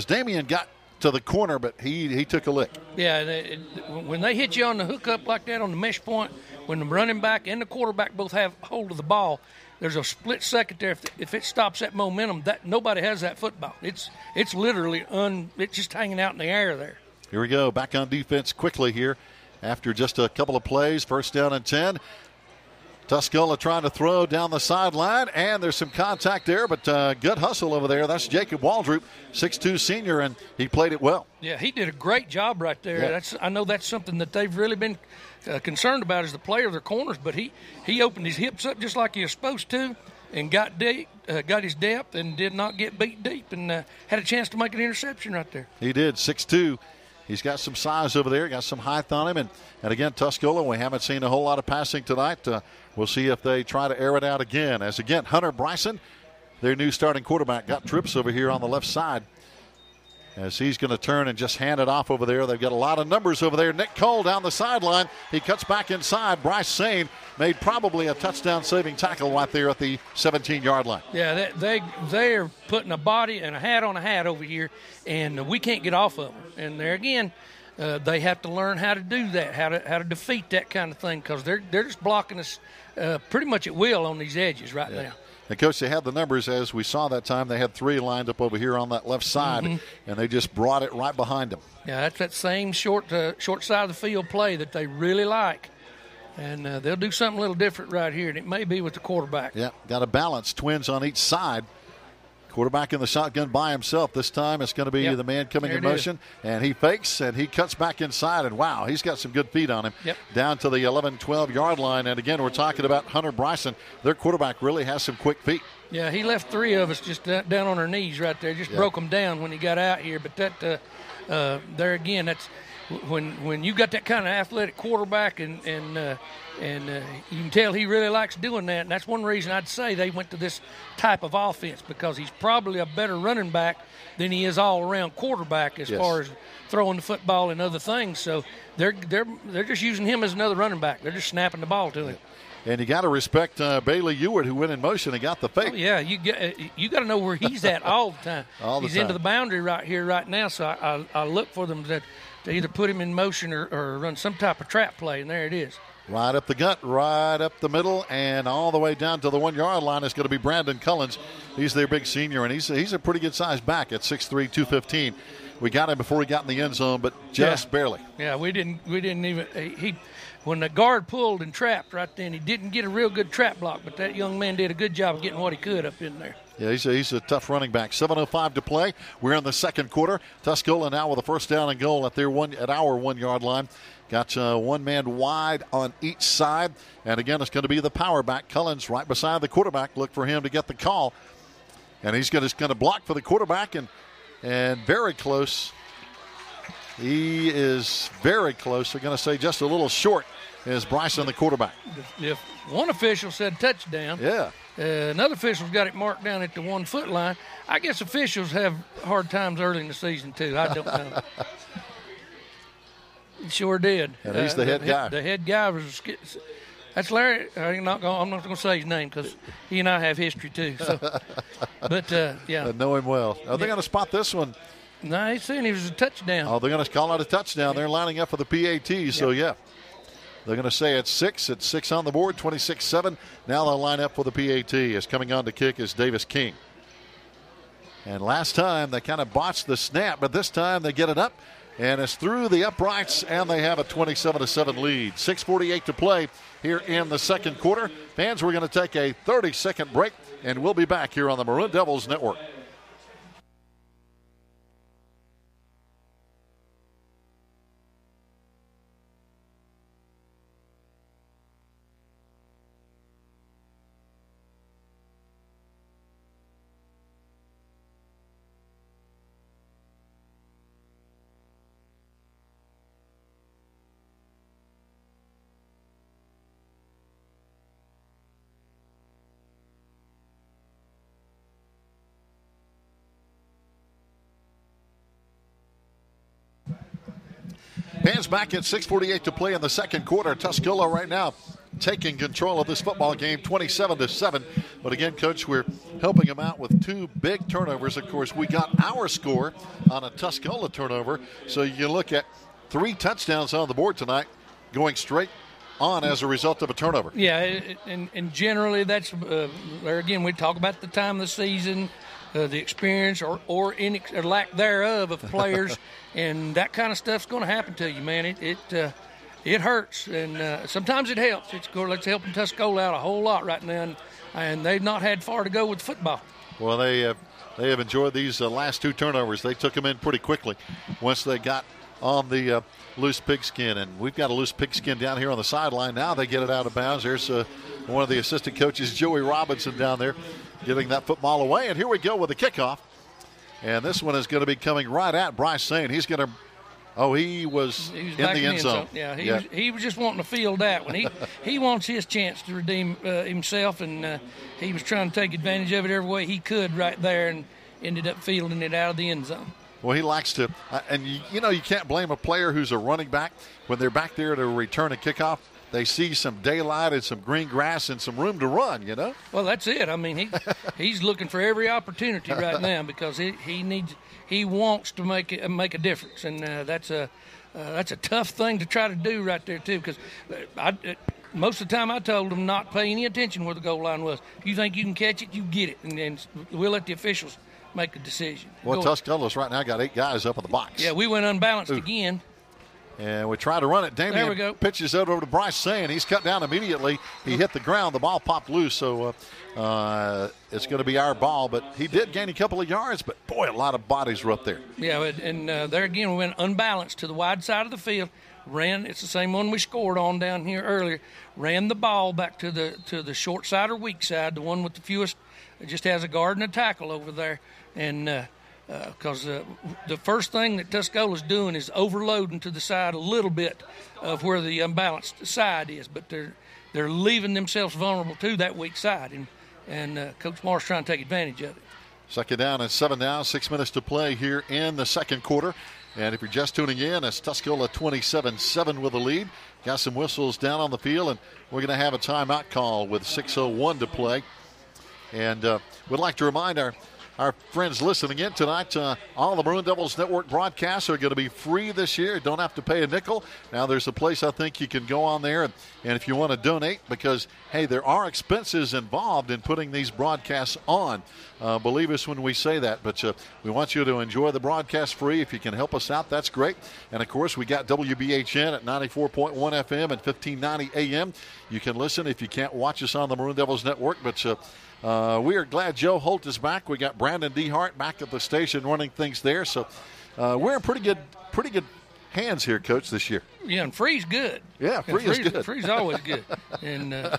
Speaker 1: Damian got to the corner, but he took a lick.
Speaker 4: Yeah, when they hit you on the hookup like that on the mesh point, when the running back and the quarterback both have hold of the ball, there's a split second there. If it stops that momentum, that nobody has that football. It's literally it's just hanging out in the air there.
Speaker 1: Here we go, back on defense quickly here. After just a couple of plays, 1st down and 10. Tuscola trying to throw down the sideline, and there's some contact there, but good hustle over there. That's Jacob Waldrop, 6'2 senior, and he played it well.
Speaker 4: Yeah, he did a great job right there.
Speaker 1: Yeah.
Speaker 4: I know that's something that they've really been concerned about is the play of their corners, but he opened his hips up just like he was supposed to and got deep, got his depth, and did not get beat deep, and had a chance to make an interception right there.
Speaker 1: He did, 6'2". He's got some size over there, got some height on him. And again, Tuscola, we haven't seen a whole lot of passing tonight. We'll see if they try to air it out again. As again, Hunter Bryson, their new starting quarterback, got trips over here on the left side, as he's going to turn and just hand it off over there. They've got a lot of numbers over there. Nick Cole down the sideline. He cuts back inside. Bryce Sane made probably a touchdown-saving tackle right there at the 17-yard line.
Speaker 4: Yeah, they are putting a body and a hat on a hat over here, and we can't get off of them. And there again, they have to learn how to do that, how to defeat that kind of thing, because they're just blocking us pretty much at will on these edges right now.
Speaker 1: And, Coach, they had the numbers as we saw that time. They had 3 lined up over here on that left side, and they just brought it right behind them.
Speaker 4: Yeah, that's that same short side of the field play that they really like. And they'll do something a little different right here, and it may be with the quarterback.
Speaker 1: Yeah, got a balance. Twins on each side. Quarterback in the shotgun by himself. This time it's going to be the man coming in motion. And he fakes, and he cuts back inside. And, wow, he's got some good feet on him. Down to the 11, 12-yard line. And, again, we're talking about Hunter Bryson. Their quarterback really has some quick feet.
Speaker 4: Yeah, he left 3 of us just down on our knees right there. Just broke them down when he got out here. But that there again, that's when you got that kind of athletic quarterback and you can tell he really likes doing that. And that's one reason I'd say they went to this type of offense, because he's probably a better running back than he is all-around quarterback as far as throwing the football and other things. So they're just using him as another running back. They're just snapping the ball to him.
Speaker 1: And you got to respect Bailey Ewart, who went in motion and got the fake.
Speaker 4: Oh, yeah, you got to know where he's at all the time. He's into the boundary right here, right now. So I look for them to either put him in motion or run some type of trap play, and there it is.
Speaker 1: Right up the gut, right up the middle, and all the way down to the 1-yard line is going to be Brandon Cullins. He's their big senior, and he's a pretty good sized back at 6'3", 215. We got him before he got in the end zone, but just barely. Yeah,
Speaker 4: we didn't even when the guard pulled and trapped right then, he didn't get a real good trap block, but that young man did a good job of getting what he could up in there.
Speaker 1: Yeah, he's a tough running back. 7:05 to play. We're in the second quarter. Tuscola now with a first down and goal at our 1-yard line. Got one man wide on each side. And again, it's going to be the power back. Cullins right beside the quarterback. Look for him to get the call. And he's going to block for the quarterback and very close. He is very close. They're going to say just a little short is Bryson, the quarterback.
Speaker 4: If one official said touchdown, another official's got it marked down at the 1-foot line. I guess officials have hard times early in the season, too. I don't know. He sure did.
Speaker 1: And he's the head guy.
Speaker 4: The head guy was – that's Larry. I'm not going to say his name because he and I have history, too. So, but, yeah.
Speaker 1: I know him well. Are they going to spot this one?
Speaker 4: No, he's saying it was a touchdown.
Speaker 1: Oh, they're going to call it a touchdown. They're lining up for the PAT, so, yeah. They're going to say it's 6. It's 6 on the board, 26-7. Now they'll line up for the PAT. As coming on to kick is Davis King. And last time they kind of botched the snap, but this time they get it up, and it's through the uprights, and they have a 27-7 lead. 6:48 to play here in the second quarter. Fans, we're going to take a 30-second break, and we'll be back here on the Maroon Devils Network. Fans back at 6:48 to play in the second quarter. Tuscola right now taking control of this football game, 27-7. But again, Coach, we're helping them out with 2 big turnovers. Of course, we got our score on a Tuscola turnover. So you look at 3 touchdowns on the board tonight going straight on as a result of a turnover.
Speaker 4: Yeah, and generally that's, there again, we talk about the time of the season, the experience or lack thereof of players, and that kind of stuff's going to happen to you, man. It hurts, and sometimes it helps. It's helping Tuscola out a whole lot right now, and they've not had far to go with football.
Speaker 1: Well, they have enjoyed these last 2 turnovers. They took them in pretty quickly once they got on the loose pigskin, and we've got a loose pigskin down here on the sideline. Now they get it out of bounds. There's one of the assistant coaches, Joey Robinson, down there getting that football away, and here we go with the kickoff. And this one is going to be coming right at Bryce Sane. He's going to Oh, he was in the end zone.
Speaker 4: Yeah, he was just wanting to field that one. He wants his chance to redeem himself, and he was trying to take advantage of it every way he could right there, and ended up fielding it out of the end zone.
Speaker 1: Well, he likes to, and you can't blame a player who's a running back when they're back there to return a kickoff. They see some daylight and some green grass and some room to run,
Speaker 4: Well, that's it. I mean, he's looking for every opportunity right now because he wants to make a difference, and that's a tough thing to try to do right there too. Because most of the time I told him not to pay any attention where the goal line was. If you think you can catch it, you get it, and we'll let the officials make a decision.
Speaker 1: Well, Tuscaloosa right now got 8 guys up in the box.
Speaker 4: Yeah, we went unbalanced again.
Speaker 1: And we try to run it. Damian
Speaker 4: there we go.
Speaker 1: Pitches it over to Bryce Sane. He's cut down immediately. He hit the ground. The ball popped loose, so it's going to be our ball. But he did gain a couple of yards, but, boy, a lot of bodies were up there.
Speaker 4: Yeah, and there again we went unbalanced to the wide side of the field. It's the same one we scored on down here earlier. Ran the ball back to the short side or weak side, the one with the fewest. It just has a guard and a tackle over there. And because the first thing that Tuscola's doing is overloading to the side a little bit of where the unbalanced side is, but they're leaving themselves vulnerable to that weak side, and Coach Morris trying to take advantage of it.
Speaker 1: Second down and 7 now, 6 minutes to play here in the second quarter. And if you're just tuning in, it's Tuscola 27-7 with the lead. Got some whistles down on the field, and we're going to have a timeout call with 6:01 to play. And we'd like to remind our friends listening in tonight, all the Maroon Devils Network broadcasts are going to be free this year. Don't have to pay a nickel. Now, there's a place I think you can go on there, and if you want to donate, because, hey, there are expenses involved in putting these broadcasts on. Believe us when we say that, but we want you to enjoy the broadcast free. If you can help us out, that's great. And, of course, we got WBHN at 94.1 FM and 1590 AM. You can listen if you can't watch us on the Maroon Devils Network, but we are glad Joe Holt is back. We got Brandon DeHart back at the station running things there. So we're in pretty good hands here, Coach, this year.
Speaker 4: Yeah, and Free's good.
Speaker 1: Yeah, Free is good.
Speaker 4: Free's always good. And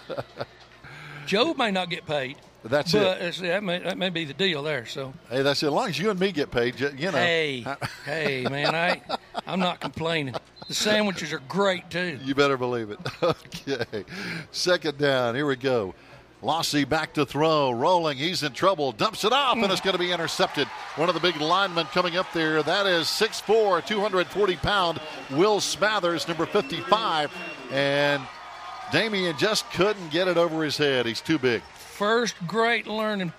Speaker 4: Joe may not get paid.
Speaker 1: That's
Speaker 4: it. That may be the deal there. So
Speaker 1: hey, that's it. As long as you and me get paid,
Speaker 4: Hey, man, I'm not complaining. The sandwiches are great too.
Speaker 1: You better believe it. Okay, second down. Here we go. Lossy back to throw, rolling. He's in trouble. Dumps it off, and it's going to be intercepted. One of the big linemen coming up there. That is 6'4", 240-pound Will Smathers, number 55. And Damian just couldn't get it over his head. He's too big.
Speaker 4: First great learning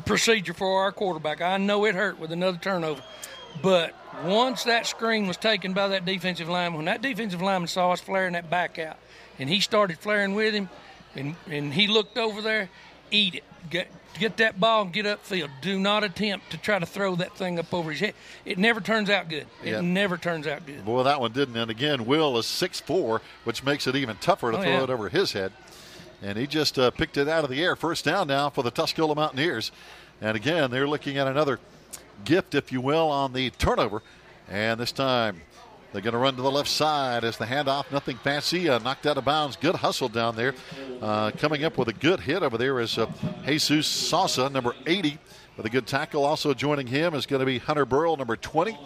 Speaker 4: procedure for our quarterback. I know it hurt with another turnover. But once that screen was taken by that defensive lineman, when that defensive lineman saw us flaring that back out, and he started flaring with him, and he looked over there, eat it. Get that ball and get upfield. Do not attempt to try to throw that thing up over his head. It never turns out good. It never turns out good.
Speaker 1: Boy, that one didn't. And again, Will is 6'4", which makes it even tougher to throw it over his head. And he just picked it out of the air. First down now for the Tuscola Mountaineers. And again, they're looking at another gift, if you will, on the turnover. And this time they're going to run to the left side as the handoff. Nothing fancy. Knocked out of bounds. Good hustle down there. Coming up with a good hit over there is Jesus Sosa, number 80, with a good tackle. Also joining him is going to be Hunter Burrell, number 20,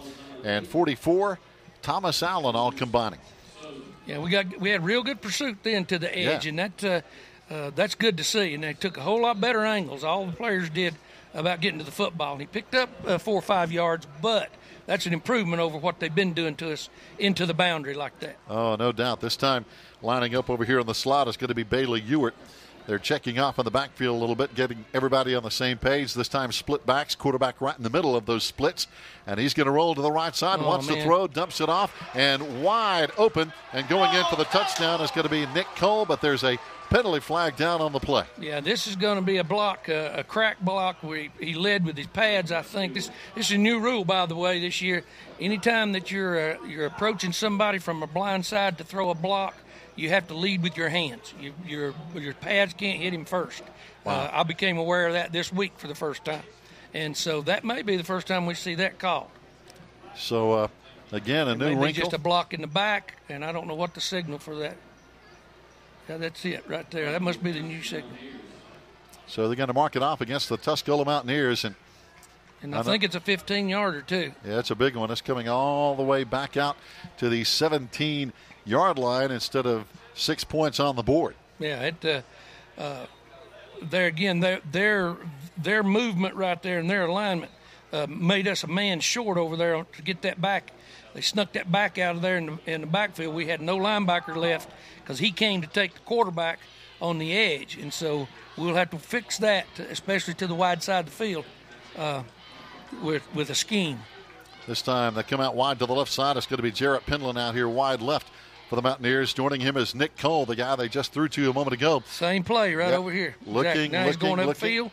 Speaker 1: and 44, Thomas Allen, all combining.
Speaker 4: Yeah, we had real good pursuit then to the edge, and that's good to see. And they took a whole lot better angles. All the players did about getting to the football. And he picked up 4 or 5 yards, but that's an improvement over what they've been doing to us into the boundary like that.
Speaker 1: Oh, no doubt. This time lining up over here on the slot is going to be Bailey Ewart. They're checking off in the backfield a little bit, getting everybody on the same page. This time split backs, quarterback right in the middle of those splits. And he's going to roll to the right side, wants to throw, dumps it off, and wide open. And going in for the touchdown is going to be Nick Cole, but there's a penalty flag down on the play.
Speaker 4: Yeah, this is going to be a block, a crack block where he led with his pads, I think. This is a new rule, by the way, this year. Anytime that you're approaching somebody from a blind side to throw a block, you have to lead with your hands. Your pads can't hit him first. Wow. I became aware of that this week for the first time. And so that may be the first time we see that called.
Speaker 1: So, again, a new wrinkle.
Speaker 4: Just a block in the back, and I don't know what the signal for that. Yeah, that's it right there. That must be the new signal.
Speaker 1: So they're going to mark it off against the Tuscola Mountaineers. And
Speaker 4: And I think it's a 15-yarder, too.
Speaker 1: Yeah, it's a big one. It's coming all the way back out to the 17-yard line instead of 6 points on the board.
Speaker 4: Yeah, there again, their movement right there and their alignment made us a man short over there to get that back. They snuck that back out of there in the backfield. We had no linebacker left because he came to take the quarterback on the edge. And so we'll have to fix that, especially to the wide side of the field, with a scheme.
Speaker 1: This time they come out wide to the left side. It's going to be Jarrett Penland out here wide left for the Mountaineers. Joining him is Nick Cole, the guy they just threw to a moment ago.
Speaker 4: Same play right over here. Now he's going upfield.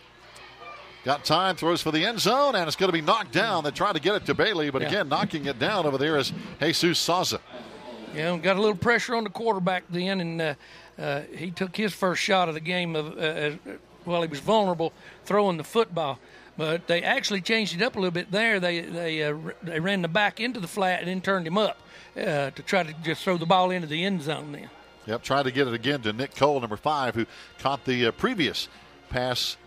Speaker 1: Got time, throws for the end zone, and it's going to be knocked down. They try to get it to Bailey, but again, knocking it down over there is Jesus Souza.
Speaker 4: Yeah, got a little pressure on the quarterback then, and he took his first shot of the game while he was vulnerable throwing the football. But they actually changed it up a little bit there. They ran the back into the flat and then turned him up to try to just throw the ball into the end zone then.
Speaker 1: Yep, tried to get it again to Nick Cole, number 5, who caught the previous pass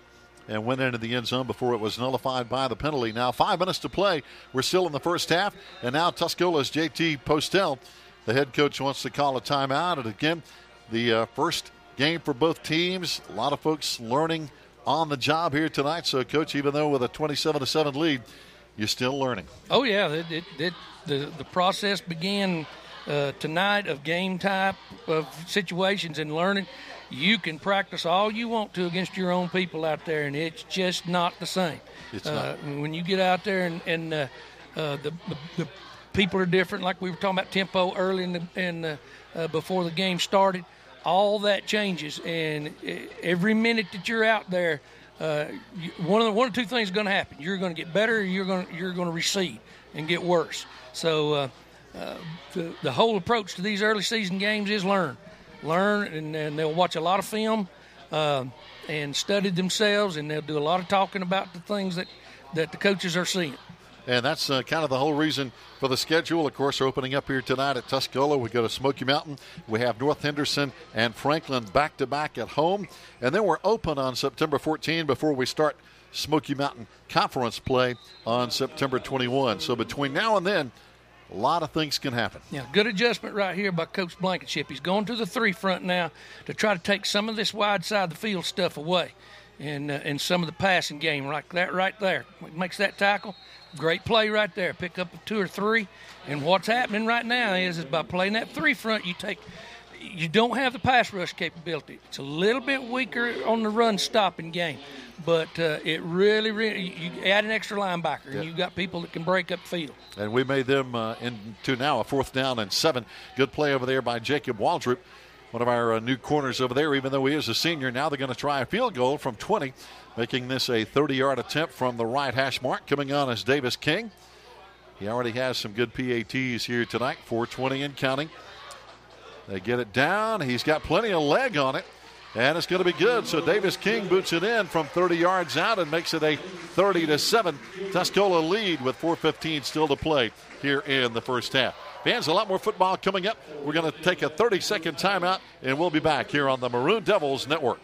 Speaker 1: and went into the end zone before it was nullified by the penalty. Now 5 minutes to play. We're still in the first half, and now Tuscola's JT Postel, the head coach, wants to call a timeout. And again, the first game for both teams. A lot of folks learning on the job here tonight. So, Coach, even though with a 27-7 lead, you're still learning.
Speaker 4: Oh, yeah. The process began tonight of game type of situations and learning. You can practice all you want to against your own people out there, and it's just not the same.
Speaker 1: It's not.
Speaker 4: When you get out there and the people are different, like we were talking about tempo early in before the game started, all that changes. And every minute that you're out there, one or two things is going to happen. You're going to get better, or you're going to recede and get worse. So the whole approach to these early season games is learn, and they'll watch a lot of film and study themselves, and they'll do a lot of talking about the things that the coaches are seeing.
Speaker 1: And that's kind of the whole reason for the schedule. Of course, we're opening up here tonight at Tuscola. We go to Smoky Mountain. We have North Henderson and Franklin back-to-back at home. And then we're open on September 14 before we start Smoky Mountain Conference play on September 21. So between now and then, a lot of things can happen.
Speaker 4: Yeah, good adjustment right here by Coach Blankenship. He's going to the 3 front now to try to take some of this wide side of the field stuff away and some of the passing game like that right there. Makes that tackle. Great play right there. Pick up 2 or 3. And what's happening right now is by playing that 3 front, you don't have the pass rush capability. It's a little bit weaker on the run stopping game. But it really, you add an extra linebacker, and you've got people that can break up field. And
Speaker 1: we made them into now a 4th down and 7. Good play over there by Jacob Waldrop, one of our new corners over there, even though he is a senior. Now they're going to try a field goal from 20, making this a 30-yard attempt from the right hash mark. Coming on is Davis King. He already has some good PATs here tonight, 420 and counting. They get it down. He's got plenty of leg on it, and it's going to be good. So Davis King boots it in from 30 yards out and makes it a 30-7 Tuscola lead with 4:15 still to play here in the first half. Fans, a lot more football coming up. We're going to take a 30-second timeout, and we'll be back here on the Maroon Devils Network.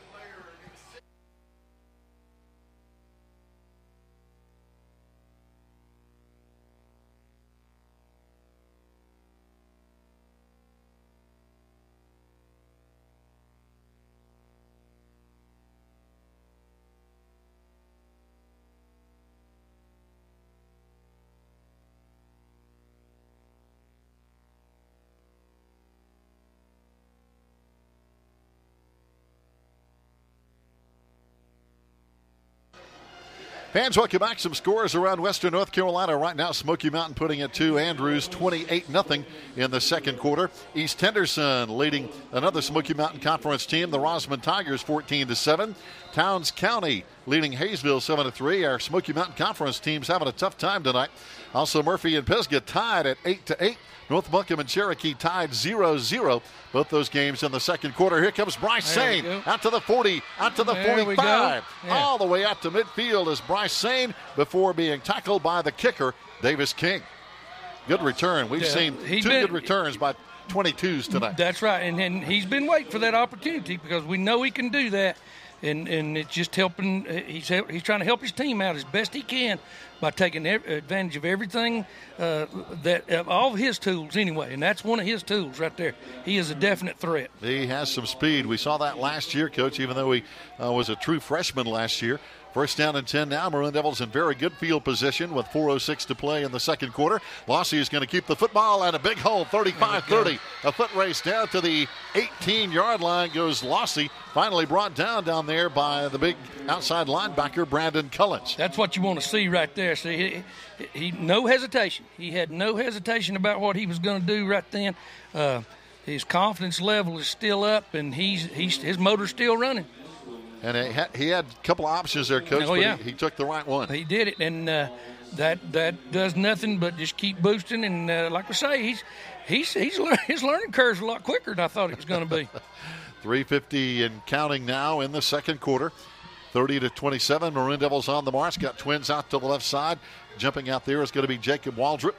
Speaker 1: Fans, welcome back. Some scores around Western North Carolina right now. Smoky Mountain putting it to Andrews 28-0 in the second quarter. East Henderson leading another Smoky Mountain Conference team, the Rosamond Tigers, 14-7. Towns County leading Hayesville 7-3. Our Smoky Mountain Conference teams having a tough time tonight. Also, Murphy and Pisgah tied at 8-8. North Buncombe and Cherokee tied 0-0. Both those games in the second quarter. Here comes Bryce Sane out to the 40, out to the 45. All the way out to midfield is Bryce Sane before being tackled by the kicker, Davis King. Good return. We've seen two good returns by 22s tonight.
Speaker 4: That's right, and he's been waiting for that opportunity because we know he can do that. and it's just helping. He's trying to help his team out as best he can by taking advantage of everything all of his tools anyway, and that's one of his tools right there. He is a definite threat.
Speaker 1: He has some speed. We saw that last year, Coach, even though he was a true freshman last year. First down and 10 now. Maroon Devils in very good field position with 4:06 to play in the second quarter. Lossy is going to keep the football at a big hole, 35-30. A foot race down to the 18-yard line goes Lossy. Finally brought down there by the big outside linebacker, Brandon Cullens.
Speaker 4: That's what you want to see right there. See, he no hesitation. He had no hesitation about what he was going to do right then. His confidence level is still up, and his motor's still running.
Speaker 1: And he had a couple of options there, Coach, but he took the right one.
Speaker 4: He did it, and that does nothing but just keep boosting. And like I say, his learning curve's a lot quicker than I thought it was going to be.
Speaker 1: 3:50 and counting now in the second quarter. 30-27, Maroon Devils on the march. Got twins out to the left side. Jumping out there is going to be Jacob Waldrop.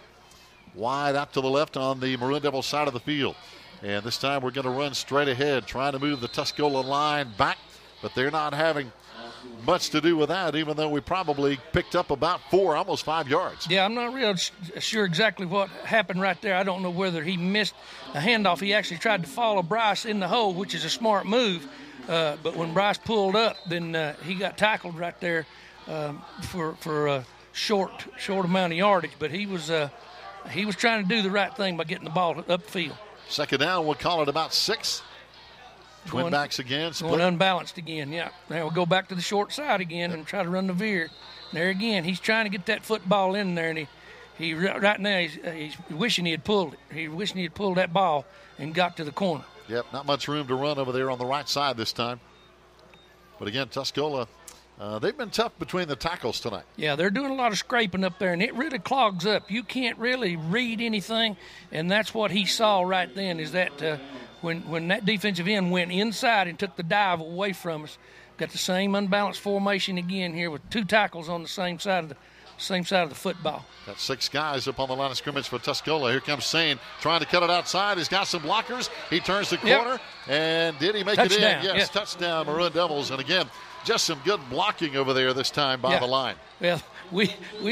Speaker 1: Wide out to the left on the Maroon Devils side of the field. And this time we're going to run straight ahead, trying to move the Tuscola line back. But they're not having much to do with that, even though we probably picked up about 4, almost 5 yards.
Speaker 4: Yeah, I'm not real sure exactly what happened right there. I don't know whether he missed a handoff. He actually tried to follow Bryce in the hole, which is a smart move. But when Bryce pulled up, then he got tackled right there for a short amount of yardage. But he was trying to do the right thing by getting the ball upfield.
Speaker 1: Second down, we'll call it about 6. Twin backs again.
Speaker 4: Going unbalanced again, yeah. Now we'll go back to the short side again and try to run the veer. There again, he's trying to get that football in there, and he right now he's wishing he had pulled it. He's wishing he had pulled that ball and got to the corner.
Speaker 1: Yep, not much room to run over there on the right side this time. But again, Tuscola, they've been tough between the tackles tonight.
Speaker 4: Yeah, they're doing a lot of scraping up there, and it really clogs up. You can't really read anything, and that's what he saw right then is that when that defensive end went inside and took the dive away from us, got the same unbalanced formation again here with 2 tackles on the same side of the football.
Speaker 1: Got 6 guys up on the line of scrimmage for Tuscola. Here comes Sane trying to cut it outside. He's got some blockers. He turns the corner, and did he make it in? Yes, touchdown, Maroon Devils. And again, just some good blocking over there this time by the line.
Speaker 4: Well, we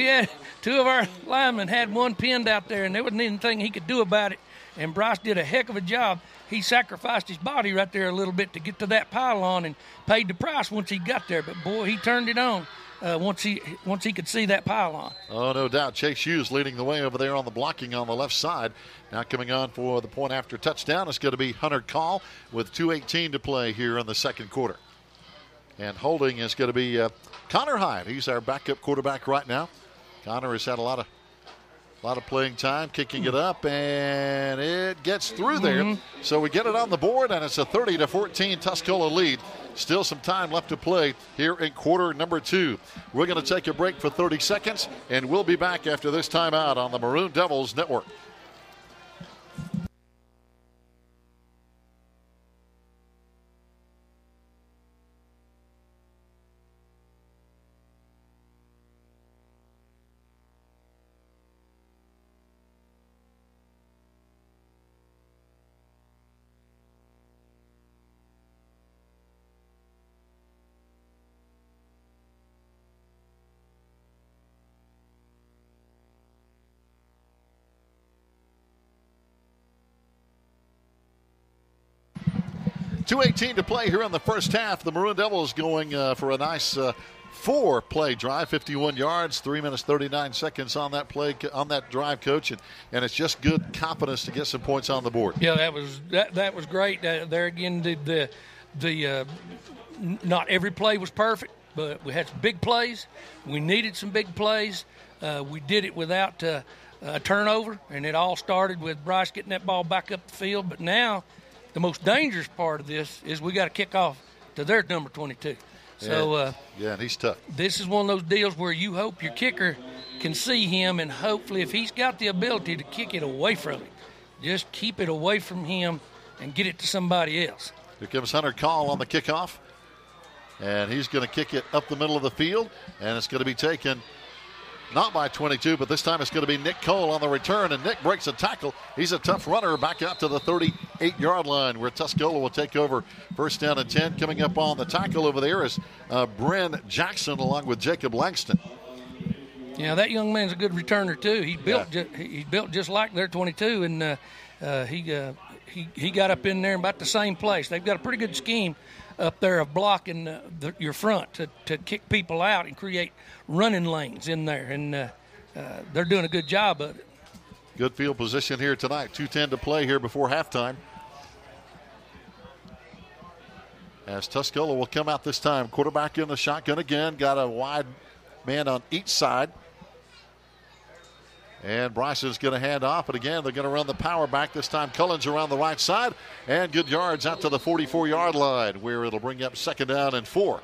Speaker 4: had 2 of our linemen had one pinned out there, and there wasn't anything he could do about it. And Bryce did a heck of a job. He sacrificed his body right there a little bit to get to that pylon and paid the price once he got there. But, boy, he turned it on once he could see that pylon.
Speaker 1: Oh, no doubt. Chase Hughes leading the way over there on the blocking on the left side. Now coming on for the point after touchdown is going to be Hunter Call with 2:18 to play here in the second quarter. And holding is going to be Connor Hyde. He's our backup quarterback right now. Connor has had a lot of playing time, kicking it up, and it gets through there. So we get it on the board, and it's a 30-14 Tuscola lead. Still some time left to play here in quarter number 2. We're going to take a break for 30 seconds, and we'll be back after this timeout on the Maroon Devils Network. .218 to play here in the first half. The Maroon Devils going for a nice 4-play drive, 51 yards, 3 minutes 39 seconds on that play, on that drive, Coach, and it's just good confidence to get some points on the board.
Speaker 4: Yeah, that was great. There again, not every play was perfect, but we had some big plays. We needed some big plays. We did it without a turnover, and it all started with Bryce getting that ball back up the field. But now, the most dangerous part of this is we got to kick off to their number 22. So
Speaker 1: and he's tough.
Speaker 4: This is one of those deals where you hope your kicker can see him, and hopefully if he's got the ability to kick it away from him, just keep it away from him and get it to somebody else.
Speaker 1: Here comes Hunter Call on the kickoff, and he's going to kick it up the middle of the field, and it's going to be taken not by 22, but this time it's going to be Nick Cole on the return, and Nick breaks a tackle. He's a tough runner back out to the 38-yard line where Tuscola will take over first down and 10. Coming up on the tackle over there is Bryn Jackson along with Jacob Langston.
Speaker 4: Yeah, that young man's a good returner too. He's built just like their 22, and he got up in there about the same place. They've got a pretty good scheme up there of blocking your front to kick people out and create running lanes in there, and they're doing a good job of it.
Speaker 1: Good field position here tonight. 2:10 to play here before halftime. As Tuscola will come out this time. Quarterback in the shotgun again. Got a wide man on each side. And Bryson's going to hand off. And again, they're going to run the power back. This time Cullens around the right side. And good yards out to the 44-yard line where it'll bring up second down and 4.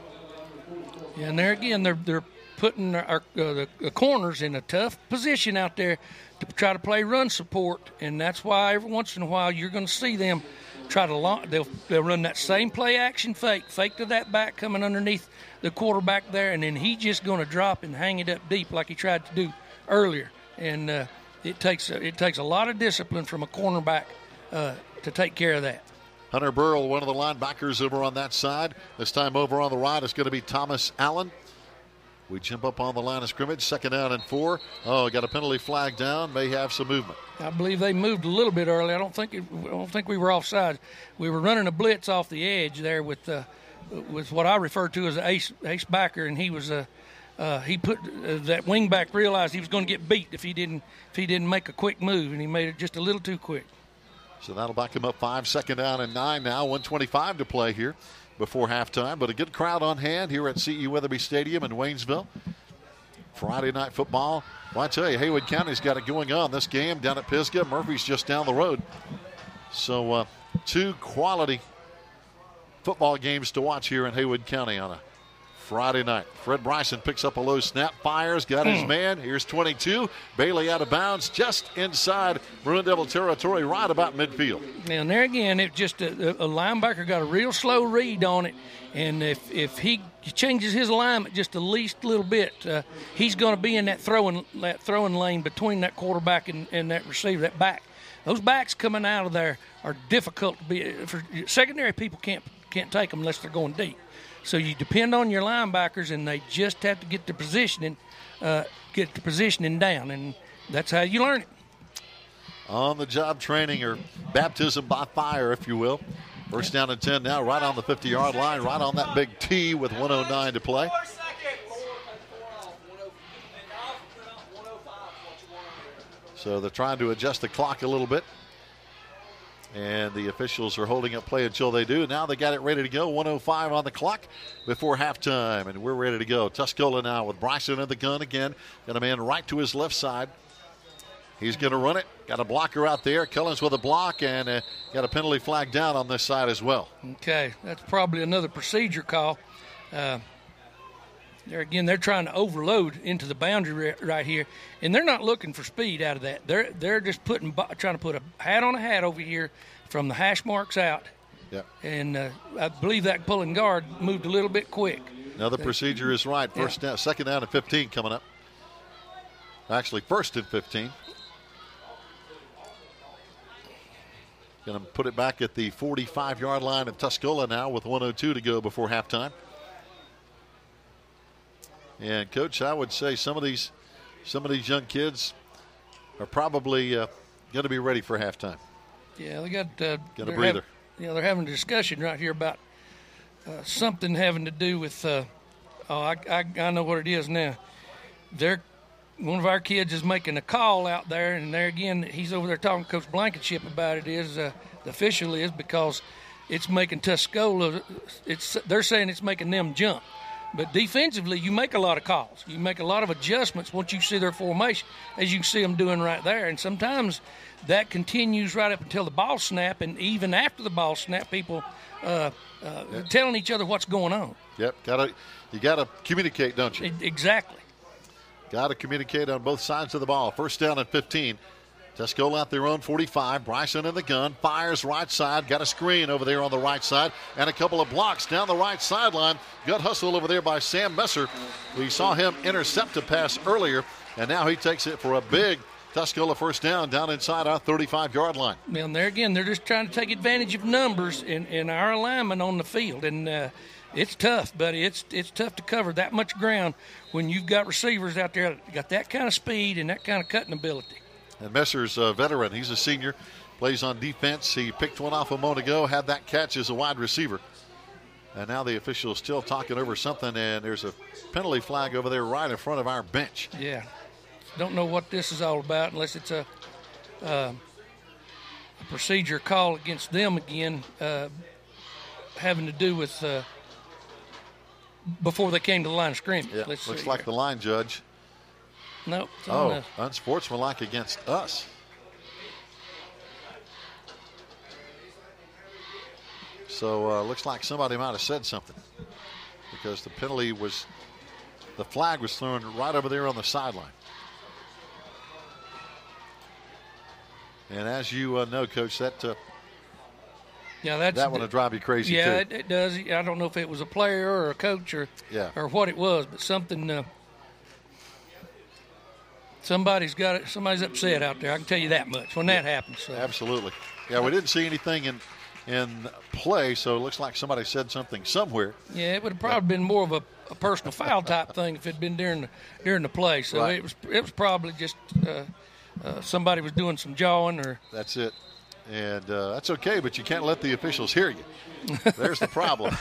Speaker 4: Yeah, and there again, they're putting the corners in a tough position out there to try to play run support. And that's why every once in a while you're going to see them try to they'll run that same play action fake to that back coming underneath the quarterback there. And then he's just going to drop and hang it up deep like he tried to do earlier. And it takes a lot of discipline from a cornerback to take care of that.
Speaker 1: Hunter Burrell, one of the linebackers over on that side. This time over on the right is going to be Thomas Allen. We jump up on the line of scrimmage, second down and 4. Oh, got a penalty flag down. May have some movement.
Speaker 4: I believe they moved a little bit early. I don't think we were offside. We were running a blitz off the edge there with what I refer to as an ace backer, and he was he put that wingback realized he was going to get beat if he didn't make a quick move, and he made it just a little too quick.
Speaker 1: So that'll back him up 5, second down and 9 now. 1:25 to play here before halftime. But a good crowd on hand here at C.E. Weatherby Stadium in Waynesville. Friday night football. Well, I tell you, Haywood County's got it going on. This game down at Pisgah. Murphy's just down the road. So 2 quality football games to watch here in Haywood County on a Friday night. Fred Bryson picks up a low snap, fires, got his man. Here's 22. Bailey out of bounds just inside Maroon Devil territory, right about midfield.
Speaker 4: And there again, it just a linebacker got a real slow read on it, and if he changes his alignment just the least little bit, he's going to be in that throwing lane between that quarterback and that receiver, that back. Those backs coming out of there are difficult to be. For secondary people can't take them unless they're going deep. So you depend on your linebackers, and they just have to get the positioning down, and that's how you learn it.
Speaker 1: On-the-job training or baptism by fire, if you will. First down and 10 now, right on the 50-yard line, right on that big T with 1:09 to play. So they're trying to adjust the clock a little bit. And the officials are holding up play until they do. Now they got it ready to go. 1:05 on the clock before halftime, and we're ready to go. Tuscola now with Bryson in the gun again. Got a man right to his left side. He's going to run it. Got a blocker out there. Cullens with a block, and got a penalty flag down on this side as well.
Speaker 4: Okay, that's probably another procedure call. There again, they're trying to overload into the boundary right here, and they're not looking for speed out of that. They're just trying to put a hat on a hat over here from the hash marks out.
Speaker 1: Yep. And
Speaker 4: I believe that pulling guard moved a little bit quick.
Speaker 1: Now the procedure is right. Second down and 15 coming up. Actually, first and 15. Going to put it back at the 45-yard line of Tuscola now with 1:02 to go before halftime. And, Coach, I would say some of these young kids are probably going to be ready for halftime.
Speaker 4: Yeah, they got
Speaker 1: a breather.
Speaker 4: They're having a discussion right here about something having to do with. I know what it is now. One of our kids is making a call out there, and there again, he's over there talking to Coach Blankenship about it. The official is because it's making Tuscola. They're saying it's making them jump. But defensively, you make a lot of calls. You make a lot of adjustments once you see their formation, as you can see them doing right there. And sometimes that continues right up until the ball snap, and even after the ball snap, people telling each other what's going on.
Speaker 1: Yep, you got to communicate, don't you?
Speaker 4: Exactly.
Speaker 1: Got to communicate on both sides of the ball. First down and 15. Tuscola at their own 45. Bryson in the gun. Fires right side. Got a screen over there on the right side. And a couple of blocks down the right sideline. Good hustle over there by Sam Messer. We saw him intercept a pass earlier And now he takes it for a big Tuscola first down inside our 35-yard line.
Speaker 4: And there again, they're just trying to take advantage of numbers in our alignment on the field. And it's tough, buddy. It's tough to cover that much ground when you've got receivers out there that got that kind of speed and that kind of cutting ability.
Speaker 1: And Messer's a veteran. He's a senior, plays on defense. He picked one off a moment ago, had that catch as a wide receiver. And now the official's still talking over something, and there's a penalty flag over there right in front of our bench.
Speaker 4: Yeah. Don't know what this is all about unless it's a procedure call against them again, having to do with before they came to the line of scrimmage.
Speaker 1: Yeah, looks like the line judge.
Speaker 4: No.
Speaker 1: Unsportsmanlike against us. So looks like somebody might have said something because the flag was thrown right over there on the sideline. And as you know, Coach, that one will drive you crazy, too.
Speaker 4: Yeah, it does. I don't know if it was a player or a coach or what it was, but something. Somebody's upset out there. I can tell you that much when that happens. So.
Speaker 1: Absolutely. Yeah, we didn't see anything in play, so it looks like somebody said something somewhere.
Speaker 4: Yeah, it would have probably been more of a personal foul type thing if it had been during the play. So
Speaker 1: right.
Speaker 4: it was probably just. Somebody was doing some jawing or.
Speaker 1: That's it. And that's okay, but you can't let the officials hear you. There's the problem.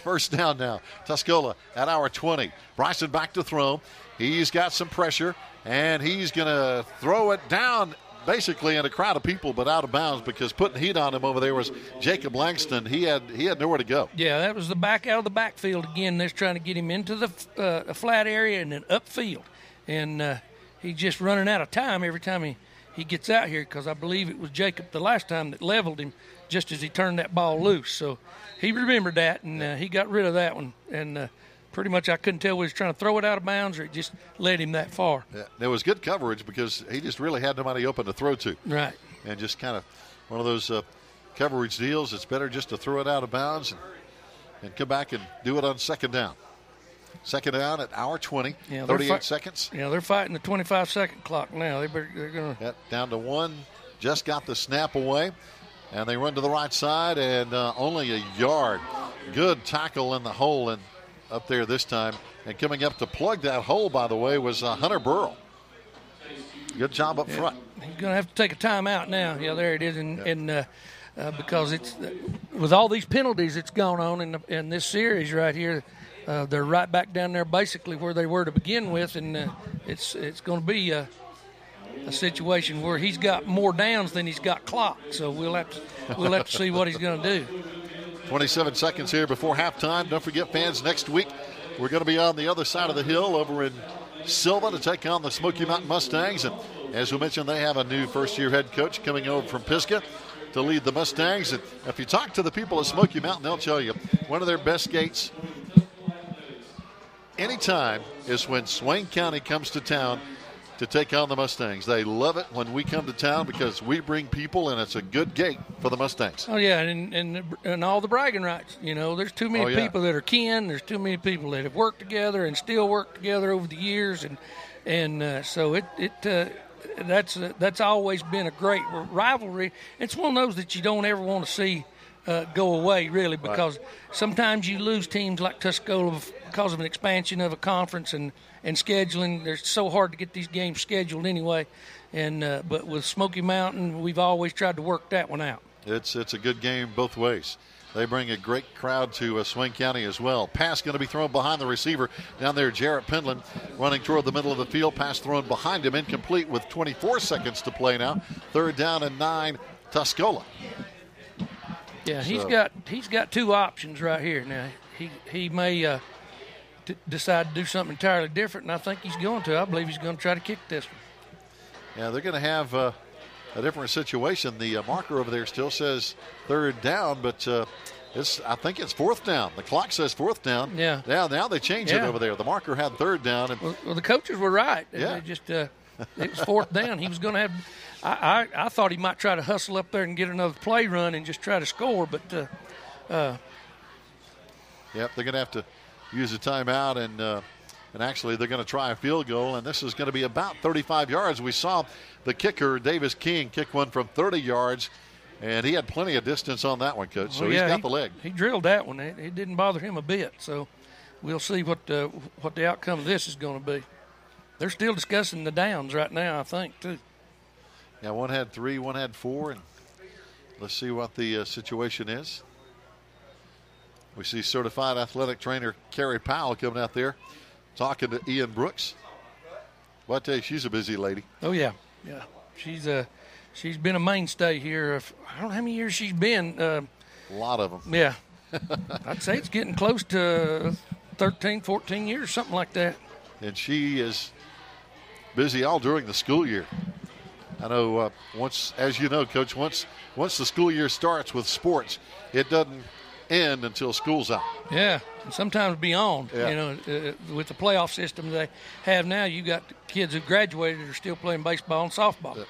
Speaker 1: First down now. Tuscola at our 20. Bryson back to throw. He's got some pressure, and he's going to throw it down basically in a crowd of people, but out of bounds because putting heat on him over there was Jacob Langston. He had nowhere to go.
Speaker 4: Yeah, that was the back out of the backfield again. They're trying to get him into the flat area and then upfield. And he's just running out of time every time he gets out here because I believe it was Jacob the last time that leveled him just as he turned that ball loose. So he remembered that, and he got rid of that one. And pretty much I couldn't tell whether he was trying to throw it out of bounds or it just led him that far.
Speaker 1: Yeah, there was good coverage because he just really had nobody open to throw to.
Speaker 4: Right.
Speaker 1: And just kind of one of those coverage deals. It's better just to throw it out of bounds and come back and do it on second down. Second down at our 20, 38 seconds.
Speaker 4: Yeah, they're fighting the 25-second clock now. They're going to.
Speaker 1: Down to one. Just got the snap away. And they run to the right side and only a yard. Good tackle in the hole and up there this time. And coming up to plug that hole, by the way, was Hunter Burrell. Good job up front.
Speaker 4: He's going to have to take a timeout now. Yeah, there it is. And because it's with all these penalties that's gone on in this series right here, they're right back down there basically where they were to begin with, and it's going to be a situation where he's got more downs than he's got clock. So we'll have to see what he's going to do.
Speaker 1: 27 seconds here before halftime. Don't forget, fans, next week we're going to be on the other side of the hill over in Silva to take on the Smoky Mountain Mustangs. And as we mentioned, they have a new first-year head coach coming over from Pisgah to lead the Mustangs. And if you talk to the people at Smoky Mountain, they'll tell you one of their best gates anytime is when Swain County comes to town to take on the Mustangs. They love it when we come to town because we bring people, and it's a good gate for the Mustangs.
Speaker 4: Oh, yeah, and all the bragging rights. You know, there's too many people that are kin. There's too many people that have worked together and still work together over the years. And so that's always been a great rivalry. It's one of those that you don't ever want to see go away, really, because sometimes you lose teams like Tuscola because of an expansion of a conference and scheduling. They're so hard to get these games scheduled anyway. And but with Smoky Mountain, we've always tried to work that one out.
Speaker 1: It's a good game both ways. They bring a great crowd to Swain County as well. Pass going to be thrown behind the receiver. Down there, Jarrett Pendlin running toward the middle of the field. Pass thrown behind him, incomplete with 24 seconds to play now. Third down and 9, Tuscola.
Speaker 4: Yeah, he's got two options right here. Now, he may decide to do something entirely different, and I think he's going to. I believe he's going to try to kick this one.
Speaker 1: Yeah, they're going to have a different situation. The marker over there still says third down, but I think it's fourth down. The clock says fourth down.
Speaker 4: Yeah.
Speaker 1: Now they changed it over there. The marker had third down. And
Speaker 4: well, the coaches were right.
Speaker 1: Yeah.
Speaker 4: It was fourth down. He was going to have I thought he might try to hustle up there and get another play run and just try to score, but
Speaker 1: they're going to have to use a timeout, and And actually, they're going to try a field goal, and this is going to be about 35 yards. We saw the kicker, Davis King, kick one from 30 yards, and he had plenty of distance on that one, Coach. So he's got the leg.
Speaker 4: He drilled that one. It didn't bother him a bit. So we'll see what the outcome of this is going to be. They're still discussing the downs right now, I think, too.
Speaker 1: Yeah, one had 3, one had 4, and let's see what the situation is. We see certified athletic trainer Carrie Powell coming out there talking to Ian Brooks. Well, I tell you, she's a busy lady.
Speaker 4: Oh, yeah. Yeah. She's been a mainstay here. I don't know how many years she's been.
Speaker 1: A lot of them.
Speaker 4: Yeah. I'd say it's getting close to 13, 14 years, something like that.
Speaker 1: And she is busy all during the school year. I know as you know, Coach, once the school year starts with sports, it doesn't end until school's out.
Speaker 4: Yeah, and sometimes beyond.
Speaker 1: Yeah.
Speaker 4: You know, with the playoff system they have now, you got kids who graduated are still playing baseball and softball.
Speaker 1: Yeah.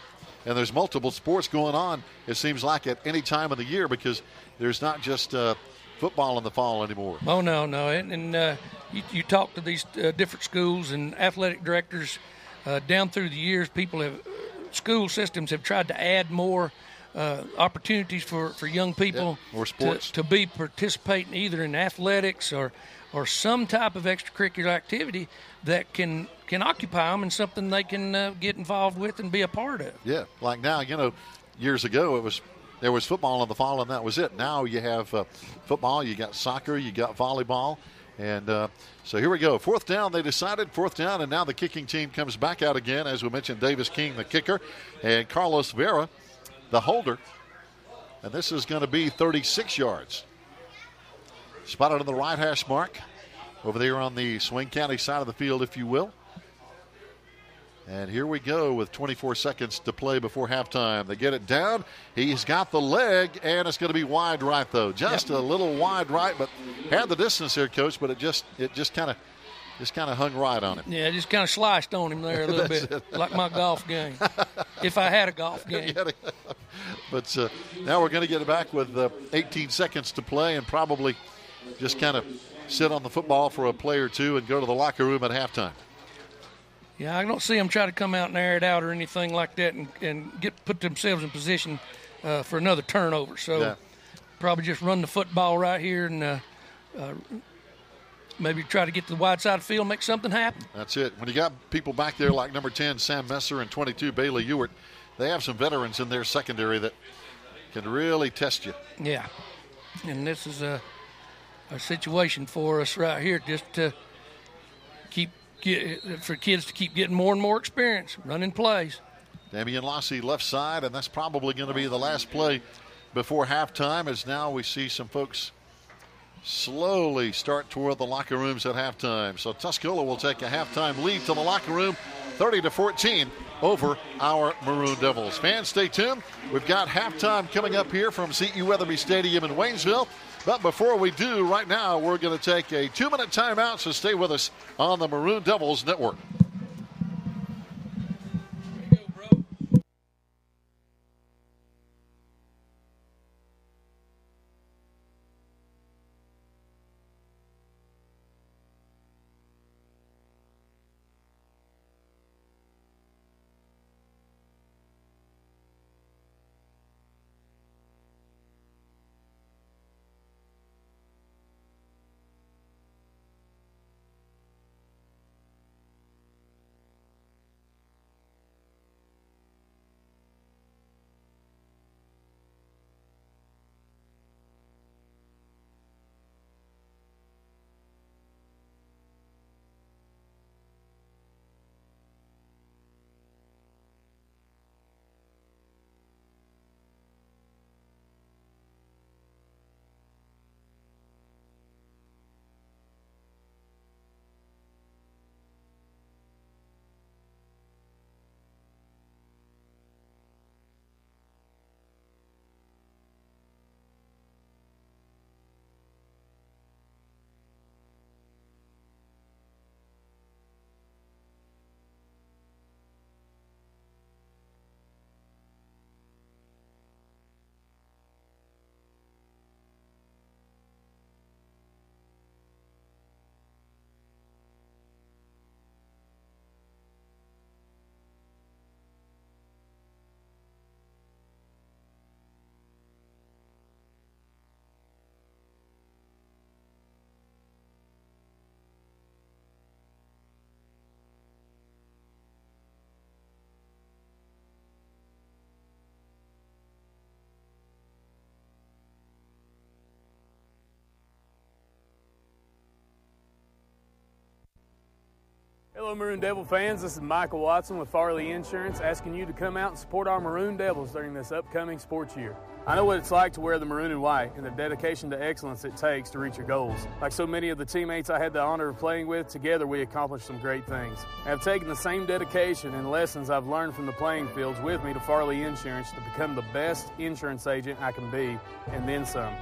Speaker 1: And there's multiple sports going on, it seems like, at any time of the year, because there's not just football in the fall anymore.
Speaker 4: Oh, no. And you talk to these different schools and athletic directors down through the years, school systems have tried to add more opportunities for young people
Speaker 1: more sports.
Speaker 4: to be participating either in athletics or some type of extracurricular activity that can occupy them and something they can get involved with and be a part of.
Speaker 1: Yeah, like now, years ago there was football in the fall and that was it. Now you have football, you got soccer, you got volleyball. And so here we go. 4th down, they decided. 4th down, and now the kicking team comes back out again. As we mentioned, Davis King, the kicker, and Carlos Vera, the holder. And this is going to be 36 yards. Spotted on the right hash mark over there on the Swain County side of the field, if you will. And here we go with 24 seconds to play before halftime. They get it down. He's got the leg, and it's going to be wide right, though. Just a little wide right, but had the distance there, Coach, but it just kind of hung right on him.
Speaker 4: Yeah, just kind of sliced on him there a little bit, like my golf game, if I had a golf game.
Speaker 1: But now we're going to get it back with 18 seconds to play and probably just kind of sit on the football for a play or two and go to the locker room at halftime.
Speaker 4: Yeah, I don't see them try to come out and air it out or anything like that and put themselves in position for another turnover. So probably just run the football right here and maybe try to get to the wide side of the field and make something happen.
Speaker 1: That's it. When you got people back there like number 10, Sam Messer, and 22, Bailey Ewart, they have some veterans in their secondary that can really test you.
Speaker 4: Yeah, and this is a situation for us right here just to for kids to keep getting more and more experience running plays.
Speaker 1: Damian Lossy left side, and that's probably going to be the last play before halftime, as now we see some folks slowly start toward the locker rooms at halftime. So Tuscola will take a halftime lead to the locker room, 30-14 over our Maroon Devils. Fans, stay tuned. We've got halftime coming up here from C.E. Weatherby Stadium in Waynesville. But before we do, right now, we're going to take a 2-minute timeout, so stay with us on the Maroon Devils Network.
Speaker 3: Hello, Maroon Devil fans. This is Michael Watson with Farley Insurance, asking you to come out and support our Maroon Devils during this upcoming sports year. I know what it's like to wear the maroon and white and the dedication to excellence it takes to reach your goals. Like so many of the teammates I had the honor of playing with, together we accomplished some great things. I have taken the same dedication and lessons I've learned from the playing fields with me to Farley Insurance to become the best insurance agent I can be, and then some.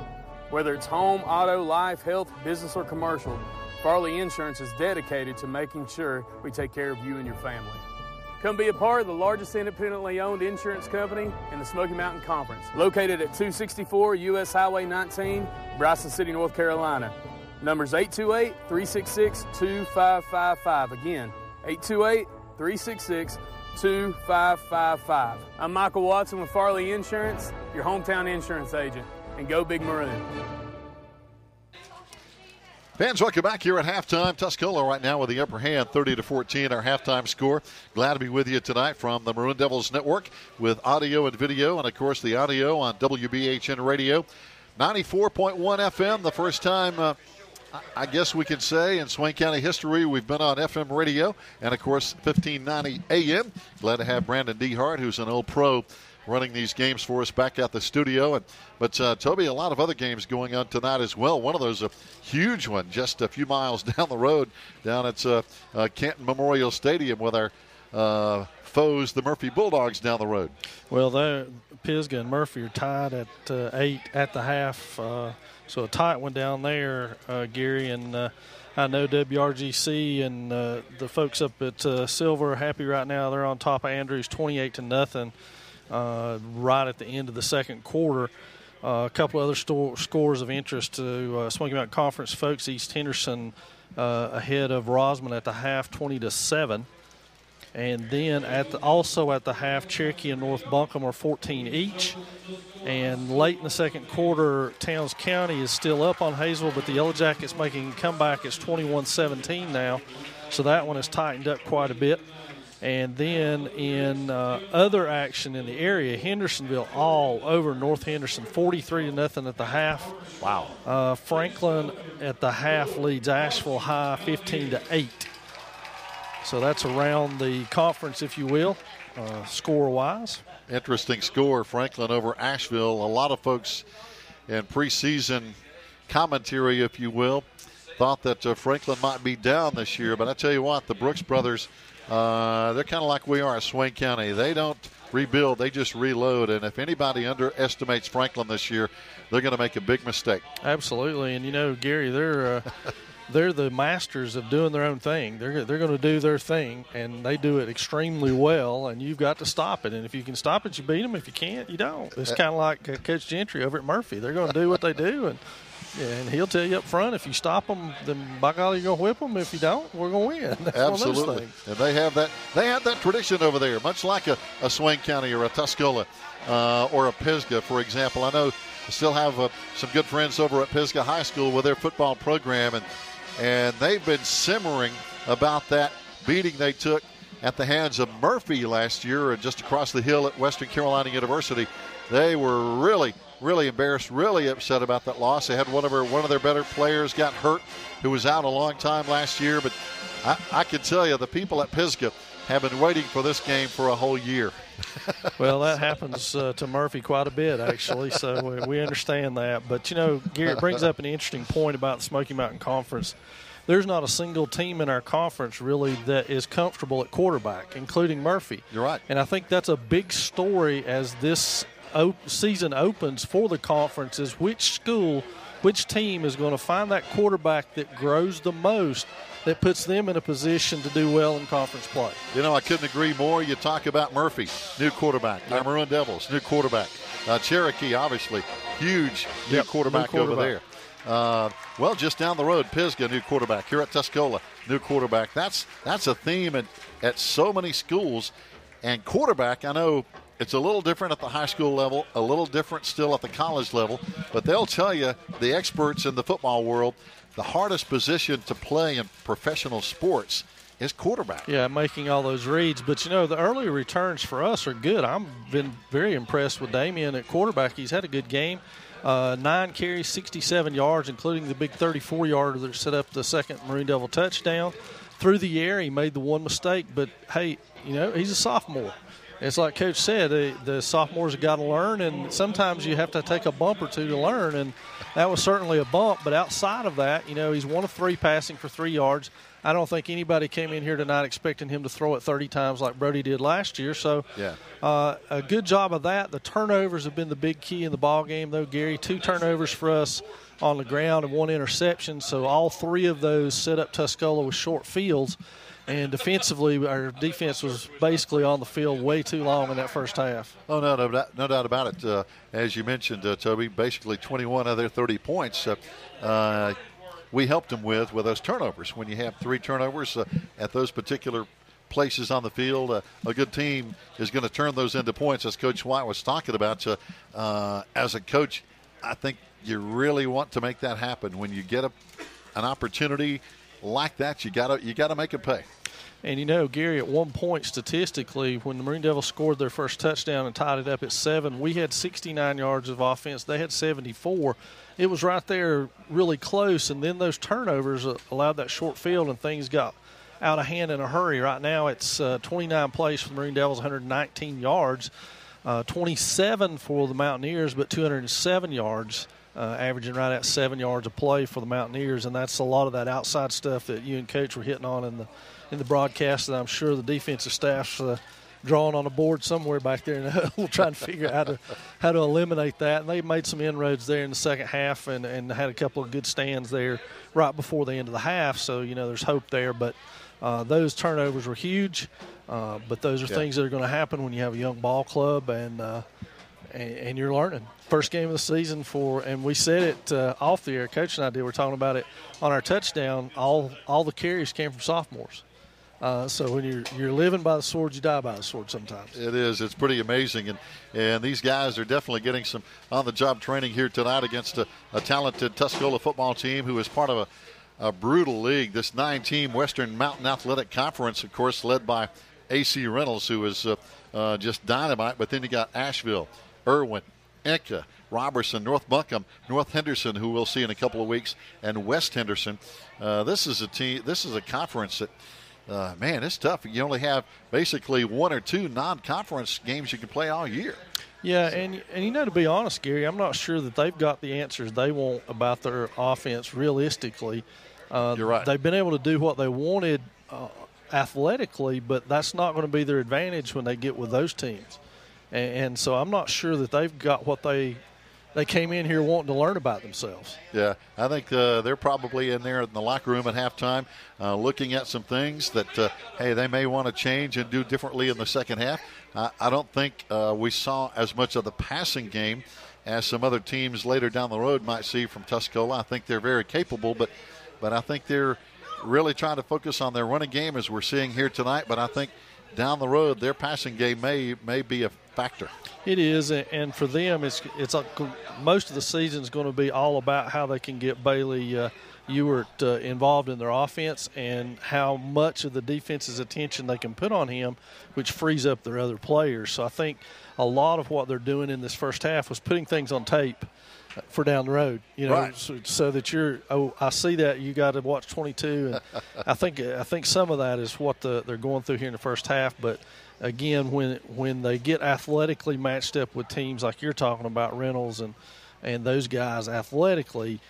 Speaker 3: Whether it's home, auto, life, health, business, or commercial, Farley Insurance is dedicated to making sure we take care of you and your family. Come be a part of the largest independently owned insurance company in the Smoky Mountain Conference, located at 264 U.S. Highway 19, Bryson City, North Carolina. Numbers 828-366-2555. Again, 828-366-2555. I'm Michael Watson with Farley Insurance, your hometown insurance agent. And go Big Maroon.
Speaker 1: Fans, welcome back here at halftime. Tuscola right now with the upper hand, 30-14, our halftime score. Glad to be with you tonight from the Maroon Devils Network with audio and video, and, of course, the audio on WBHN Radio. 94.1 FM, the first time, I guess we can say, in Swain County history, we've been on FM radio, and, of course, 1590 AM. Glad to have Brandon Dehart, who's an old pro, running these games for us back at the studio. But Toby, a lot of other games going on tonight as well. One of those, a huge one, just a few miles down the road, down at Canton Memorial Stadium with our foes, the Murphy Bulldogs, down the road.
Speaker 2: Well, Pisgah and Murphy are tied at 8 at the half, so a tight one down there, Gary. And I know WRGC and the folks up at Silver are happy right now. They're on top of Andrews 28-0. Right at the end of the second quarter. A couple other scores of interest to Smoky Mountain Conference folks. East Henderson ahead of Rosman at the half, 20-7. And then also at the half, Cherokee and North Buncombe are 14 each. And late in the second quarter, Towns County is still up on Hazel, but the Yellow Jackets making a comeback. It's 21-17 now. So that one has tightened up quite a bit. And then in other action in the area, Hendersonville all over North Henderson, 43-0 at the half.
Speaker 1: Wow.
Speaker 2: Franklin at the half leads Asheville High 15-8. So that's around the conference, if you will, score-wise.
Speaker 1: Interesting score, Franklin over Asheville. A lot of folks in preseason commentary, if you will, thought that Franklin might be down this year. But I tell you what, the Brooks brothers, they're kind of like we are at Swain County. They don't rebuild, they just reload. And if anybody underestimates Franklin this year, they're going to make a big mistake.
Speaker 2: Absolutely. And, you know, Gary, they're the masters of doing their own thing. They're going to do their thing, and they do it extremely well, and you've got to stop it. And if you can stop it, you beat them. If you can't, you don't. It's kind of like Coach Gentry over at Murphy. They're going to do what they do, and he'll tell you up front, if you stop them, then by golly, you're going to whip them. If you don't, we're going to win. That's
Speaker 1: absolutely.
Speaker 2: One of those things.
Speaker 1: And they have that tradition over there, much like a Swain County or a Tuscola or a Pisgah, for example. I know I still have some good friends over at Pisgah High School with their football program, and they've been simmering about that beating they took at the hands of Murphy last year just across the hill at Western Carolina University. They were really embarrassed, really upset about that loss. They had one of their better players got hurt, who was out a long time last year. But I can tell you, the people at Pisgah have been waiting for this game for a whole year.
Speaker 2: Well, that happens to Murphy quite a bit, actually, so we understand that. But, you know, Gary, it brings up an interesting point about the Smoky Mountain Conference. There's not a single team in our conference, really, that is comfortable at quarterback, including Murphy.
Speaker 1: You're right.
Speaker 2: And I think that's a big story as this season opens for the conference, is which team is going to find that quarterback that grows the most, that puts them in a position to do well in conference play.
Speaker 1: You know, I couldn't agree more. You talk about Murphy, new quarterback. Our Maroon Devils, new quarterback. Cherokee, obviously, huge new quarterback over there. Well, just down the road, Pisgah, new quarterback. Here at Tuscola, new quarterback. That's a theme at so many schools. And quarterback, I know it's a little different at the high school level, a little different still at the college level, but they'll tell you, the experts in the football world, the hardest position to play in professional sports is quarterback.
Speaker 2: Yeah, making all those reads. But, you know, the early returns for us are good. I've been very impressed with Damien at quarterback. He's had a good game. 9 carries, 67 yards, including the big 34-yarder that set up the second Maroon Devil touchdown. through the air, he made the one mistake. But, hey, he's a sophomore. It's like Coach said, the sophomores have got to learn, and sometimes you have to take a bump or two to learn, and that was certainly a bump. But outside of that, he's 1 of 3 passing for 3 yards. I don't think anybody came in here tonight expecting him to throw it 30 times like Brody did last year. So a good job of that. The turnovers have been the big key in the ball game, though, Gary. 2 turnovers for us on the ground and 1 interception. So all 3 of those set up Tuscola with short fields. And defensively, our defense was basically on the field way too long in that first half.
Speaker 1: Oh, no doubt about it. As you mentioned, Toby, basically 21 of their 30 points we helped them with those turnovers. When you have 3 turnovers at those particular places on the field, a good team is going to turn those into points, as Coach White was talking about. As a coach, I think you really want to make that happen. When you get an opportunity like that, you gotta make it pay.
Speaker 2: And Gary, at one point statistically, when the Maroon Devils scored their first touchdown and tied it up at 7, we had 69 yards of offense. They had 74. It was right there, really close. And then those turnovers allowed that short field, and things got out of hand in a hurry. Right now, it's 29 plays for the Maroon Devils, 119 yards, 27 for the Mountaineers, but 207 yards. Averaging right at 7 yards a play for the Mountaineers, and that's a lot of that outside stuff that you and Coach were hitting on in the broadcast, and I'm sure the defensive staff's drawing on a board somewhere back there, and we'll try and figure out how to eliminate that. And they made some inroads there in the second half and had a couple of good stands there right before the end of the half, so there's hope there. But those turnovers were huge, but those are things that are going to happen when you have a young ball club, and you're learning. First game of the season and we said it off the air, Coach and I did, we're talking about it on our touchdown, all the carries came from sophomores. So when you're living by the sword, you die by the sword sometimes.
Speaker 1: It is. It's pretty amazing. And these guys are definitely getting some on-the-job training here tonight against a talented Tuscola football team who is part of a brutal league. This 9-team Western Mountain Athletic Conference, of course, led by A.C. Reynolds, who is just dynamite. But then you got Asheville, Irwin, Enka, Robertson, North Buncombe, North Henderson, who we'll see in a couple of weeks, and West Henderson. This is a conference that, man, it's tough. You only have basically 1 or 2 non-conference games you can play all year.
Speaker 2: Yeah, and to be honest, Gary, I'm not sure that they've got the answers they want about their offense realistically.
Speaker 1: You're right.
Speaker 2: They've been able to do what they wanted athletically, but that's not going to be their advantage when they get with those teams. And so I'm not sure that they've got what they came in here wanting to learn about themselves.
Speaker 1: Yeah, I think they're probably in there in the locker room at halftime looking at some things that, hey, they may want to change and do differently in the second half. I don't think we saw as much of the passing game as some other teams later down the road might see from Tuscola. I think they're very capable, but I think they're really trying to focus on their running game as we're seeing here tonight. But I think down the road, their passing game may be a factor.
Speaker 2: It is, and for them, it's most of the season is going to be all about how they can get Bailey Ewert involved in their offense and how much of the defense's attention they can put on him, which frees up their other players. So I think a lot of what they're doing in this first half was putting things on tape for down the road,
Speaker 1: right.
Speaker 2: so that I see that you got to watch 22, and I think some of that is what they're going through here in the first half. But again, when they get athletically matched up with teams like you're talking about, Reynolds and those guys athletically,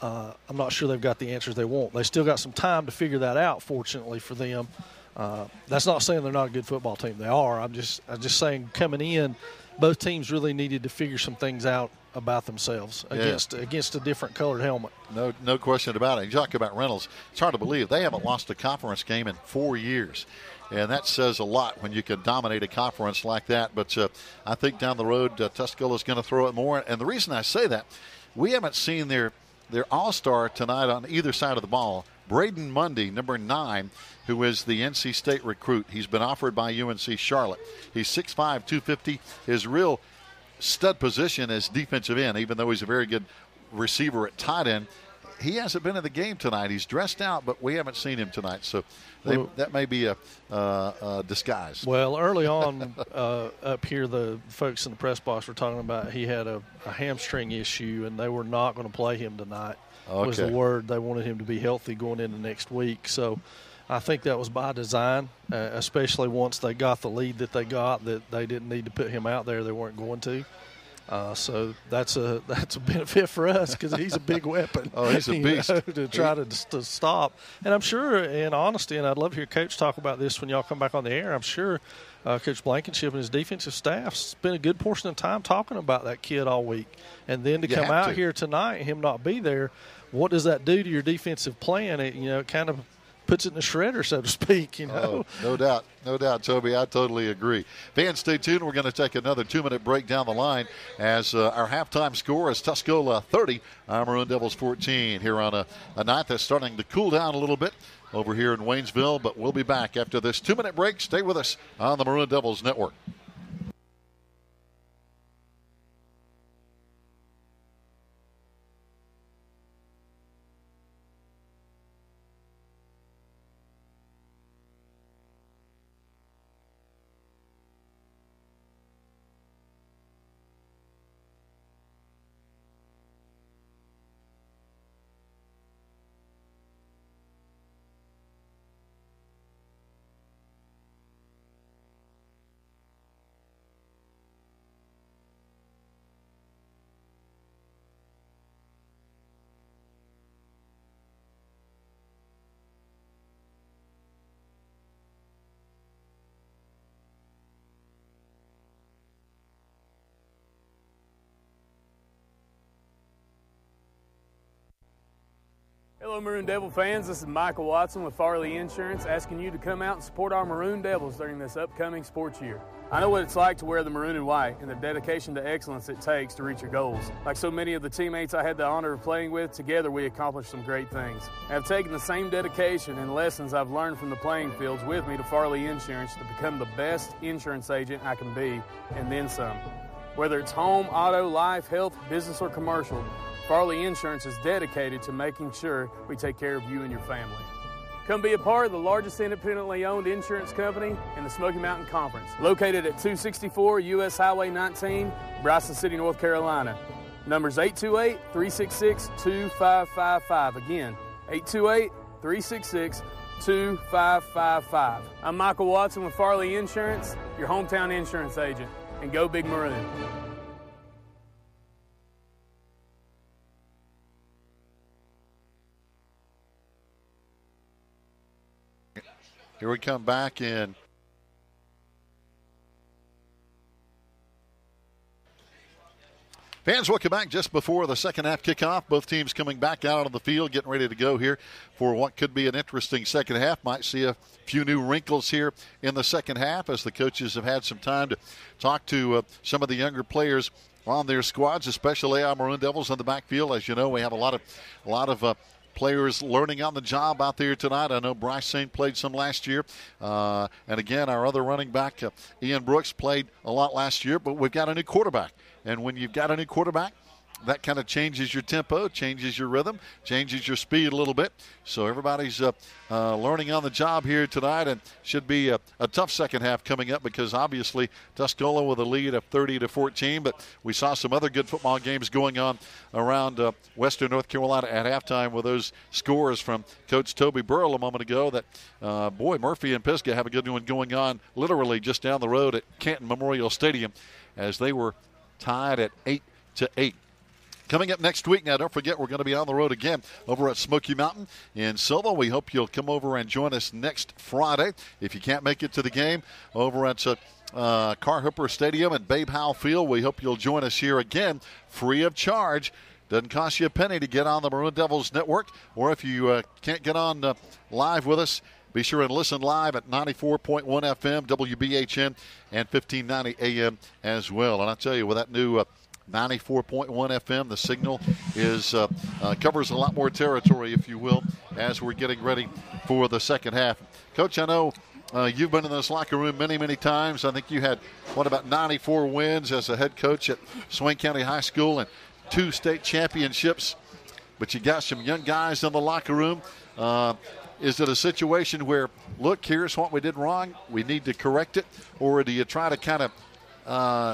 Speaker 2: I'm not sure they've got the answers they want. They still got some time to figure that out, fortunately for them. That's not saying they're not a good football team. They are. I'm just saying coming in, both teams really needed to figure some things out about themselves against a different colored helmet.
Speaker 1: No question about it. You talk about Reynolds. It's hard to believe they haven't lost a conference game in 4 years. And that says a lot when you can dominate a conference like that. But I think down the road, Tuscola is going to throw it more. And the reason I say that, we haven't seen their all-star tonight on either side of the ball. Braden Mundy, number 9, who is the NC State recruit. He's been offered by UNC Charlotte. He's 6'5", 250. His real stud position is defensive end, even though he's a very good receiver at tight end. He hasn't been in the game tonight. He's dressed out, but we haven't seen him tonight. So that may be a disguise.
Speaker 2: Well, early on up here, the folks in the press box were talking about he had a hamstring issue, and they were not going to play him tonight. Was the word. They wanted him to be healthy going into next week. So I think that was by design, especially once they got the lead that they got, that they didn't need to put him out there. They weren't going to. So that's a benefit for us because he's a big weapon.
Speaker 1: Oh, he's a beast.
Speaker 2: To try to stop. And I'm sure, in honesty, and I'd love to hear Coach talk about this when y'all come back on the air, I'm sure Coach Blankenship and his defensive staff spent a good portion of time talking about that kid all week. And then to come out here tonight and him not be there, what does that do to your defensive plan? It kind of puts it in the shredder, so to speak.
Speaker 1: Oh, no doubt, Toby. I totally agree. Fans, stay tuned. We're going to take another 2-minute break down the line as our halftime score is Tuscola 30, Maroon Devils 14 here on a night that's starting to cool down a little bit over here in Waynesville. But we'll be back after this 2-minute break. Stay with us on the Maroon Devils Network.
Speaker 3: Hello, Maroon Devil fans. This is Michael Watson with Farley Insurance, asking you to come out and support our Maroon Devils during this upcoming sports year. I know what it's like to wear the maroon and white and the dedication to excellence it takes to reach your goals. Like so many of the teammates I had the honor of playing with, together we accomplished some great things. I have taken the same dedication and lessons I've learned from the playing fields with me to Farley Insurance to become the best insurance agent I can be, and then some. Whether it's home, auto, life, health, business, or commercial, Farley Insurance is dedicated to making sure we take care of you and your family. Come be a part of the largest independently owned insurance company in the Smoky Mountain Conference, located at 264 U.S. Highway 19, Bryson City, North Carolina. Numbers 828-366-2555. Again, 828-366-2555. I'm Michael Watson with Farley Insurance, your hometown insurance agent. And go Big Maroon.
Speaker 1: Here we come back in. Fans, welcome back just before the second half kickoff. Both teams coming back out on the field, getting ready to go here for what could be an interesting second half. Might see a few new wrinkles here in the second half as the coaches have had some time to talk to some of the younger players on their squads, especially our Maroon Devils on the backfield. As you know, we have a lot of players learning on the job out there tonight. I know Bryce Saint played some last year. And again, our other running back, Ian Brooks, played a lot last year, but we've got a new quarterback. And when you've got a new quarterback, that kind of changes your tempo, changes your rhythm, changes your speed a little bit. So everybody's learning on the job here tonight, and should be a tough second half coming up because obviously Tuscola with a lead of 30-14, but we saw some other good football games going on around Western North Carolina at halftime with those scores from Coach Toby Burrell a moment ago that, Murphy and Pisgah have a good one going on literally just down the road at Canton Memorial Stadium as they were tied at 8-8. Coming up next week, now don't forget we're going to be on the road again over at Smoky Mountain in Silva. We hope you'll come over and join us next Friday. If you can't make it to the game over at Carhooper Stadium and Babe Howell Field, we hope you'll join us here again free of charge. Doesn't cost you a penny to get on the Maroon Devils Network, or if you can't get on live with us, be sure and listen live at 94.1 FM, WBHN, and 1590 AM as well. And I'll tell you, with that new 94.1 FM, the signal is covers a lot more territory, if you will, as we're getting ready for the second half. Coach, I know you've been in this locker room many, many times. I think you had, about 94 wins as a head coach at Swain County High School and 2 state championships. But you got some young guys in the locker room. Is it a situation where, look, here's what we did wrong, we need to correct it, or do you try to kind of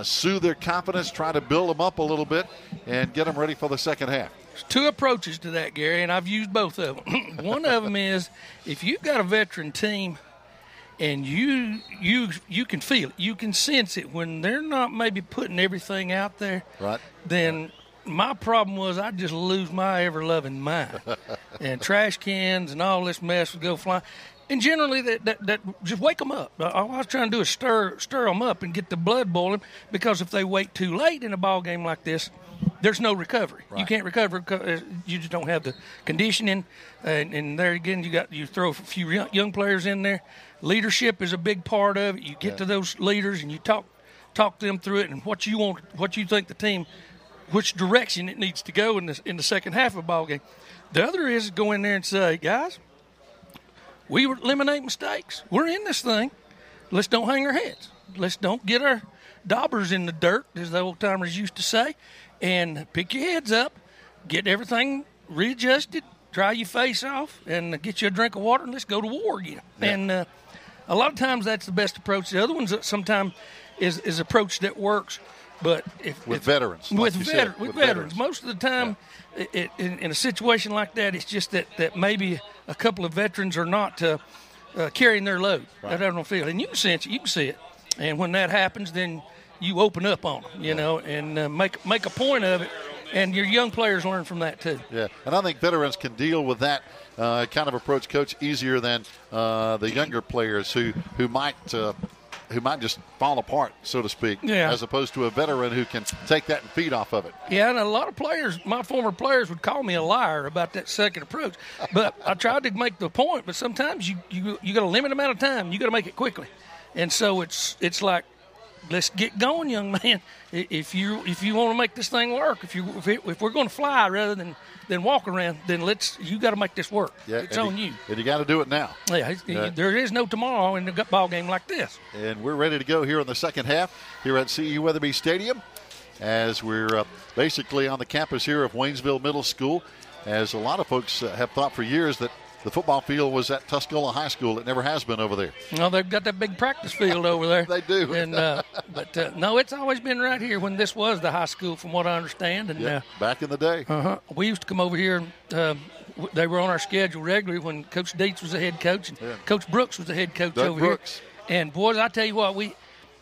Speaker 1: soothe their confidence, try to build them up a little bit, and get them ready for the second half?
Speaker 4: There's two approaches to that, Gary, and I've used both of them. One of them is if you've got a veteran team and you can feel it, you can sense it when they're not maybe putting everything out there,
Speaker 1: Right.
Speaker 4: then my problem was I'd just lose my ever-loving mind. And trash cans and all this mess would go flying. And generally, that just wake them up. All I was trying to do is stir them up and get the blood boiling, because if they wait too late in a ball game like this, there's no recovery.
Speaker 1: Right.
Speaker 4: You can't recover. You just don't have the conditioning. And there again, you throw a few young players in there. Leadership is a big part of it. You get to those leaders and you talk them through it and what you think the team, which direction it needs to go in the second half of a ball game. The other is go in there and say, guys, we eliminate mistakes. We're in this thing. Let's don't hang our heads. Let's don't get our daubers in the dirt, as the old timers used to say, and pick your heads up, get everything readjusted, dry your face off, and get you a drink of water, and let's go to war again. Yeah. And a lot of times that's the best approach. The other ones sometimes is approach that works, but
Speaker 1: with veterans,
Speaker 4: most of the time, in a situation like that, it's just that maybe a couple of veterans are not carrying their load. Right. I don't feel, and you can sense it, you can see it, and when that happens, then you open up on them, you know, and make a point of it, and your young players learn from that too.
Speaker 1: Yeah, and I think veterans can deal with that kind of approach, Coach, easier than the younger players who might just fall apart, so to speak, as opposed to a veteran who can take that and feed off of it.
Speaker 4: Yeah, and a lot of players, my former players, would call me a liar about that second approach. But I tried to make the point, but sometimes you got a limited amount of time. You got to make it quickly. And so it's like, let's get going, young man. If you want to make this thing work, if we're going to fly rather than walk around, then you got to make this work.
Speaker 1: Yeah,
Speaker 4: it's on you.
Speaker 1: And you got to do it now.
Speaker 4: Yeah, there is no tomorrow in a ball game like this.
Speaker 1: And we're ready to go here in the second half here at CU Weatherby Stadium, as we're basically on the campus here of Waynesville Middle School. As a lot of folks have thought for years that the football field was at Tuscola High School. It never has been over there.
Speaker 4: Well, they've got that big practice field over there.
Speaker 1: They do.
Speaker 4: And but no, it's always been right here when this was the high school, from what I understand. And
Speaker 1: back in the day.
Speaker 4: We used to come over here. They were on our schedule regularly when Coach Dietz was the head coach and Coach Brooks was the head coach
Speaker 1: Doug
Speaker 4: over
Speaker 1: Brooks.
Speaker 4: here. And boys, I tell you what,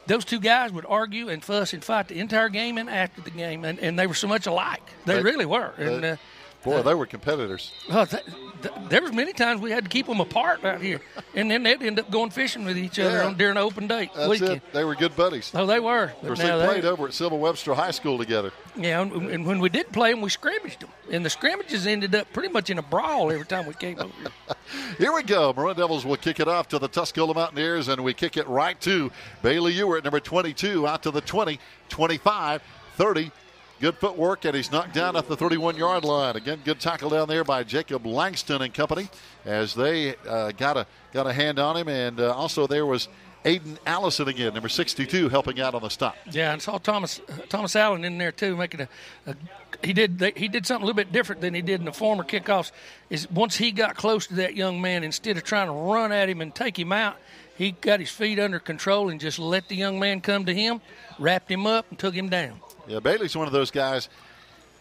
Speaker 4: those two guys would argue and fuss and fight the entire game and after the game, and they were so much alike. They really were. And
Speaker 1: they were competitors.
Speaker 4: There was many times we had to keep them apart out here, and then they'd end up going fishing with each other during an open date weekend.
Speaker 1: It. They were good buddies.
Speaker 4: Oh, they were.
Speaker 1: Of course, they played over at Civil Webster High School together.
Speaker 4: Yeah, and when we did play them, we scrimmaged them, and the scrimmages ended up pretty much in a brawl every time we came over here.
Speaker 1: Here we go. Maroon Devils will kick it off to the Tuscola Mountaineers, and we kick it right to Bailey Ewert, number 22, out to the 20, 25, 30. Good footwork, and he's knocked down at the 31-yard line. Again, good tackle down there by Jacob Langston and company, as they got a hand on him. And also there was Aiden Allison again, number 62, helping out on the stop.
Speaker 4: Yeah, and saw Thomas Allen in there too, making he did something a little bit different than he did in the former kickoffs. Is once he got close to that young man, instead of trying to run at him and take him out, he got his feet under control and just let the young man come to him, wrapped him up, and took him down.
Speaker 1: Yeah, Bailey's one of those guys,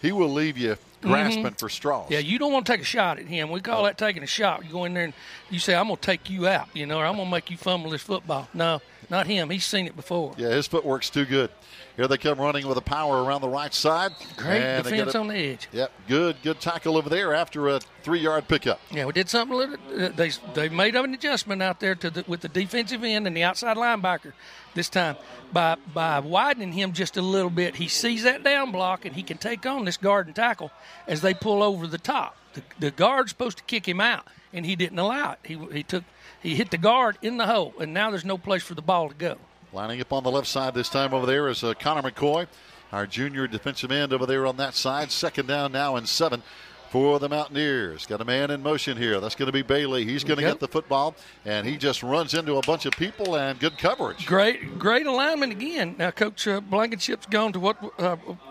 Speaker 1: he will leave you grasping for straws.
Speaker 4: Yeah, you don't want to take a shot at him. We call that taking a shot. You go in there and you say, I'm going to take you out, or I'm going to make you fumble this football. No, not him. He's seen it before.
Speaker 1: Yeah, his footwork's too good. Here they come running with a power around the right side.
Speaker 4: Great defense on the edge.
Speaker 1: Yep, good tackle over there after a 3-yard pickup.
Speaker 4: Yeah, we did something a little. They made an adjustment out there with the defensive end and the outside linebacker this time by widening him just a little bit. He sees that down block and he can take on this guard and tackle as they pull over the top. The guard's supposed to kick him out, and he didn't allow it. He hit the guard in the hole, and now there's no place for the ball to go.
Speaker 1: Lining up on the left side this time over there is Connor McCoy, our junior defensive end over there on that side. Second down now and 7 for the Mountaineers. Got a man in motion here. That's going to be Bailey. He's going to get the football, and he just runs into a bunch of people, and good coverage.
Speaker 4: Great alignment again. Now, Coach Blankenship's gone to what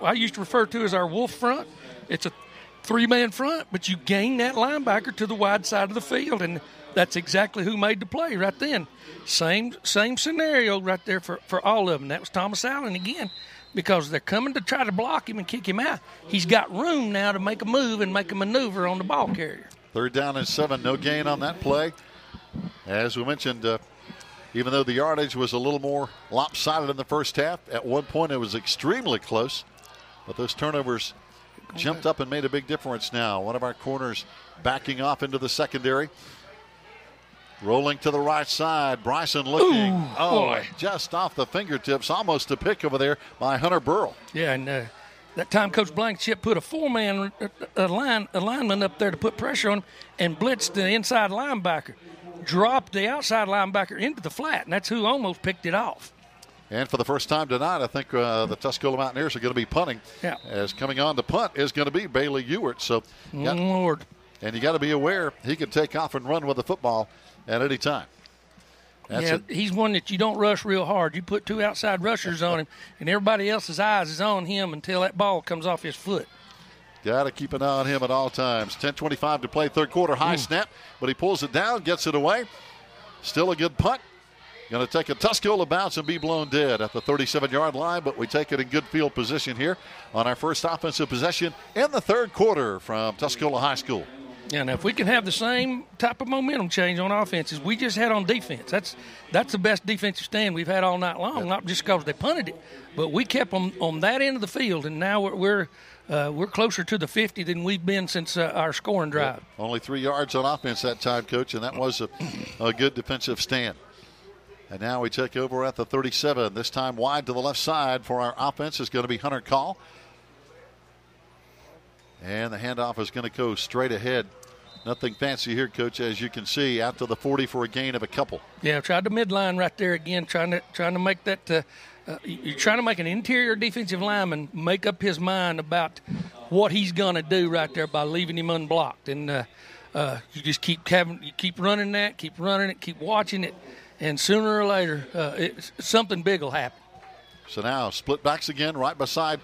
Speaker 4: I used to refer to as our wolf front. It's a 3-man front, but you gain that linebacker to the wide side of the field, and that's exactly who made the play right then. Same scenario right there for all of them. That was Thomas Allen again. because they're coming to try to block him and kick him out. He's got room now to make a move and make a maneuver on the ball carrier.
Speaker 1: 3rd down and 7, no gain on that play. As we mentioned, even though the yardage was a little more lopsided in the first half, at one point it was extremely close. But those turnovers jumped up and made a big difference now. One of our corners backing off into the secondary. Rolling to the right side. Bryson looking.
Speaker 4: Ooh, boy.
Speaker 1: Just off the fingertips. Almost a pick over there by Hunter Burrell.
Speaker 4: Yeah, and that time Coach Blankenship put a 4-man lineman up there to put pressure on him and blitzed the inside linebacker. Dropped the outside linebacker into the flat, and that's who almost picked it off.
Speaker 1: And for the first time tonight, I think the Tuscola Mountaineers are going to be punting.
Speaker 4: Yeah. As
Speaker 1: coming on to punt is going to be Bailey Ewert. So,
Speaker 4: Lord.
Speaker 1: And you got to be aware he can take off and run with the football at any time.
Speaker 4: He's one that you don't rush real hard. You put 2 outside rushers on him, and everybody else's eyes is on him until that ball comes off his foot.
Speaker 1: Got to keep an eye on him at all times. 10:25 to play, 3rd quarter. High snap, but he pulls it down, gets it away. Still a good punt. Going to take a Tuscola bounce and be blown dead at the 37-yard line, but we take it in good field position here on our first offensive possession in the 3rd quarter from Tuscola High School.
Speaker 4: Yeah, now if we can have the same type of momentum change on offense as we just had on defense, that's the best defensive stand we've had all night long. Not just because they punted it, but we kept them on that end of the field, and now we're closer to the 50 than we've been since our scoring drive.
Speaker 1: Yep. Only 3 yards on offense that time, Coach, and that was a good defensive stand. And now we take over at the 37. This time wide to the left side for our offense is going to be Hunter Call. And the handoff is going to go straight ahead. Nothing fancy here, Coach, as you can see, out to the 40 for a gain of a couple.
Speaker 4: Yeah, tried the midline right there again, trying to make that you're trying to make an interior defensive lineman make up his mind about what he's going to do right there by leaving him unblocked. And you just keep running that, keep running it, keep watching it, and sooner or later something big will happen.
Speaker 1: So now split backs again right beside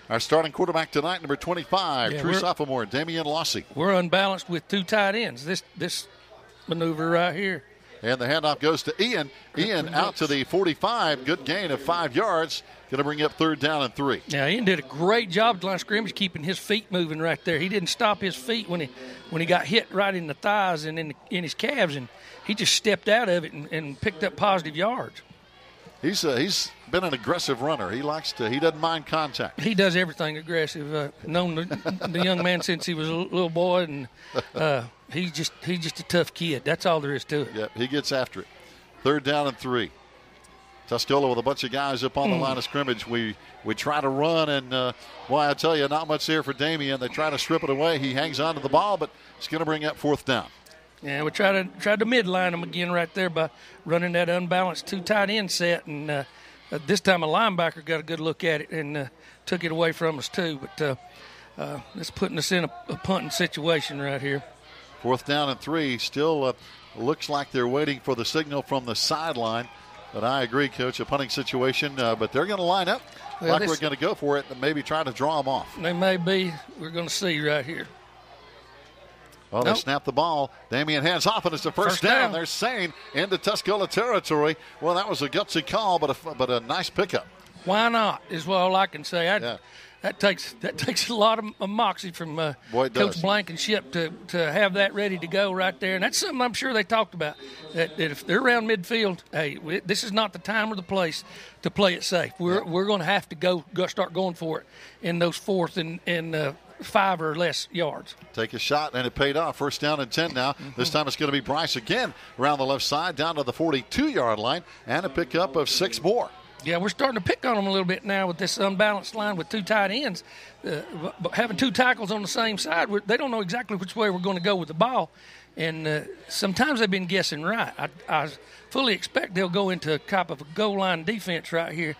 Speaker 1: our starting quarterback tonight, number 25, true sophomore, Damian Lossy.
Speaker 4: We're unbalanced with 2 tight ends. This maneuver right here.
Speaker 1: And the handoff goes to Ian. Ian out to the 45. Good gain of 5 yards. Going to bring up 3rd down and 3.
Speaker 4: Yeah, Ian did a great job at the line of scrimmage keeping his feet moving right there. He didn't stop his feet when he got hit right in the thighs and in his calves, and he just stepped out of it and picked up positive yards.
Speaker 1: He's been an aggressive runner. He doesn't mind contact.
Speaker 4: He does everything aggressive. Known the young man since he was a little boy, and he's just a tough kid. That's all there is to it.
Speaker 1: Yep, he gets after it. 3rd down and 3. Tuscola with a bunch of guys up on the line of scrimmage. We try to run, and boy, I tell you, not much there for Damian. They try to strip it away. He hangs on to the ball, but it's going to bring up 4th down.
Speaker 4: Yeah, we tried to midline him again right there by running that unbalanced 2 tight end set, and this time a linebacker got a good look at it and took it away from us too. But it's putting us in a punting situation right here.
Speaker 1: 4th down and 3. Still looks like they're waiting for the signal from the sideline. But I agree, Coach, a punting situation. But they're going to line up we're going to go for it and maybe try to draw them off.
Speaker 4: They may be. We're going to see right here.
Speaker 1: Well, they snap the ball. Damian hands off, and it's a first down. They're saying into Tuscola territory. Well, that was a gutsy call, but a nice pickup.
Speaker 4: Why not is all I can say. That takes a lot of moxie from Coach Blankenship to have that ready to go right there. And that's something I'm sure they talked about, that if they're around midfield, hey, this is not the time or the place to play it safe. We're going to have to go start going for it in those 4th and 5 or less yards.
Speaker 1: Take a shot, and it paid off. 1st down and 10 now. This time it's going to be Bryce again around the left side down to the 42-yard line, and a pickup of 6 more.
Speaker 4: Yeah, we're starting to pick on them a little bit now with this unbalanced line with 2 tight ends. But having 2 tackles on the same side, they don't know exactly which way we're going to go with the ball. And sometimes they've been guessing right. I fully expect they'll go into a type of a goal line defense right here.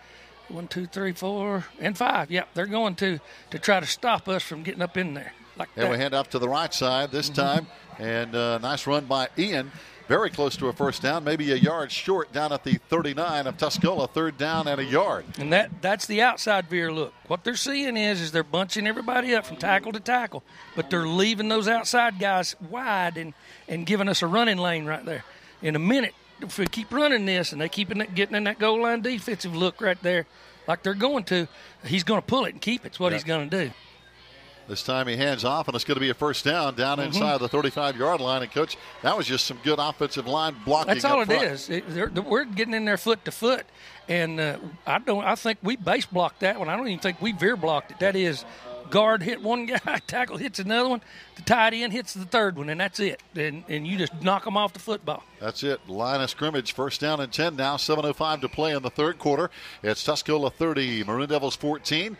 Speaker 4: 1, 2, 3, 4, and 5. Yep, they're going to try to stop us from getting up in there like that.
Speaker 1: And we hand off to the right side this time. And nice run by Ian. Very close to a first down, maybe a yard short down at the 39 of Tuscola. 3rd down and a yard.
Speaker 4: And that's the outside veer look. What they're seeing is they're bunching everybody up from tackle to tackle, but they're leaving those outside guys wide and giving us a running lane right there. In a minute, if we keep running this and they keep getting in that goal line defensive look right there, like they're going to, he's going to pull it and keep it. It's what he's going to do.
Speaker 1: This time he hands off, and it's going to be a first down inside the 35-yard line. And, Coach, that was just some good offensive line blocking.
Speaker 4: That's all
Speaker 1: up
Speaker 4: it
Speaker 1: front.
Speaker 4: is. We're getting in there foot to foot, and I think we base blocked that one. I don't even think we veer blocked it. That is, guard hit one guy, tackle hits another one, the tight end hits the third one, and that's it. And you just knock them off the football.
Speaker 1: That's it. Line of scrimmage, first down and 10 now. 7:05 to play in the third quarter. It's Tuscola 30, Maroon Devils 14.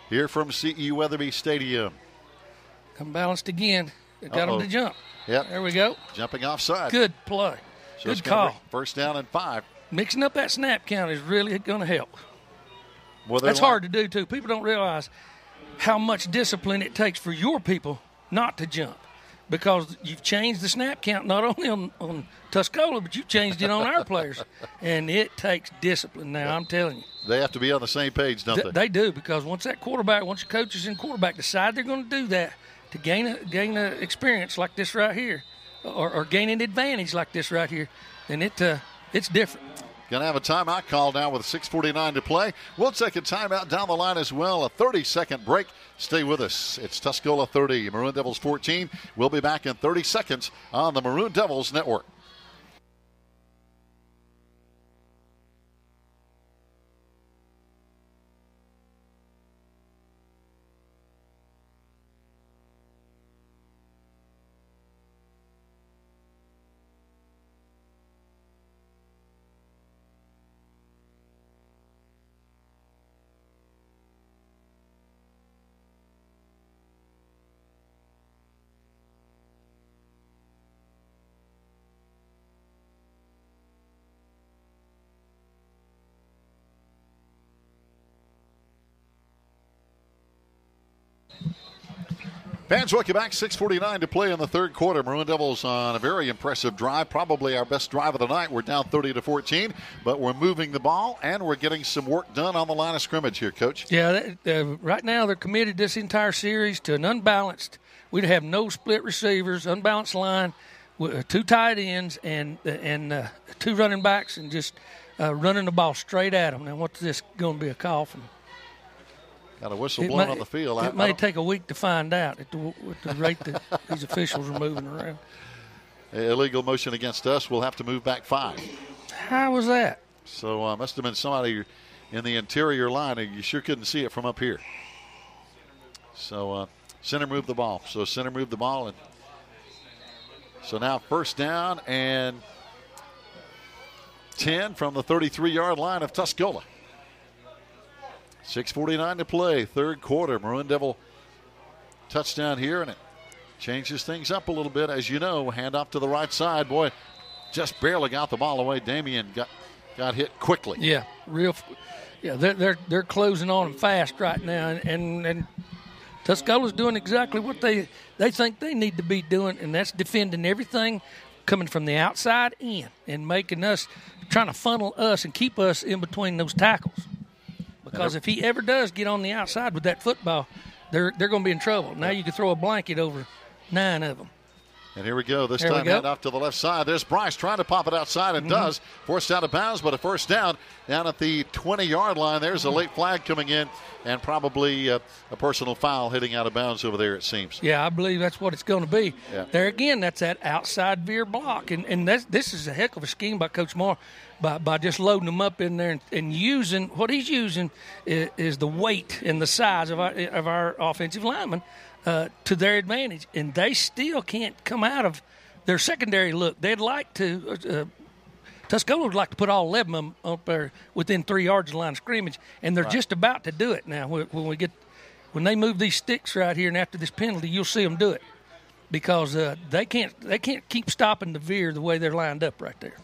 Speaker 1: Here from CE Weatherby Stadium.
Speaker 4: Unbalanced again. Got them to jump.
Speaker 1: Yep.
Speaker 4: There we go.
Speaker 1: Jumping offside.
Speaker 4: Good play.
Speaker 1: So
Speaker 4: good call.
Speaker 1: First down and 5.
Speaker 4: Mixing up that snap count is really going to help.
Speaker 1: Well,
Speaker 4: that's hard to do, too. People don't realize how much discipline it takes for your people not to jump, because you've changed the snap count not only on Tuscola, but you've changed it on our players. And it takes discipline now, I'm telling you.
Speaker 1: They have to be on the same page, don't they?
Speaker 4: They do, because once your coaches and quarterback decide they're going to do that to gain a experience like this right here, or gain an advantage like this right here, then it's different.
Speaker 1: Going to have a timeout call now with 6:49 to play. We'll take a timeout down the line as well, a 30-second break. Stay with us. It's Tuscola 30, Maroon Devils 14. We'll be back in 30 seconds on the Maroon Devils Network. Fans, welcome back. 6:49 to play in the third quarter. Maroon Devils on a very impressive drive, probably our best drive of the night. We're down 30-14, but we're moving the ball, and we're getting some work done on the line of scrimmage here, Coach.
Speaker 4: Yeah, right now they're committed this entire series to an unbalanced. We'd have no split receivers, unbalanced line, with 2 tight ends and 2 running backs, and just running the ball straight at them. Now, what's this going to be a call from?
Speaker 1: Got a whistle blown on the field.
Speaker 4: It may take a week to find out at the rate that these officials are moving around.
Speaker 1: Illegal motion against us. We'll have to move back 5.
Speaker 4: How was that?
Speaker 1: So must have been somebody in the interior line. You sure couldn't see it from up here. So center moved the ball. And so now first down and 10 from the 33-yard line of Tuscola. 6:49 to play, third quarter. Maroon Devil touchdown here, and it changes things up a little bit. As you know, handoff to the right side. Boy, just barely got the ball away. Damien got hit quickly.
Speaker 4: Yeah, they're closing on him fast right now, and Tuscola's doing exactly what they think they need to be doing, and that's defending everything coming from the outside in and making us, trying to funnel us and keep us in between those tackles. Because if he ever does get on the outside with that football, they're going to be in trouble. Now you can throw a blanket over 9 of them.
Speaker 1: And here we go. This time hand off to the left side. There's Bryce trying to pop it outside and does. Forced out of bounds, but a first down at the 20-yard line. There's a late flag coming in, and probably a personal foul hitting out of bounds over there, it seems.
Speaker 4: Yeah, I believe that's what it's going to be.
Speaker 1: Yeah.
Speaker 4: There again, that's that outside veer block. And this is a heck of a scheme by Coach Moore by just loading them up in there and using – what he's using is the weight and the size of our offensive linemen to their advantage. And they still can't come out of their secondary look. They'd like to Tuscola would like to put all 11 of them up there within 3 yards of the line of scrimmage, and they're just about to do it now. When they move these sticks right here and after this penalty, you'll see them do it because they can't keep stopping the veer the way they're lined up right there.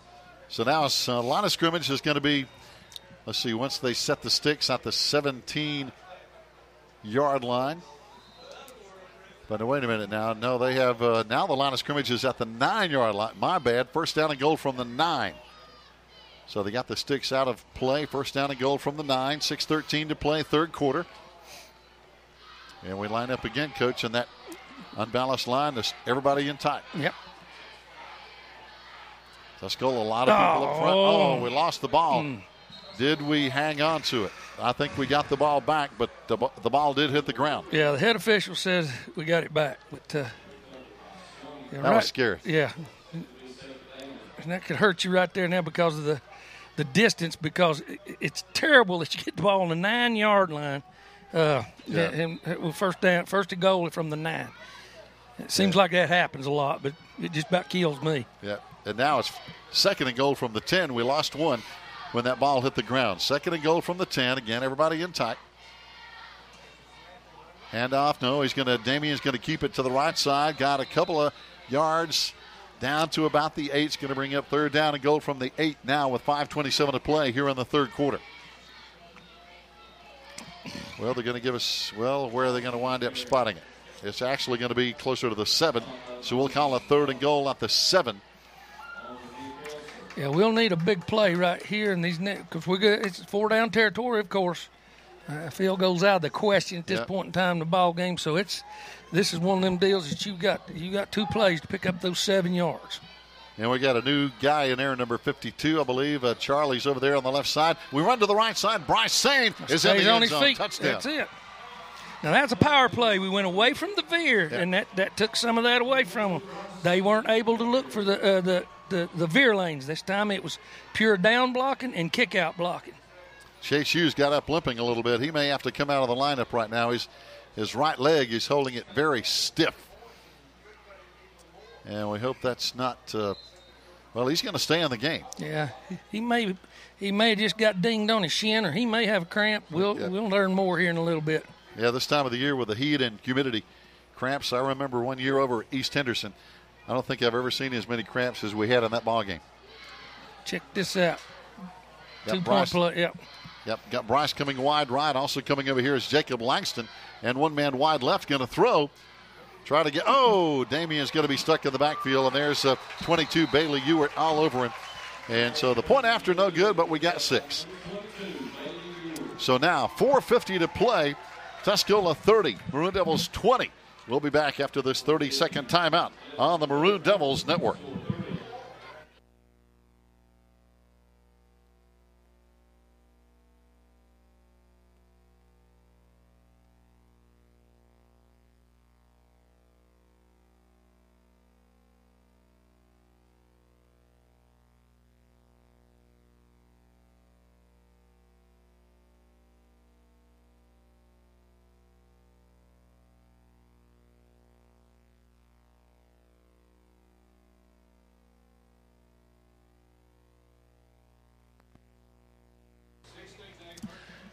Speaker 1: So now a line of scrimmage is going to be, let's see, once they set the sticks at the 17-yard line. But wait a minute now. No, they have now the line of scrimmage is at the 9-yard line. My bad. First down and goal from the 9. So they got the sticks out of play. First down and goal from the 9. 6:13 to play, third quarter. And we line up again, Coach, in that unbalanced line. Everybody in tight.
Speaker 4: Yep.
Speaker 1: Tuscola, a lot of people up front. Oh, we lost the ball. Did we hang on to it? I think we got the ball back, but the ball did hit the ground.
Speaker 4: Yeah, the head official says we got it back. But
Speaker 1: that was scary.
Speaker 4: Yeah. And that could hurt you right there now because of the distance, because it's terrible that you get the ball on the 9-yard line. And first and goal from the 9. It seems like that happens a lot, but it just about kills me.
Speaker 1: Yeah, and now it's 2nd and goal from the 10. We lost one when that ball hit the ground. 2nd and goal from the 10. Again, everybody in tight. Handoff. No, Damien's going to keep it to the right side. Got a couple of yards down to about the 8. It's going to bring up 3rd down and goal from the 8 now with 5:27 to play here in the 3rd quarter. Well, they're going to give us, where are they going to wind up spotting it? It's actually going to be closer to the 7. So we'll call it 3rd and goal at the 7.
Speaker 4: Yeah, we'll need a big play right here in these next, because it's 4-down territory, of course. Field goes out of the question at this point in time in the ball game. So this is one of them deals that you got 2 plays to pick up those 7 yards.
Speaker 1: And we got a new guy in there, number 52, I believe. Charlie's over there on the left side. We run to the right side. Bryce Sane is in the end zone. Touchdown.
Speaker 4: That's it. Now that's a power play. We went away from the veer, and that took some of that away from them. They weren't able to look for the veer lanes. This time it was pure down blocking and kick out blocking.
Speaker 1: Chase Hughes got up limping a little bit. He may have to come out of the lineup right now. His right leg, he's holding it very stiff. And we hope that's not he's going to stay in the game.
Speaker 4: Yeah, he may have just got dinged on his shin, or he may have a cramp. We'll learn more here in a little bit.
Speaker 1: Yeah, this time of the year with the heat and humidity, cramps. I remember one year over at East Henderson. I don't think I've ever seen as many cramps as we had in that ball game.
Speaker 4: Check this out. 2-point play. Yep.
Speaker 1: Yep. Got Bryce coming wide right. Also coming over here is Jacob Langston, and one man wide left going to throw. Try to get. Damien's going to be stuck in the backfield, and there's 22 Bailey Ewert all over him. And so the point after no good, but we got 6. So now 4:50 to play. Tuscola 30, Maroon Devils 20. We'll be back after this 30-second timeout on the Maroon Devils Network.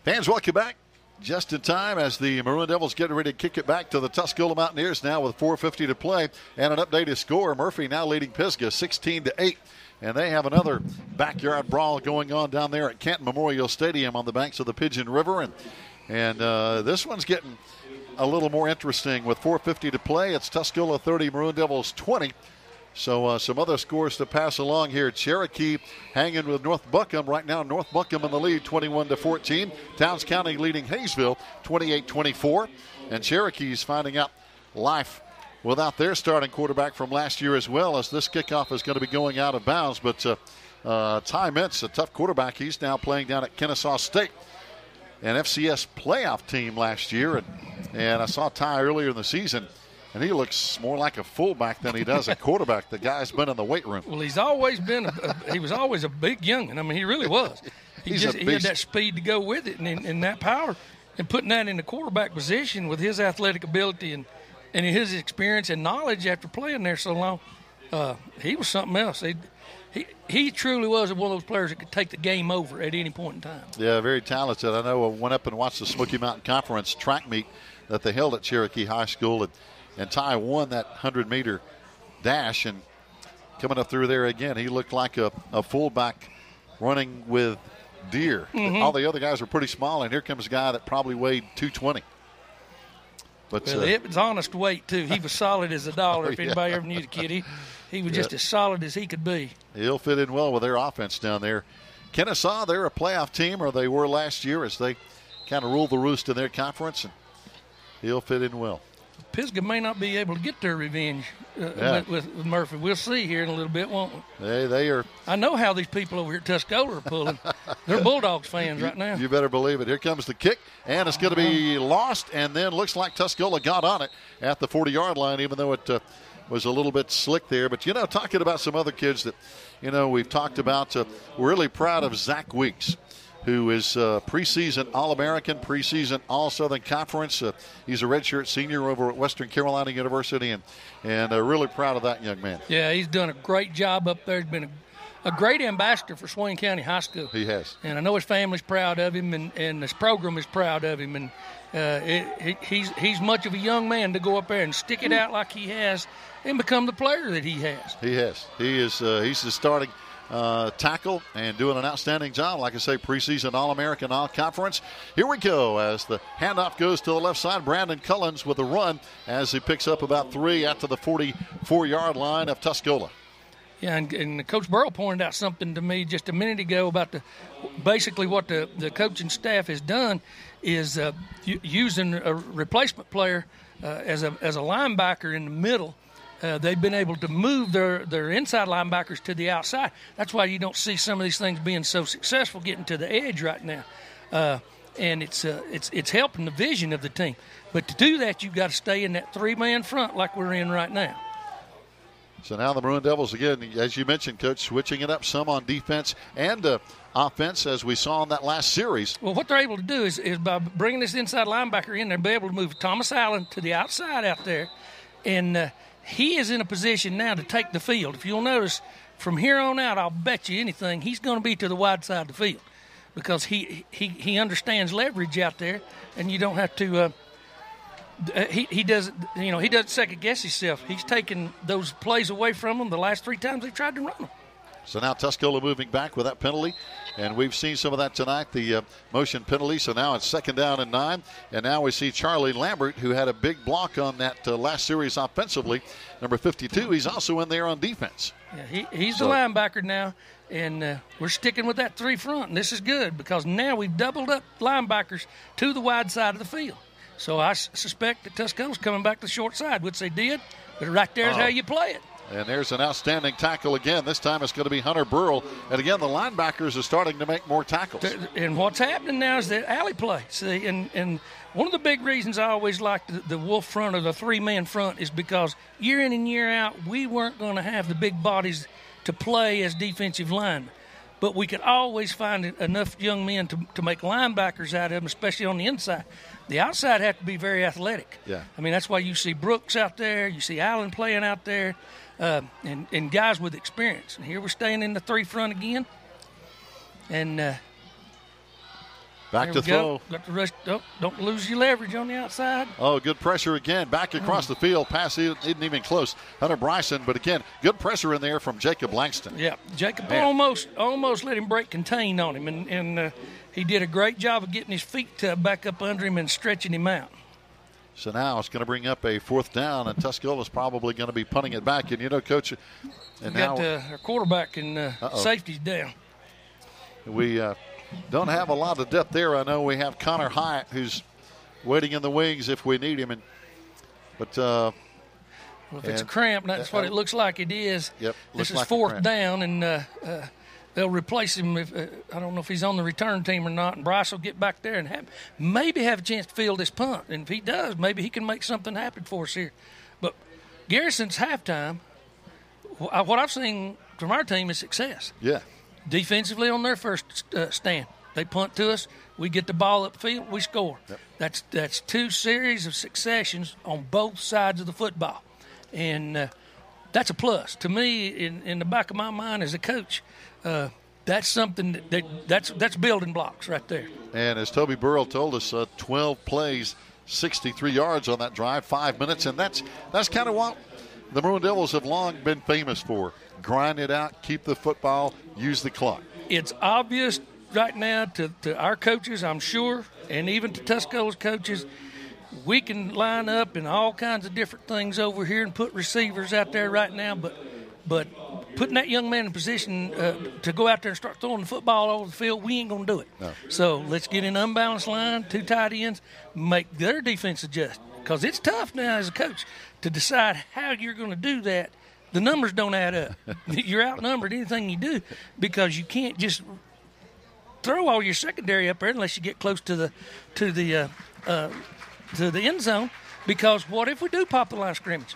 Speaker 1: Fans, welcome back. Just in time as the Maroon Devils get ready to kick it back to the Tuscola Mountaineers now with 4:50 to play. And an updated score. Murphy now leading Pisgah 16-8. And they have another backyard brawl going on down there at Canton Memorial Stadium on the banks of the Pigeon River. And this one's getting a little more interesting with 4:50 to play. It's Tuscola 30, Maroon Devils 20. So some other scores to pass along here. Cherokee hanging with North Buckham right now. North Buckham in the lead, 21-14. Towns County leading Hayesville, 28-24. And Cherokee's finding out life without their starting quarterback from last year as well, as this kickoff is going to be going out of bounds. But Ty Mintz, a tough quarterback, he's now playing down at Kennesaw State, an FCS playoff team last year. And I saw Ty earlier in the season, and he looks more like a fullback than he does a quarterback. The guy's been in the weight room.
Speaker 4: Well, he's always been he was always a big young'un. I mean, he really was. He had that speed to go with it and that power. And putting that in the quarterback position with his athletic ability and his experience and knowledge after playing there so long, he was something else. He truly was one of those players that could take the game over at any point in time.
Speaker 1: Yeah, very talented. I know I went up and watched the Smoky Mountain Conference track meet that they held at Cherokee High School, and Ty won that 100-meter dash, and coming up through there again, he looked like a fullback running with deer. Mm-hmm. All the other guys were pretty small, and here comes a guy that probably weighed 220. But
Speaker 4: it was honest weight, too. He was solid as a dollar if anybody ever knew the kid. He was just as solid as he could be.
Speaker 1: He'll fit in well with their offense down there. Kennesaw, they're a playoff team, or they were last year, as they kind of ruled the roost in their conference, and he'll fit in well.
Speaker 4: Pisgah may not be able to get their revenge with Murphy. We'll see here in a little bit, won't we?
Speaker 1: They are.
Speaker 4: I know how these people over here at Tuscola are pulling. They're Bulldogs fans right now.
Speaker 1: You better believe it. Here comes the kick, and it's going to be lost, and then looks like Tuscola got on it at the 40-yard line, even though it was a little bit slick there. But, talking about some other kids that, we've talked about, we're really proud of Zach Weeks, who is preseason All-American, preseason All-Southern Conference. He's a redshirt senior over at Western Carolina University, and really proud of that young man.
Speaker 4: Yeah, he's done a great job up there. He's been a great ambassador for Swain County High School.
Speaker 1: He has.
Speaker 4: And I know his family's proud of him, and this program is proud of him. And he's much of a young man to go up there and stick it out like he has and become the player that he has.
Speaker 1: He has. He is. He's the starting tackle and doing an outstanding job. Like I say, preseason All-American, All-Conference. Here we go as the handoff goes to the left side. Brandon Cullens with a run as he picks up about 3 out to the 44-yard line of Tuscola.
Speaker 4: Yeah, and Coach Burrow pointed out something to me just a minute ago about basically what the coaching staff has done is using a replacement player as a linebacker in the middle. They've been able to move their inside linebackers to the outside. That's why you don't see some of these things being so successful getting to the edge right now. And it's helping the vision of the team. But to do that, you've got to stay in that 3-man front like we're in right now.
Speaker 1: So now the Maroon Devils, again, as you mentioned, Coach, switching it up some on defense and offense, as we saw in that last series.
Speaker 4: Well, what they're able to do is by bringing this inside linebacker in, they'll be able to move Thomas Allen to the outside out there. And he is in a position now to take the field. If you'll notice, from here on out, I'll bet you anything, he's going to be to the wide side of the field because he understands leverage out there, and you don't have to he doesn't second guess himself. He's taken those plays away from them the last 3 times they tried to run them.
Speaker 1: So now Tuscola moving back with that penalty, and we've seen some of that tonight, the motion penalty. So now it's 2nd down and 9, and now we see Charlie Lambert, who had a big block on that last series offensively. Number 52, he's also in there on defense.
Speaker 4: Yeah, he's the linebacker now, and we're sticking with that 3 front, and this is good because now we've doubled up linebackers to the wide side of the field. So I suspect that Tuscola's coming back to the short side, which they did, but right there's how you play it.
Speaker 1: And there's an outstanding tackle again. This time it's going to be Hunter Burrell. And again, the linebackers are starting to make more tackles.
Speaker 4: And what's happening now is the alley play. See, and one of the big reasons I always liked the Wolf front or the 3-man front is because year in and year out, we weren't going to have the big bodies to play as defensive linemen. But we could always find enough young men to make linebackers out of them, especially on the inside. The outside have to be very athletic.
Speaker 1: Yeah.
Speaker 4: I mean, that's why you see Brooks out there, you see Allen playing out there, and guys with experience. And here we're staying in the 3 front again. And
Speaker 1: back to throw.
Speaker 4: Got the rush. Don't lose your leverage on the outside.
Speaker 1: Oh, good pressure again. Back across the field. Pass isn't even close. Hunter Bryson, but again, good pressure in there from Jacob Langston.
Speaker 4: Yeah, Jacob almost let him break contain on him, and he did a great job of getting his feet back up under him and stretching him out.
Speaker 1: So now it's going to bring up a 4th down, and Tuscola's probably going to be punting it back. And, Coach, and
Speaker 4: we got our quarterback and safety's down.
Speaker 1: We don't have a lot of depth there. I know we have Connor Hyatt, who's waiting in the wings if we need him.
Speaker 4: Well, if it's a cramp, that's what it looks like it is.
Speaker 1: Yep.
Speaker 4: This is like 4th down, and they'll replace him. I don't know if he's on the return team or not, and Bryce will get back there and maybe have a chance to field this punt. And if he does, maybe he can make something happen for us here. But Garrison's halftime, what I've seen from our team is success.
Speaker 1: Yeah.
Speaker 4: Defensively on their first stand, they punt to us. We get the ball upfield, we score. Yep. That's 2 series of successions on both sides of the football, and that's a plus to me. In the back of my mind as a coach, that's something that's building blocks right there.
Speaker 1: And as Toby Burrell told us, 12 plays, 63 yards on that drive, 5 minutes, and that's kind of what the Maroon Devils have long been famous for. Grind it out, keep the football, use the clock.
Speaker 4: It's obvious right now to our coaches, I'm sure, and even to Tuscola's coaches, we can line up in all kinds of different things over here and put receivers out there right now, but putting that young man in position to go out there and start throwing the football over the field, we ain't going to do it.
Speaker 1: No.
Speaker 4: So let's get an unbalanced line, 2 tight ends, make their defense adjust. because it's tough now as a coach to decide how you're going to do that. The numbers don't add up. You're outnumbered anything you do because you can't just throw all your secondary up there unless you get close to the end zone. Because what if we do pop the line of scrimmage?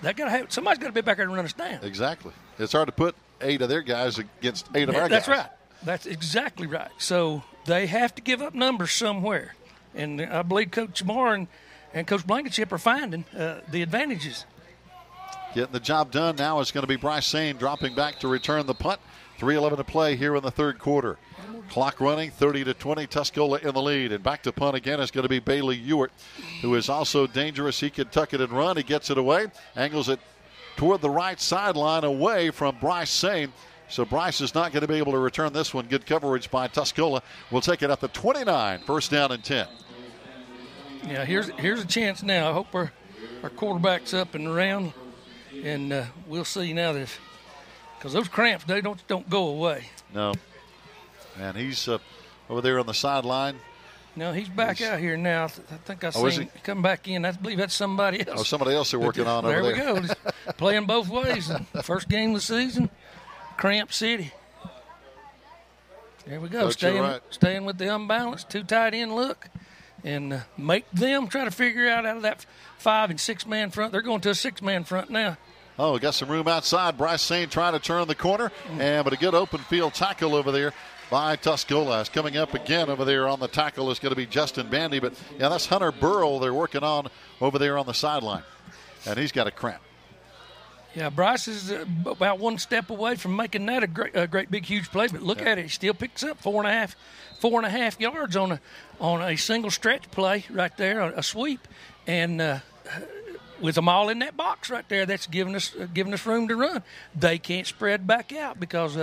Speaker 4: Somebody's got to be back there to run us down.
Speaker 1: Exactly. It's hard to put 8 of their guys against 8 of our guys.
Speaker 4: That's right. That's exactly right. So they have to give up numbers somewhere. And I believe Coach Moore and Coach Blankenship are finding the advantages.
Speaker 1: Getting the job done now is going to be Bryce Sane dropping back to return the punt. 3:11 to play here in the third quarter. Clock running, 30-20, Tuscola in the lead. And back to punt again is going to be Bailey Ewart, who is also dangerous. He can tuck it and run. He gets it away, angles it toward the right sideline away from Bryce Sane. So Bryce is not going to be able to return this one. Good coverage by Tuscola. We'll take it at the 29, first down and 10.
Speaker 4: Yeah, here's a chance now. I hope our quarterback's up and around, and we'll see now this, because those cramps, they don't go away.
Speaker 1: No. And he's over there on the sideline.
Speaker 4: No, he's back out here now. I think I seen him come back in. I believe that's somebody else.
Speaker 1: Oh, somebody else they're working on over there.
Speaker 4: There we go. Playing both ways. First game of the season, Cramp City. There we go. Staying with the unbalanced, 2 tight end look. And make them try to figure out of that 5 and 6 man front. They're going to a 6-man front now.
Speaker 1: Oh, we got some room outside. Bryce Sane trying to turn the corner. But a good open field tackle over there by Tuscola. Coming up again over there on the tackle is going to be Justin Bandy. But, yeah, that's Hunter Burrell they're working on over there on the sideline. And he's got a cramp.
Speaker 4: Yeah, Bryce is about 1 step away from making that a great big, huge play. But look at it. He still picks up 4.5 yards on a single stretch play right there, a sweep. And with them all in that box right there, that's giving us room to run. They can't spread back out because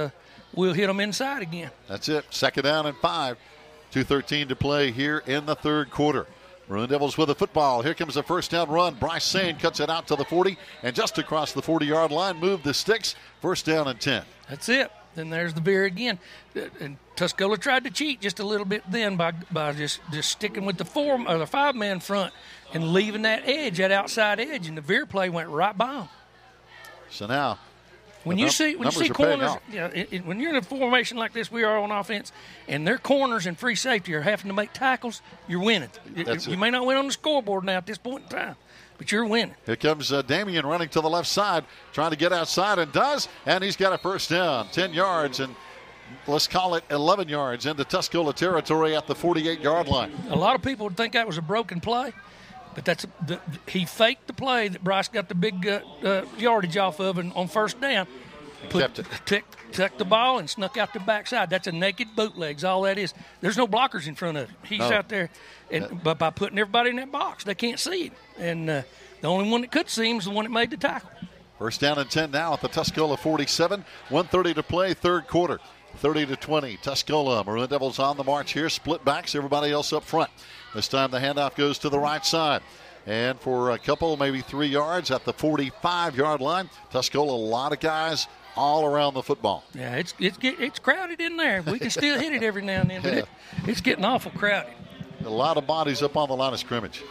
Speaker 4: we'll hit them inside again.
Speaker 1: That's it. 2nd down and 5. 2:13 to play here in the third quarter. Maroon Devils with the football. Here comes the first down run. Bryce Sane cuts it out to the 40 and just across the 40-yard line. Move the sticks. First down and 10.
Speaker 4: That's it. Then there's the veer again. And Tuscola tried to cheat just a little bit then by just sticking with the 5-man front and leaving that outside edge, and the veer play went right by them.
Speaker 1: So now,
Speaker 4: when you see corners, when you're in a formation like this we are on offense, and their corners and free safety are having to make tackles, you're winning. You may not win on the scoreboard now at this point in time, but you're winning.
Speaker 1: Here comes Damian running to the left side, trying to get outside, and does, and he's got a first down, 10 yards, and let's call it 11 yards into Tuscola territory at the 48-yard line.
Speaker 4: A lot of people would think that was a broken play, but he faked the play that Bryce got the big yardage off of, and on first down, tucked the ball and snuck out the backside. That's a naked bootleg's all that is. There's no blockers in front of him. He's out there, but by putting everybody in that box, they can't see it. And the only one that could see him is the one that made the tackle.
Speaker 1: First down and 10 now at the Tuscola 47. 1:30 to play, third quarter. 30-20, Tuscola. Maroon Devils on the march here. Split backs, everybody else up front. This time the handoff goes to the right side. And for a couple, maybe 3 yards at the 45-yard line. Tuscola, a lot of guys all around the football.
Speaker 4: Yeah, it's crowded in there. We can still hit it every now and then, but it's getting awful crowded.
Speaker 1: A lot of bodies up on the line of scrimmage.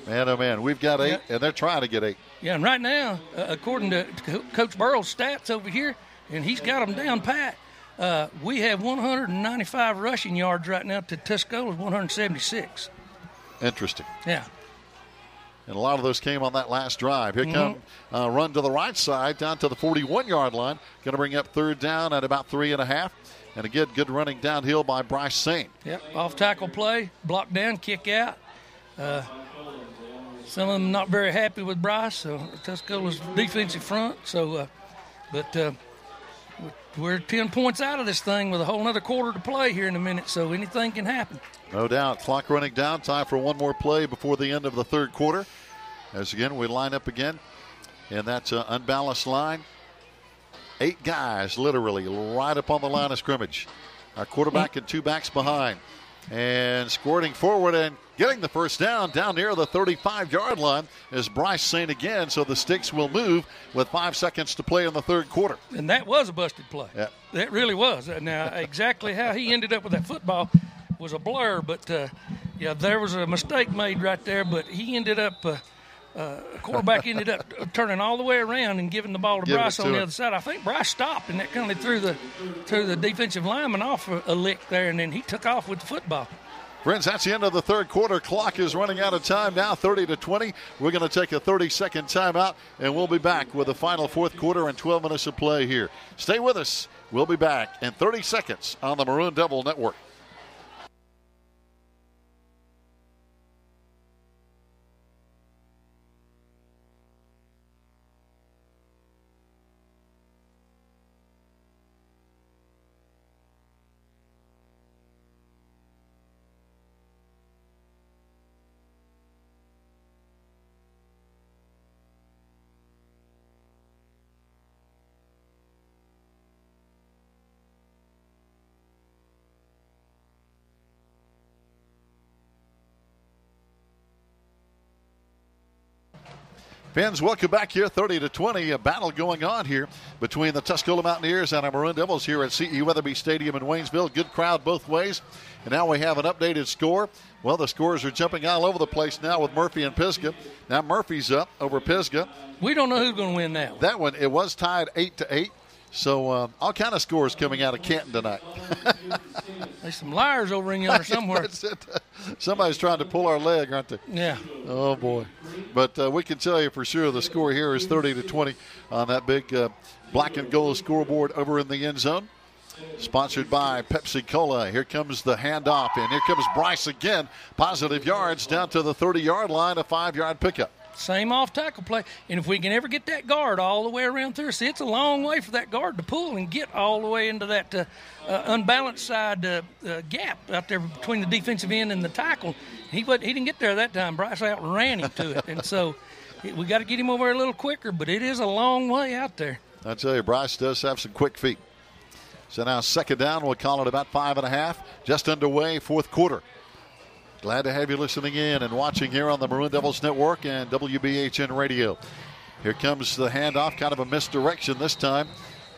Speaker 1: Man, oh, man, we've got 8, and they're trying to get 8.
Speaker 4: Yeah, and right now, according to Coach Burrell's stats over here, and he's got them down pat, we have 195 rushing yards right now to Tuscola's 176.
Speaker 1: Interesting.
Speaker 4: Yeah.
Speaker 1: And a lot of those came on that last drive. Here come run to the right side down to the 41-yard line. Going to bring up third down at about 3.5. And again, good running downhill by Bryce Sane.
Speaker 4: Yep, off-tackle play, block down, kick out. Some of them not very happy with Bryce, so Tuscola's defensive front. So, but we're 10 points out of this thing with a whole other quarter to play here in a minute, so anything can happen.
Speaker 1: No doubt. Clock running down. Time for one more play before the end of the third quarter. As again, we line up again, and that's an unbalanced line. 8 guys literally right up on the line of scrimmage. Our quarterback and 2 backs behind. And squirting forward and getting the first down near the 35-yard line is Bryce Sane again, so the sticks will move with 5 seconds to play in the third quarter.
Speaker 4: And that was a busted play.
Speaker 1: Yeah.
Speaker 4: That really was. Now, exactly how he ended up with that football was a blur, but, there was a mistake made right there, but he ended up quarterback ended up turning all the way around and giving the ball to Bryce on the other side. I think Bryce stopped, and that kind of threw the defensive lineman off a lick there, and then he took off with the football.
Speaker 1: Friends, that's the end of the third quarter. Clock is running out of time now, 30-20. We're going to take a 30-second timeout, and we'll be back with the final fourth quarter and 12 minutes of play here. Stay with us. We'll be back in 30 seconds on the Maroon Devil Network. Fans, welcome back here, 30-20. A battle going on here between the Tuscola Mountaineers and our Maroon Devils here at C.E. Weatherby Stadium in Waynesville. Good crowd both ways. And now we have an updated score. Well, the scores are jumping all over the place now with Murphy and Pisgah. Now Murphy's up over Pisgah.
Speaker 4: We don't know who's going to win that one.
Speaker 1: That one, it was tied 8-8. So all kind of scores coming out of Canton tonight.
Speaker 4: There's some liars over in yonder somewhere.
Speaker 1: That's it. Somebody's trying to pull our leg, aren't they?
Speaker 4: Yeah.
Speaker 1: Oh, boy. But we can tell you for sure the score here is 30-20 on that big black and gold scoreboard over in the end zone. Sponsored by Pepsi-Cola. Here comes the handoff, and here comes Bryce again. Positive yards down to the 30-yard line, a 5-yard pickup.
Speaker 4: Same off-tackle play. And if we can ever get that guard all the way around through, see, it's a long way for that guard to pull and get all the way into that unbalanced side gap out there between the defensive end and the tackle. He didn't get there that time. Bryce outran him to it. And so we got to get him over there a little quicker, but it is a long way out there.
Speaker 1: I tell you, Bryce does have some quick feet. So now second down, we'll call it about 5.5. Just underway, fourth quarter. Glad to have you listening in and watching here on the Maroon Devils Network and WBHN Radio. Here comes the handoff, kind of a misdirection this time,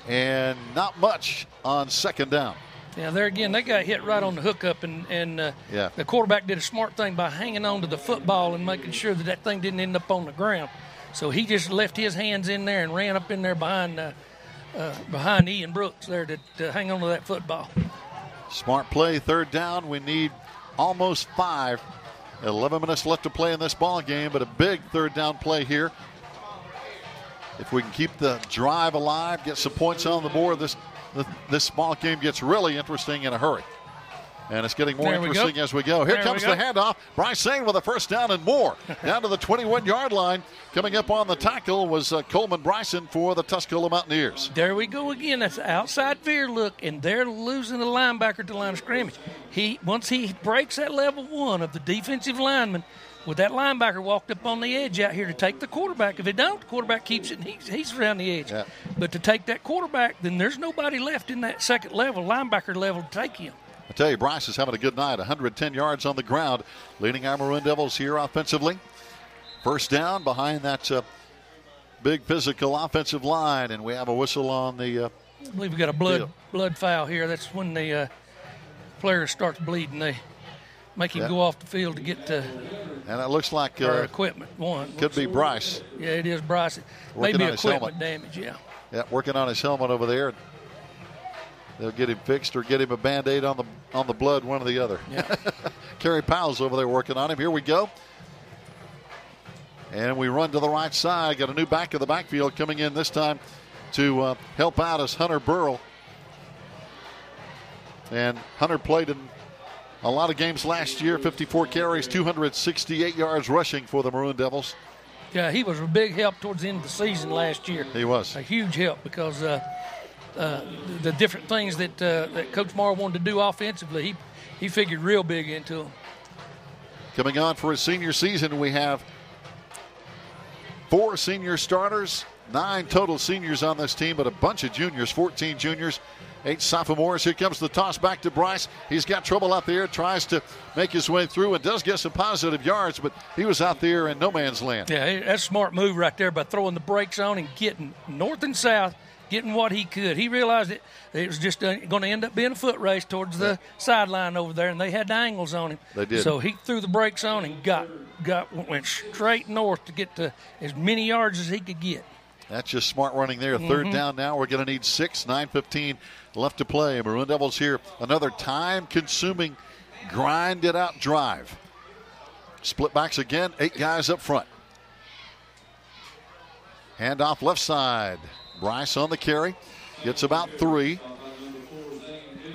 Speaker 1: and not much on second down.
Speaker 4: Yeah, there again, they got hit right on the hookup, and the quarterback did a smart thing by hanging on to the football and making sure that thing didn't end up on the ground. So he just left his hands in there and ran up in there behind Ian Brooks there to hang on to that football.
Speaker 1: Smart play, third down. We need almost 5. 11 minutes left to play in this ball game, but a big third down play here. If we can keep the drive alive, get some points on the board, this ball game gets really interesting in a hurry. And it's getting more interesting as we go. Here comes the handoff. Bryce Sane with a first down and more. Down to the 21-yard line. Coming up on the tackle was Coleman Bryson for the Tuscola Mountaineers.
Speaker 4: There we go again. That's an outside veer look, and they're losing the linebacker to the line of scrimmage. Once he breaks that level one of the defensive lineman, with that linebacker walked up on the edge out here to take the quarterback. If it don't, the quarterback keeps it, and he's around the edge. Yeah. But to take that quarterback, then there's nobody left in that second level, linebacker level, to take him.
Speaker 1: I tell you, Bryce is having a good night. 110 yards on the ground, leading our Maroon Devils here offensively. First down behind that big physical offensive line, and we have a whistle on the
Speaker 4: I believe we got a blood foul here. That's when the player starts bleeding. They make him go off the field to get to
Speaker 1: and it looks like
Speaker 4: our equipment.
Speaker 1: Could be Bryce.
Speaker 4: Yeah, it is Bryce. Maybe equipment damage, yeah.
Speaker 1: Yeah, working on his helmet over there. They'll get him fixed or get him a Band-Aid on the blood, one or the other.
Speaker 4: Yeah.
Speaker 1: Kerry Powell's over there working on him. Here we go. And we run to the right side. Got a new back of the backfield coming in this time to help out as Hunter Burrell. And Hunter played in a lot of games last year, 54 carries, 268 yards rushing for the Maroon Devils.
Speaker 4: Yeah, he was a big help towards the end of the season last year.
Speaker 1: He was.
Speaker 4: A huge help because the different things that Coach Morrow wanted to do offensively, he figured real big into them.
Speaker 1: Coming on for his senior season, we have 4 senior starters, 9 total seniors on this team, but a bunch of juniors, 14 juniors, 8 sophomores. Here comes the toss back to Bryce. He's got trouble out there, tries to make his way through and does get some positive yards, but he was out there in no man's land.
Speaker 4: Yeah, that's a smart move right there by throwing the brakes on and getting north and south getting what he could. He realized it was just going to end up being a foot race towards the sideline over there, and they had the angles on him.
Speaker 1: They did.
Speaker 4: So he threw the brakes on and went straight north to get to as many yards as he could get.
Speaker 1: That's just smart running there. Third down now. We're going to need 6, 9:15 left to play. Maroon Devils here. Another time-consuming, grind-it-out drive. Split backs again. 8 guys up front. Handoff left side. Bryce on the carry. Gets about 3.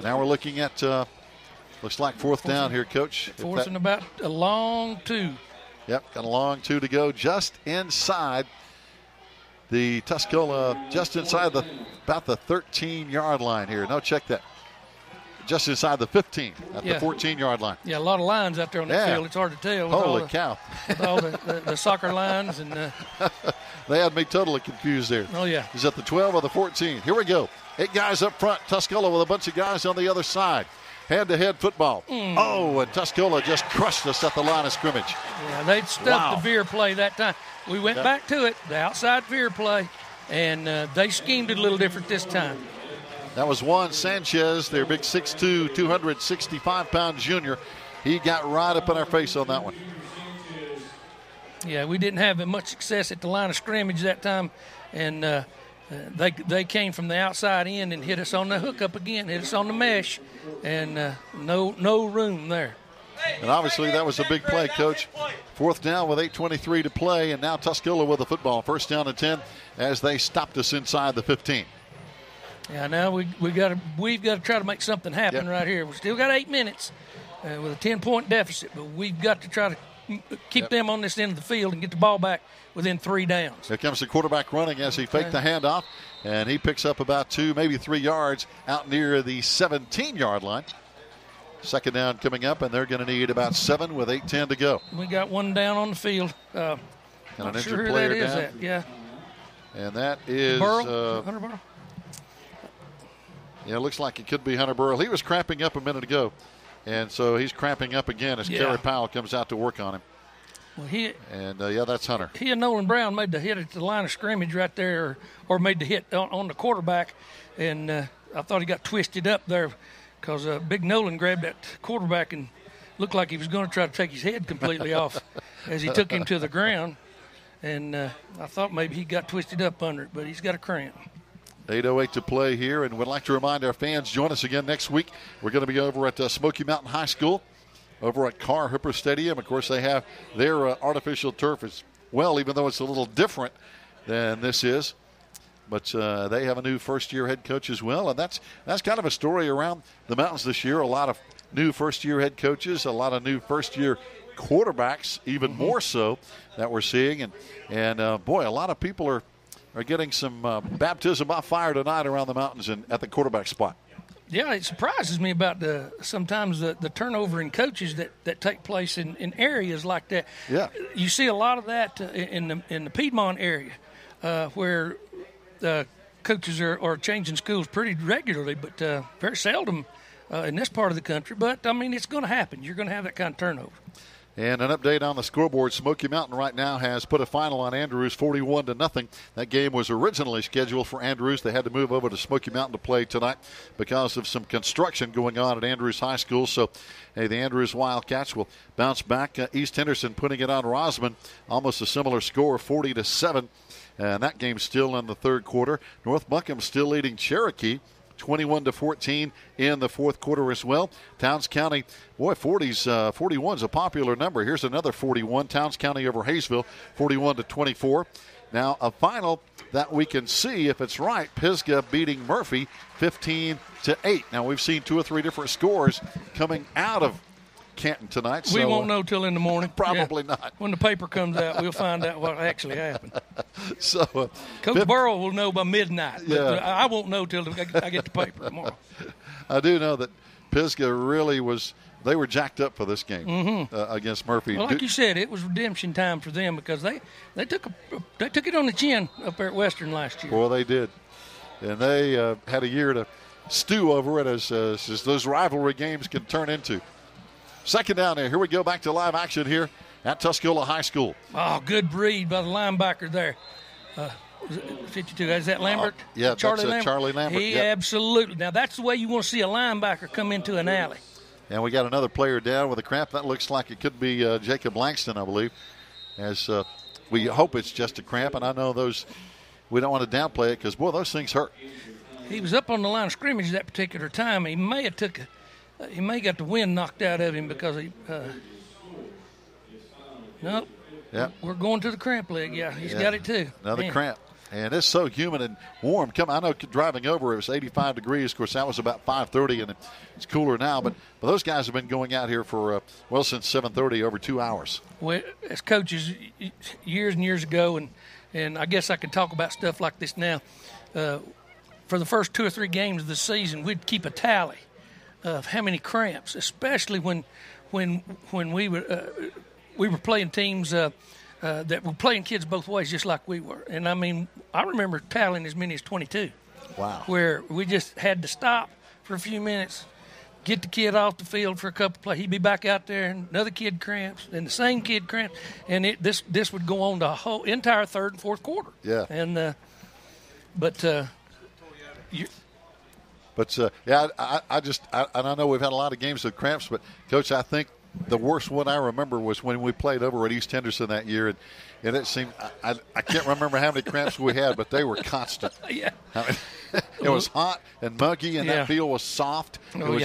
Speaker 1: Now we're looking at, looks like fourth down here, Coach.
Speaker 4: Fourth and about a long 2.
Speaker 1: Yep, got a long 2 to go. Just inside the Tuscola, just inside about the 13-yard line here. No, check that. Just inside the 15 at the 14-yard line.
Speaker 4: Yeah, a lot of lines out there on that field. It's hard to tell.
Speaker 1: Holy cow.
Speaker 4: With all the soccer lines. And
Speaker 1: they had me totally confused there.
Speaker 4: Oh, yeah.
Speaker 1: He's at the 12 or the 14. Here we go. 8 guys up front. Tuscola with a bunch of guys on the other side. Hand-to-head football. Oh, and Tuscola just crushed us at the line of scrimmage.
Speaker 4: Yeah, they stuffed the veer play that time. We went back to it, the outside veer play, and they schemed it a little different this time.
Speaker 1: That was Juan Sanchez, their big 6'2", 265-pound junior. He got right up in our face on that one.
Speaker 4: Yeah, we didn't have much success at the line of scrimmage that time, and they came from the outside in and hit us on the hookup again, hit us on the mesh, and no room there.
Speaker 1: And obviously that was a big play, Coach. Fourth down with 8:23 to play, and now Tuscola with the football. First down and 10 as they stopped us inside the 15.
Speaker 4: Yeah, now we've got to try to make something happen right here. We've still got 8 minutes with a 10-point deficit, but we've got to try to keep them on this end of the field and get the ball back within 3 downs.
Speaker 1: Here comes the quarterback running as he faked the handoff, and he picks up about 2, maybe 3 yards out near the 17-yard line. Second down coming up, and they're going to need about 7 with 8:10 to go.
Speaker 4: We got one down on the field.
Speaker 1: And an
Speaker 4: not
Speaker 1: injured
Speaker 4: sure who
Speaker 1: player
Speaker 4: that is.
Speaker 1: down.
Speaker 4: That, yeah.
Speaker 1: And that is
Speaker 4: Hunter Burrow.
Speaker 1: Yeah, it looks like it could be Hunter Burrell. He was cramping up a minute ago, and so he's cramping up again as Kerry Powell comes out to work on him.
Speaker 4: Well,
Speaker 1: that's Hunter.
Speaker 4: He and Nolan Brown made the hit at the line of scrimmage right there, or made the hit on the quarterback, and I thought he got twisted up there because Big Nolan grabbed that quarterback and looked like he was going to try to take his head completely off as he took him to the ground, and I thought maybe he got twisted up under it, but he's got a cramp.
Speaker 1: 8:08 to play here, and we'd like to remind our fans, join us again next week. We're going to be over at Smoky Mountain High School, over at Carr Hooper Stadium. Of course, they have their artificial turf as well, even though it's a little different than this is. But they have a new first-year head coach as well, and that's kind of a story around the mountains this year. A lot of new first-year head coaches, a lot of new first-year quarterbacks, even more so, that we're seeing. And boy, a lot of people are getting some baptism by fire tonight around the mountains and at the quarterback spot.
Speaker 4: Yeah, it surprises me about sometimes the turnover in coaches that take place in areas like that.
Speaker 1: Yeah,
Speaker 4: you see a lot of that in the Piedmont area where coaches are changing schools pretty regularly, but very seldom in this part of the country. But I mean, it's going to happen. You're going to have that kind of turnover.
Speaker 1: And an update on the scoreboard. Smoky Mountain right now has put a final on Andrews 41-0. That game was originally scheduled for Andrews. They had to move over to Smoky Mountain to play tonight because of some construction going on at Andrews High School. So, hey, the Andrews Wildcats will bounce back. East Henderson putting it on Rosman. Almost a similar score, 40-7. And that game's still in the third quarter. North Buncombe still leading Cherokee 21-14 in the fourth quarter as well. Towns County, boy, 41's a popular number. Here's another 41. Towns County over Hayesville, 41-24. Now a final that we can see if it's right. Pisgah beating Murphy 15-8. Now we've seen 2 or 3 different scores coming out of Canton tonight.
Speaker 4: We won't know till in the morning.
Speaker 1: Probably not.
Speaker 4: When the paper comes out, we'll find out what actually happened.
Speaker 1: So
Speaker 4: Coach Burrow will know by midnight. But I won't know till I get the paper tomorrow.
Speaker 1: I do know that Pisgah really they were jacked up for this game against Murphy.
Speaker 4: Well, like you said, it was redemption time for them because they took it on the chin up there at Western last year.
Speaker 1: Well, they did. And they had a year to stew over it as those rivalry games can turn into. Second down there. Here we go back to live action here at Tuscola High School.
Speaker 4: Oh, good read by the linebacker there. 52. Is that Lambert?
Speaker 1: Yeah,
Speaker 4: Charlie
Speaker 1: that's Charlie Lambert.
Speaker 4: He absolutely. Now, that's the way you want to see a linebacker come into an alley.
Speaker 1: And we got another player down with a cramp. That looks like it could be Jacob Langston, I believe. As we hope it's just a cramp. And I know we don't want to downplay it because, boy, those things hurt.
Speaker 4: He was up on the line of scrimmage that particular time. He may have he may got the wind knocked out of him because he. Nope.
Speaker 1: Yeah.
Speaker 4: We're going to the cramp leg. Yeah, he's got it too.
Speaker 1: Another cramp. And it's so humid and warm. I know driving over, it was 85 degrees. Of course, that was about 5:30, and it's cooler now. But those guys have been going out here for, since 7:30, over 2 hours.
Speaker 4: Well, as coaches years and years ago, and I guess I can talk about stuff like this now, for the first 2 or 3 games of the season, we'd keep a tally of how many cramps, especially when we were playing teams that were playing kids both ways, just like we were. And, I mean, I remember tallying as many as 22.
Speaker 1: Wow.
Speaker 4: Where we just had to stop for a few minutes, get the kid off the field for a couple of plays. He'd be back out there, and another kid cramps, and the same kid cramps. And this would go on the whole entire third and fourth quarter.
Speaker 1: Yeah.
Speaker 4: And I
Speaker 1: know we've had a lot of games with cramps, but, Coach, I think the worst one I remember was when we played over at East Henderson that year, and it seemed I can't remember how many cramps we had, but they were constant.
Speaker 4: Yeah.
Speaker 1: I mean, it was hot and muggy, and that field was soft. It was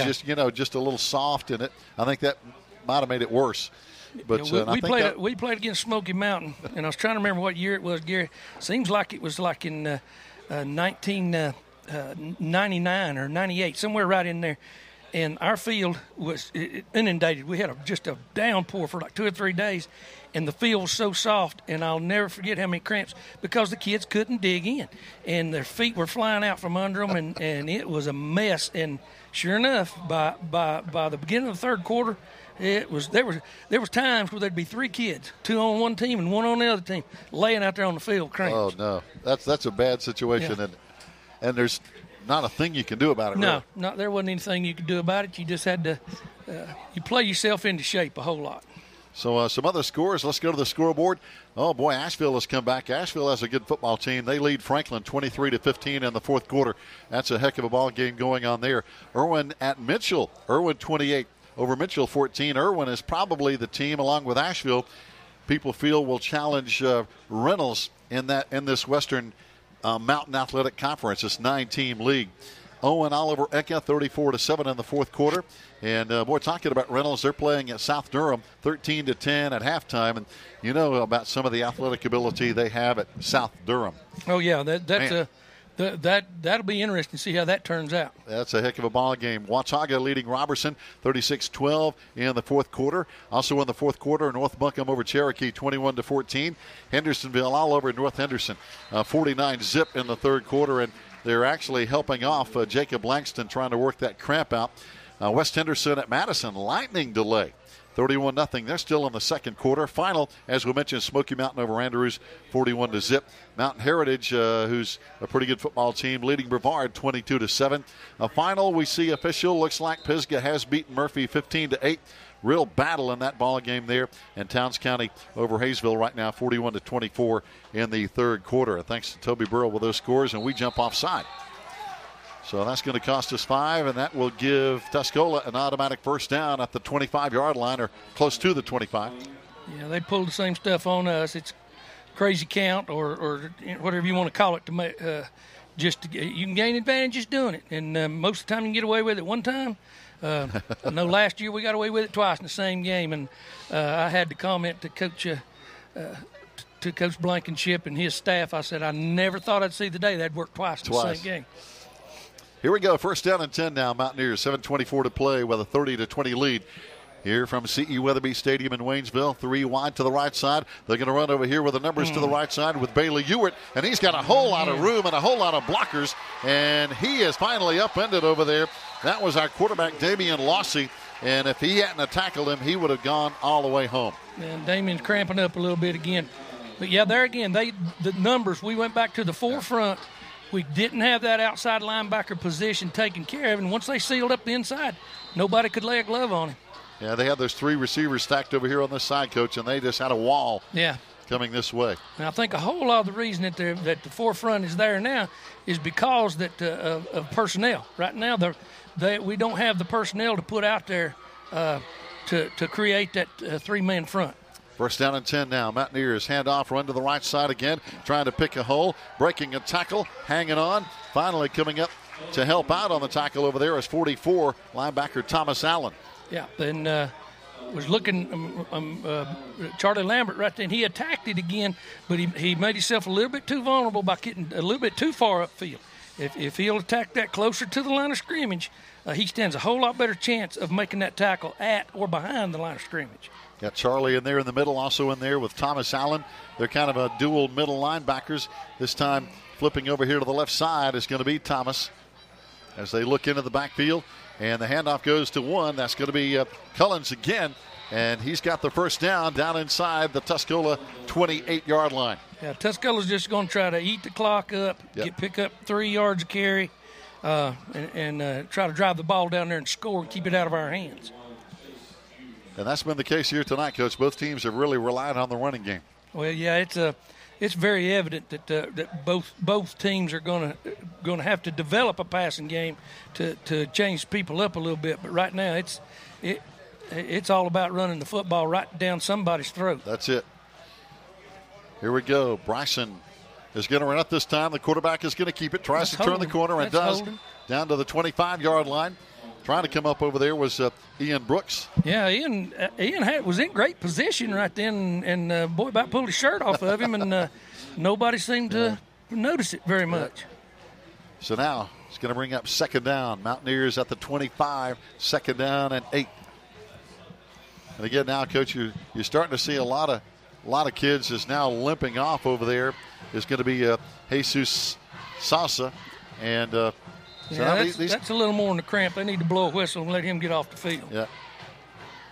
Speaker 1: just a little soft, and I think that might have made it worse. But
Speaker 4: we played against Smoky Mountain, and I was trying to remember what year it was, Gary. Seems like it was like in 1999 or 98, somewhere right in there. And our field was inundated. We had just a downpour for like 2 or 3 days, and the field was so soft, and I'll never forget how many cramps because the kids couldn't dig in, and their feet were flying out from under them, and it was a mess. And sure enough, by the beginning of the third quarter, there was times where there'd be 3 kids, 2 on one team and 1 on the other team, laying out there on the field cramps.
Speaker 1: Oh no, that's a bad situation,
Speaker 4: Yeah.
Speaker 1: and there's not a thing you can do about it.
Speaker 4: No,
Speaker 1: really.
Speaker 4: there wasn't anything you could do about it. You just had to you play yourself into shape a whole lot.
Speaker 1: So some other scores. Let's go to the scoreboard. Oh, boy, Asheville has come back. Asheville has a good football team. They lead Franklin 23-15 in the fourth quarter. That's a heck of a ball game going on there. Irwin at Mitchell. Irwin 28 over Mitchell 14. Irwin is probably the team, along with Asheville, people feel will challenge Reynolds in this Western Mountain Athletic Conference, this 9-team league. Owen Oliver Eka 34-7 in the fourth quarter. And, talking about Reynolds, they're playing at South Durham 13-10 at halftime. And you know about some of the athletic ability they have at South Durham.
Speaker 4: Oh, yeah, that'll be interesting to see how that turns out.
Speaker 1: That's a heck of a ball game. Watauga leading Robertson 36-12 in the fourth quarter. Also in the fourth quarter, North Buncombe over Cherokee 21-14. Hendersonville all over North Henderson 49-zip in the third quarter. And they're actually helping off Jacob Langston trying to work that cramp out. West Henderson at Madison, lightning delay. 31-0. They're still in the second quarter. Final, as we mentioned, Smoky Mountain over Andrews, 41-zip. Mountain Heritage, who's a pretty good football team, leading Brevard 22-7. A final, we see official. Looks like Pisgah has beaten Murphy 15-8. Real battle in that ball game there. And Towns County over Hayesville right now, 41-24 in the third quarter. Thanks to Toby Burrow with those scores, and we jump offside. So that's going to cost us 5, and that will give Tuscola an automatic first down at the 25-yard line, or close to the 25.
Speaker 4: Yeah, they pulled the same stuff on us. It's crazy count, or whatever you want to call it, to make you can gain advantage just doing it. And most of the time you can get away with it one time. I know last year we got away with it twice in the same game, and I had to comment to Coach Blankenship and his staff. I said I never thought I'd see the day they'd work twice in the same game.
Speaker 1: Here we go. First down and 10 now. Mountaineers, 7:24 to play with a 30-20 lead. Here from C.E. Weatherby Stadium in Waynesville. 3 wide to the right side. They're going to run over here with the numbers to the right side with Bailey Ewart. And he's got a whole lot of room and a whole lot of blockers. And he is finally upended over there. That was our quarterback, Damian Lossy. And if he hadn't tackled him, he would have gone all the way home.
Speaker 4: And Damian's cramping up a little bit again. But, yeah, there again, the numbers, we went back to the forefront. We didn't have that outside linebacker position taken care of, and once they sealed up the inside, nobody could lay a glove on him.
Speaker 1: Yeah, they had those 3 receivers stacked over here on this side, Coach, and they just had a wall coming this way.
Speaker 4: And I think a whole lot of the reason that the forefront is there now is because of personnel. Right now, we don't have the personnel to put out there to create that three-man front.
Speaker 1: First down and 10 now. Mountaineers handoff, run to the right side again, trying to pick a hole, breaking a tackle, hanging on. Finally coming up to help out on the tackle over there is 44 linebacker Thomas Allen.
Speaker 4: Yeah, and was looking Charlie Lambert right there, and he attacked it again, but he made himself a little bit too vulnerable by getting a little bit too far upfield. If he'll attack that closer to the line of scrimmage, he stands a whole lot better chance of making that tackle at or behind the line of scrimmage.
Speaker 1: Got Charlie in there in the middle, also in there with Thomas Allen. They're kind of a dual middle linebackers. This time flipping over here to the left side is going to be Thomas as they look into the backfield. And the handoff goes to one. That's going to be Cullins again. And he's got the first down inside the Tuscola 28-yard line.
Speaker 4: Yeah, Tuscola's just going to try to eat the clock up, pick up 3 yards of carry, and try to drive the ball down there and score and keep it out of our hands.
Speaker 1: And that's been the case here tonight, Coach. Both teams have really relied on the running game.
Speaker 4: Well, yeah, it's very evident that both teams are going to have to develop a passing game to change people up a little bit. But right now, it's all about running the football right down somebody's throat.
Speaker 1: That's it. Here we go. Bryson is going to run it this time. The quarterback is going to keep it. Tries to turn the corner and does. Down to the 25-yard line. Trying to come up over there was Ian Brooks.
Speaker 4: Yeah, Ian was in great position right then, and boy, about pulled his shirt off of him, and nobody seemed to notice it very much.
Speaker 1: So now it's going to bring up second down. Mountaineers at the 25, second down and 8. And again, now, Coach, you're starting to see a lot of kids is now limping off over there. There's going to be Jesus Salsa, and
Speaker 4: that's a little more than a cramp. They need to blow a whistle and let him get off the field.
Speaker 1: Yeah.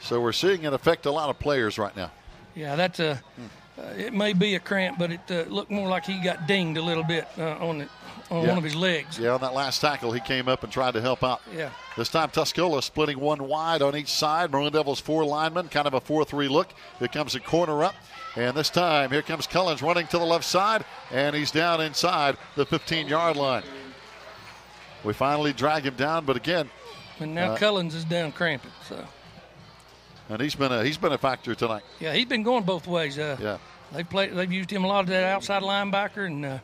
Speaker 1: So we're seeing it affect a lot of players right now.
Speaker 4: Yeah, that's it may be a cramp, but it looked more like he got dinged a little bit on one of his legs.
Speaker 1: Yeah, on that last tackle, he came up and tried to help out.
Speaker 4: Yeah.
Speaker 1: This time, Tuscola splitting one wide on each side. Maroon Devils 4 linemen, kind of a 4-3 look. Here comes a corner up. And this time, here comes Cullins running to the left side, and he's down inside the 15-yard line. We finally drag him down, but again.
Speaker 4: And now Cullins is down cramping. So.
Speaker 1: And he's been a factor tonight.
Speaker 4: Yeah, he's been going both ways. They've used him a lot of that outside linebacker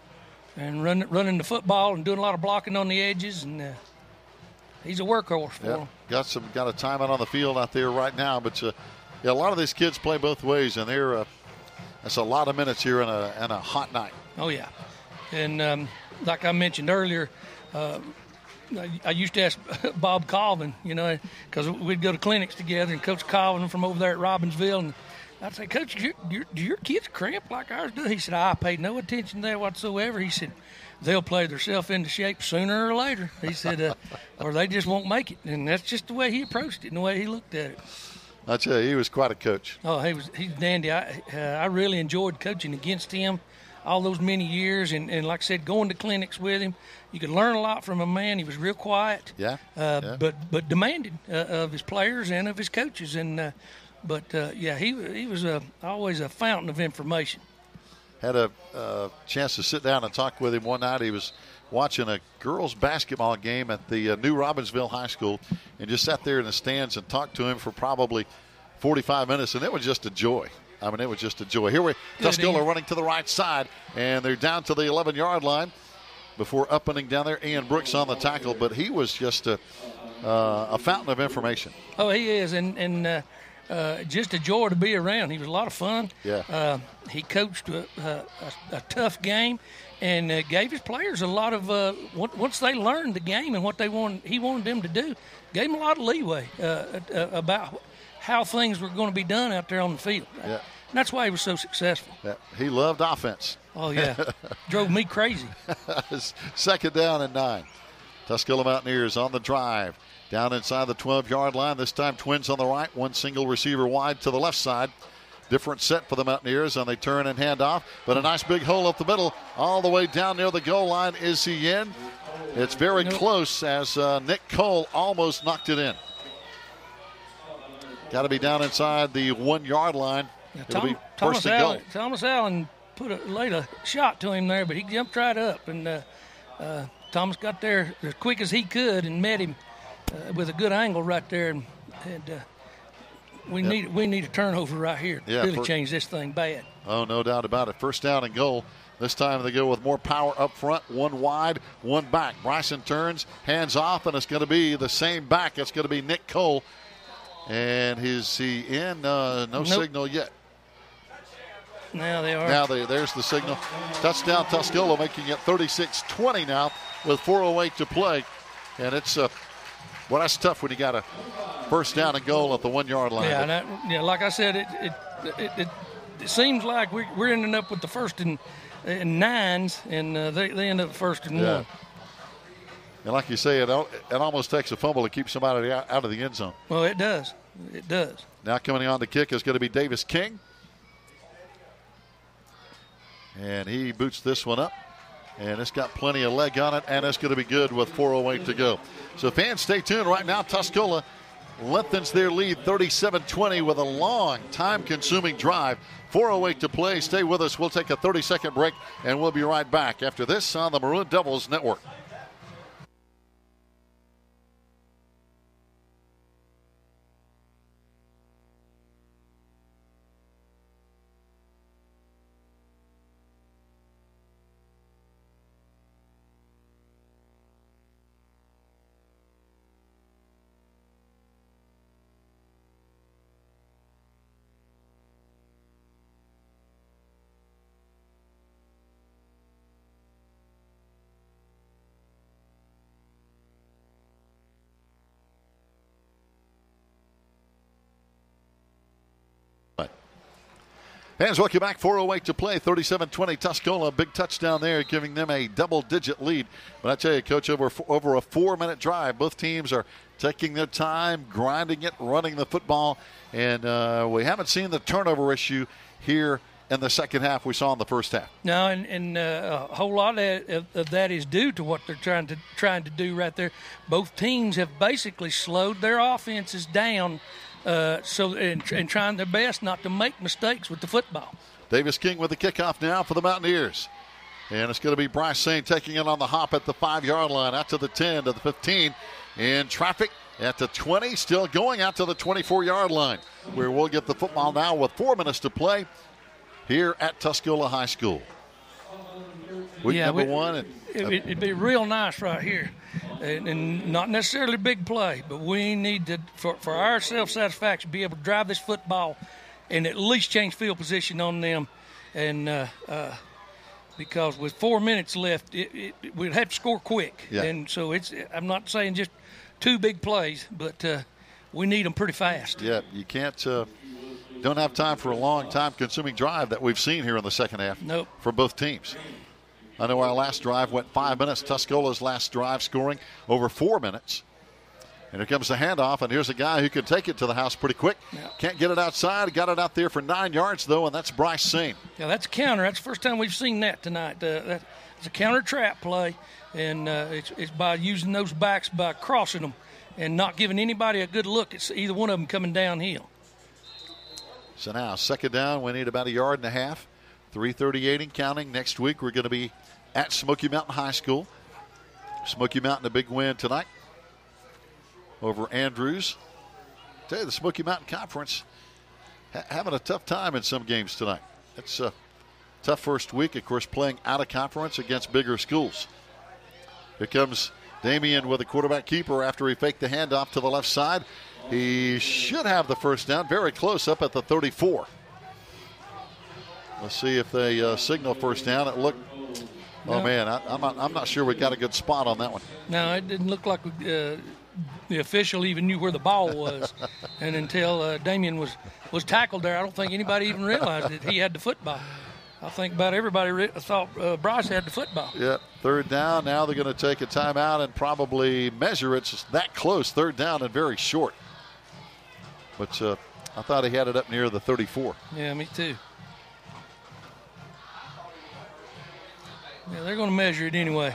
Speaker 4: and running the football and doing a lot of blocking on the edges, and he's a workhorse for them.
Speaker 1: Got a timeout on the field out there right now, but a lot of these kids play both ways, and that's a lot of minutes here in a hot night.
Speaker 4: Oh yeah, and like I mentioned earlier. I used to ask Bob Colvin, because we'd go to clinics together, and Coach Colvin from over there at Robbinsville, and I'd say, Coach, do your kids cramp like ours do? He said, I paid no attention to that whatsoever. He said, they'll play themselves into shape sooner or later. He said, or they just won't make it. And that's just the way he approached it and the way he looked at it.
Speaker 1: I tell you, he was quite a coach.
Speaker 4: Oh, he's dandy. I really enjoyed coaching against him all those many years, and like I said, going to clinics with him. You could learn a lot from a man. He was real quiet, but demanding of his players and of his coaches. And he was always a fountain of information.
Speaker 1: Had a chance to sit down and talk with him one night. He was watching a girls' basketball game at the new Robbinsville High School, and just sat there in the stands and talked to him for probably 45 minutes, and it was just a joy. I mean, it was just a joy. Here Tuscola running to the right side, and they're down to the 11-yard line before upping down there. Ian Brooks on the tackle, but he was just a fountain of information.
Speaker 4: Oh, he is, and just a joy to be around. He was a lot of fun.
Speaker 1: Yeah.
Speaker 4: He coached a tough game and gave his players a lot of once they learned the game and what he wanted them to do, gave them a lot of leeway about how things were going to be done out there on the field.
Speaker 1: Yeah.
Speaker 4: And that's why he was so successful.
Speaker 1: Yeah. He loved offense.
Speaker 4: Oh, yeah. Drove me crazy.
Speaker 1: Second down and 9. Tuscola Mountaineers on the drive. Down inside the 12-yard line. This time twins on the right. One single receiver wide to the left side. Different set for the Mountaineers, and they turn and hand off. But a nice big hole up the middle. All the way down near the goal line. Is he in? It's very close as Nick Cole almost knocked it in. Got to be down inside the 1-yard line. It'll be first and goal.
Speaker 4: Thomas Allen laid a shot to him there, but he jumped right up, and Thomas got there as quick as he could and met him with a good angle right there, and we need a turnover right here to really change this thing bad.
Speaker 1: Oh, no doubt about it. First down and goal. This time they go with more power up front, one wide, one back. Bryson turns, hands off, and it's going to be the same back. It's going to be Nick Cole. And is he in? No signal yet.
Speaker 4: Now they are.
Speaker 1: Now there's the signal. Touchdown Tuscola, making it 36-20 now with 4:08 to play. And it's that's tough when you got a first down and goal at the 1 yard line.
Speaker 4: Yeah, like I said, it seems like we're ending up with the first and nines, and they end up first and one.
Speaker 1: And like you say, it almost takes a fumble to keep somebody out of the end zone.
Speaker 4: Well, it does. It does.
Speaker 1: Now coming on to kick is going to be Davis King. And he boots this one up. And it's got plenty of leg on it, and it's going to be good with 4:08 to go. So fans, stay tuned. Right now, Tuscola lengthens their lead 37-20 with a long, time-consuming drive. 4:08 to play. Stay with us. We'll take a 30-second break, and we'll be right back after this on the Maroon Devils Network. Fans, welcome back. 4:08 to play. 37-20 Tuscola. Big touchdown there, giving them a double-digit lead. But I tell you, Coach, over a 4-minute drive, both teams are taking their time, grinding it, running the football. And we haven't seen the turnover issue here in the second half we saw in the first half.
Speaker 4: No, and a whole lot of that is due to what they're trying to do right there. Both teams have basically slowed their offenses down. And trying their best not to make mistakes with the football.
Speaker 1: Davis King with the kickoff now for the Mountaineers. And it's going to be Bryce Sane taking it on the hop at the 5-yard line, out to the 10, to the 15. In traffic at the 20, still going out to the 24-yard line, where we'll get the football now with 4 minutes to play here at Tuscola High School. Week number one.
Speaker 4: It'd be real nice right here. And not necessarily a big play, but we need to, for our self-satisfaction, be able to drive this football and at least change field position on them. And because with 4 minutes left, we'd have to score quick.
Speaker 1: Yeah.
Speaker 4: And so I'm not saying just two big plays, but we need them pretty fast.
Speaker 1: Yeah, you can't don't have time for a long time-consuming drive that we've seen here in the second half.
Speaker 4: Nope.
Speaker 1: For both teams. I know our last drive went 5 minutes. Tuscola's last drive scoring over 4 minutes. And here comes the handoff, and here's a guy who can take it to the house pretty quick. Yeah. Can't get it outside. Got it out there for 9 yards, though, and that's Bryce Sane.
Speaker 4: Yeah, that's a counter. That's the first time we've seen that tonight. It's a counter trap play, and it's by using those backs, by crossing them and not giving anybody a good look at either one of them coming downhill.
Speaker 1: So now, second down, we need about 1.5 yards. 3:38 and counting. Next week, we're going to be at Smoky Mountain High School. Smoky Mountain, a big win tonight over Andrews. I tell you, the Smoky Mountain Conference having a tough time in some games tonight. It's a tough first week, of course, playing out of conference against bigger schools. Here comes Damian with a quarterback keeper after he faked the handoff to the left side. He should have the first down, very close, up at the 34. Let's see if they signal first down. It looked, I'm not sure we got a good spot on that one.
Speaker 4: No, it didn't look like the official even knew where the ball was. And until Damian was tackled there, I don't think anybody even realized that he had the football. I think about everybody thought Bryce had the football.
Speaker 1: Yeah, third down. Now they're going to take a timeout and probably measure it. It's that close, third down and very short. But I thought he had it up near the 34.
Speaker 4: Yeah, me too. Yeah, they're going to measure it anyway.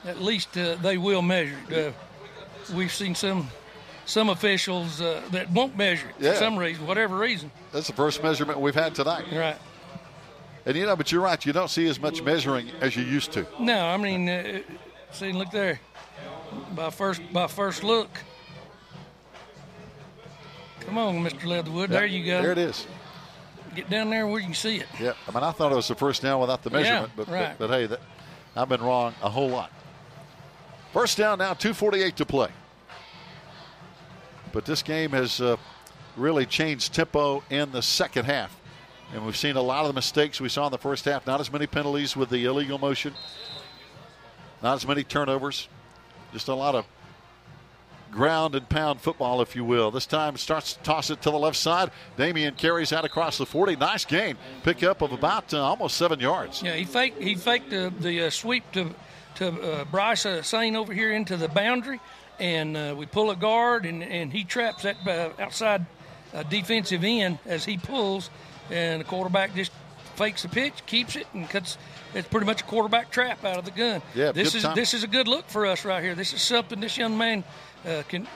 Speaker 4: At least they will measure it. We've seen some some officials that won't measure it for some reason, whatever reason.
Speaker 1: That's the first measurement we've had tonight.
Speaker 4: Right.
Speaker 1: And, but you're right. You don't see as much measuring as you used to.
Speaker 4: No, I mean, see, look there. By first look. Come on, Mr. Leatherwood. There you go.
Speaker 1: There it is.
Speaker 4: Get down there where you can see it.
Speaker 1: Yeah. I mean, I thought it was the first down without the measurement.
Speaker 4: Yeah,
Speaker 1: but hey, I've been wrong a whole lot. First down now, 2:48 to play. But this game has really changed tempo in the second half. And we've seen a lot of the mistakes we saw in the first half. Not as many penalties with the illegal motion. Not as many turnovers. Just a lot of ground and pound football, if you will. This time starts to toss it to the left side. Damian carries out across the 40. Nice gain. Pickup of about almost 7 yards.
Speaker 4: Yeah, he faked the sweep to Bryce Sane over here into the boundary. And we pull a guard, and he traps that outside defensive end as he pulls. And the quarterback just fakes the pitch, keeps it, and cuts. It's pretty much a quarterback trap out of the gun.
Speaker 1: Yeah,
Speaker 4: this is a good look for us right here. This is something this young man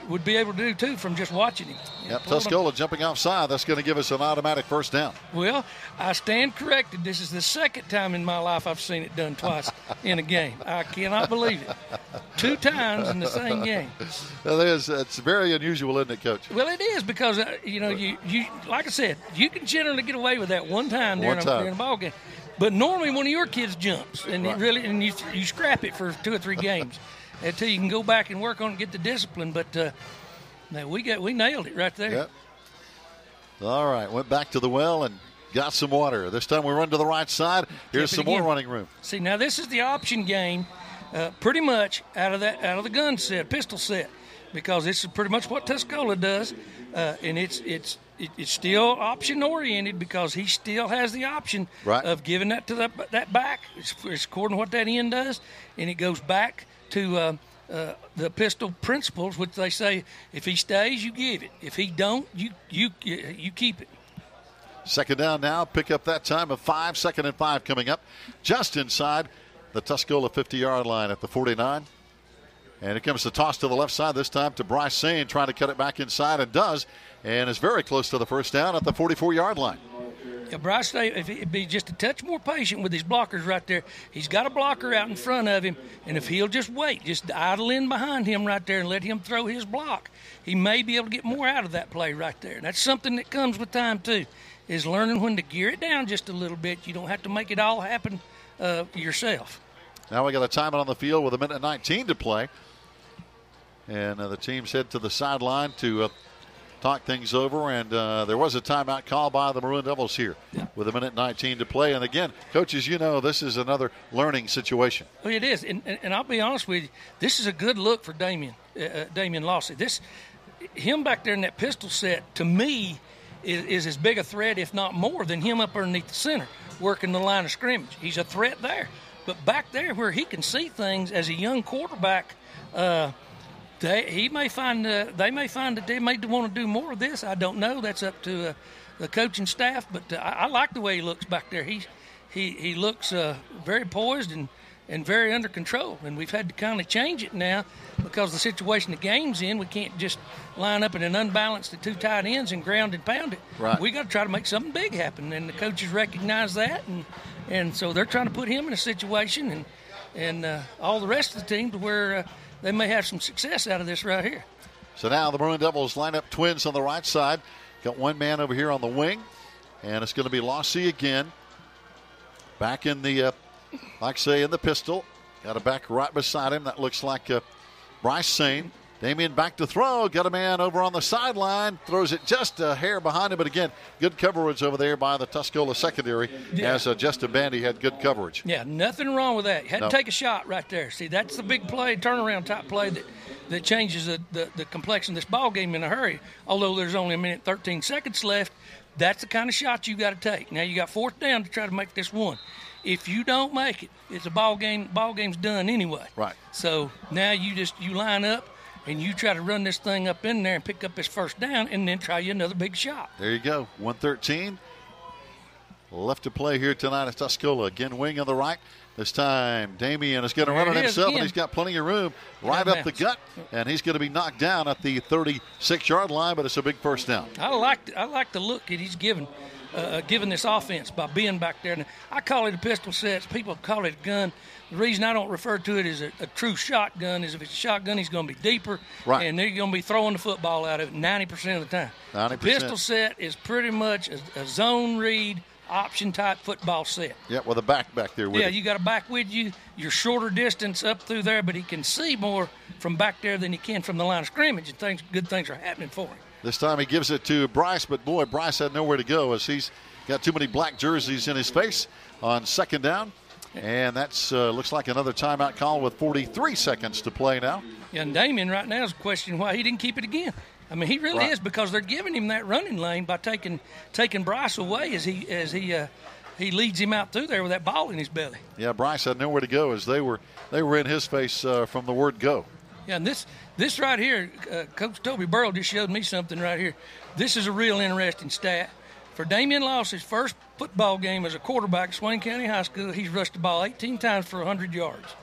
Speaker 4: would be able to do too from just watching him.
Speaker 1: Yep, Tuscola jumping offside. That's going to give us an automatic first down.
Speaker 4: Well, I stand corrected. This is the second time in my life I've seen it done twice in a game. I cannot believe it. 2 times in the same game.
Speaker 1: It is. It's very unusual, isn't it, Coach?
Speaker 4: Well, it is because you like I said, you can generally get away with that one time during a ball game. But normally one of your kids jumps, and you scrap it for 2 or 3 games until you can go back and work on it and get the discipline. But we nailed it right there.
Speaker 1: Yep. All right, went back to the well and got some water. This time we run to the right side. Here's some more running room.
Speaker 4: See, now this is the option game, pretty much out of the gun set, pistol set, because this is pretty much what Tuscola does, and it's still option oriented because he still has the option of giving that to that back. It's according to what that end does, and it goes back to the pistol principles, which they say if he stays, you give it. If he don't, you keep it.
Speaker 1: Second down now. Pick up that time of 5. 2nd and 5 coming up, just inside the Tuscola 50-yard line at the 49. And it comes the toss to the left side this time to Bryce Sane, trying to cut it back inside, and does, and is very close to the first down at the 44-yard line.
Speaker 4: Yeah, Bryce, if he'd be just a touch more patient with his blockers right there, he's got a blocker out in front of him, and if he'll just wait, just idle in behind him right there and let him throw his block, he may be able to get more out of that play right there. And that's something that comes with time, too, is learning when to gear it down just a little bit. You don't have to make it all happen yourself.
Speaker 1: Now we got a timeout on the field with 1:19 to play. And the teams head to the sideline to talk things over. And there was a timeout call by the Maroon Devils here with 1:19 to play. And again, coaches, this is another learning situation.
Speaker 4: Well, it is. And I'll be honest with you, this is a good look for Damian Lossie. Him back there in that pistol set, to me, is as big a threat, if not more, than him up underneath the center, working the line of scrimmage. He's a threat there. But back there where he can see things as a young quarterback, they may find that they may want to do more of this. I don't know. That's up to the coaching staff. But I like the way he looks back there. He looks very poised and very under control. And we've had to kind of change it now because the situation the game's in. We can't just line up in an unbalanced at 2 tight ends and ground and pound it.
Speaker 1: Right.
Speaker 4: We got to try to make something big happen. And the coaches recognize that. And so they're trying to put him in a situation and all the rest of the team to where they may have some success out of this right here.
Speaker 1: So now the Maroon Devils line up twins on the right side. Got one man over here on the wing. And it's going to be Lossie again. Back in the, in the pistol. Got a back right beside him. That looks like Bryce Sane. Damian back to throw. Got a man over on the sideline. Throws it just a hair behind him. But again, good coverage over there by the Tuscola secondary as Justin Bandy had good coverage.
Speaker 4: Yeah, nothing wrong with that. You had to take a shot right there. See, that's the big play, turnaround type play that changes the complexion of this ball game in a hurry. Although there's only 1:13 seconds left, that's the kind of shot you got to take. Now you got 4th down to try to make this one. If you don't make it, it's a ball game. Ball game's done anyway.
Speaker 1: Right.
Speaker 4: So now you line up and you try to run this thing up in there and pick up this first down and then try you another big shot.
Speaker 1: There you go. 1:13. left to play here tonight at Tuscola. Again, wing on the right. This time, Damian is going to run it himself, and he's got plenty of room right up the gut, and he's going to be knocked down at the 36-yard line, but it's a big first down.
Speaker 4: I like the look that he's given this offense by being back there. And I call it a pistol set. People call it a gun. The reason I don't refer to it as a true shotgun is if it's a shotgun, he's going to be deeper,
Speaker 1: right,
Speaker 4: and they're going to be throwing the football out of it 90% of the time.
Speaker 1: 90%.
Speaker 4: The pistol set is pretty much a zone read, option-type football set.
Speaker 1: Yeah, with a back there with
Speaker 4: you.
Speaker 1: Yeah,
Speaker 4: you got a back with you. You're shorter distance up through there, but he can see more from back there than he can from the line of scrimmage, and good things are happening for him.
Speaker 1: This time he gives it to Bryce, but, boy, Bryce had nowhere to go as he's got too many black jerseys in his face on second down. And that's looks like another timeout call with 43 seconds to play now.
Speaker 4: Yeah, and Damian right now is questioning why he didn't keep it again. I mean, he really is, because they're giving him that running lane by taking Bryce away as he leads him out through there with that ball in his belly.
Speaker 1: Yeah, Bryce had nowhere to go as they were in his face from the word go.
Speaker 4: Yeah, and this right here, Coach Toby Burrow just showed me something right here. This is a real interesting stat. For Damian Loss's first football game as a quarterback at Swain County High School, he's rushed the ball 18 times for 100 yards.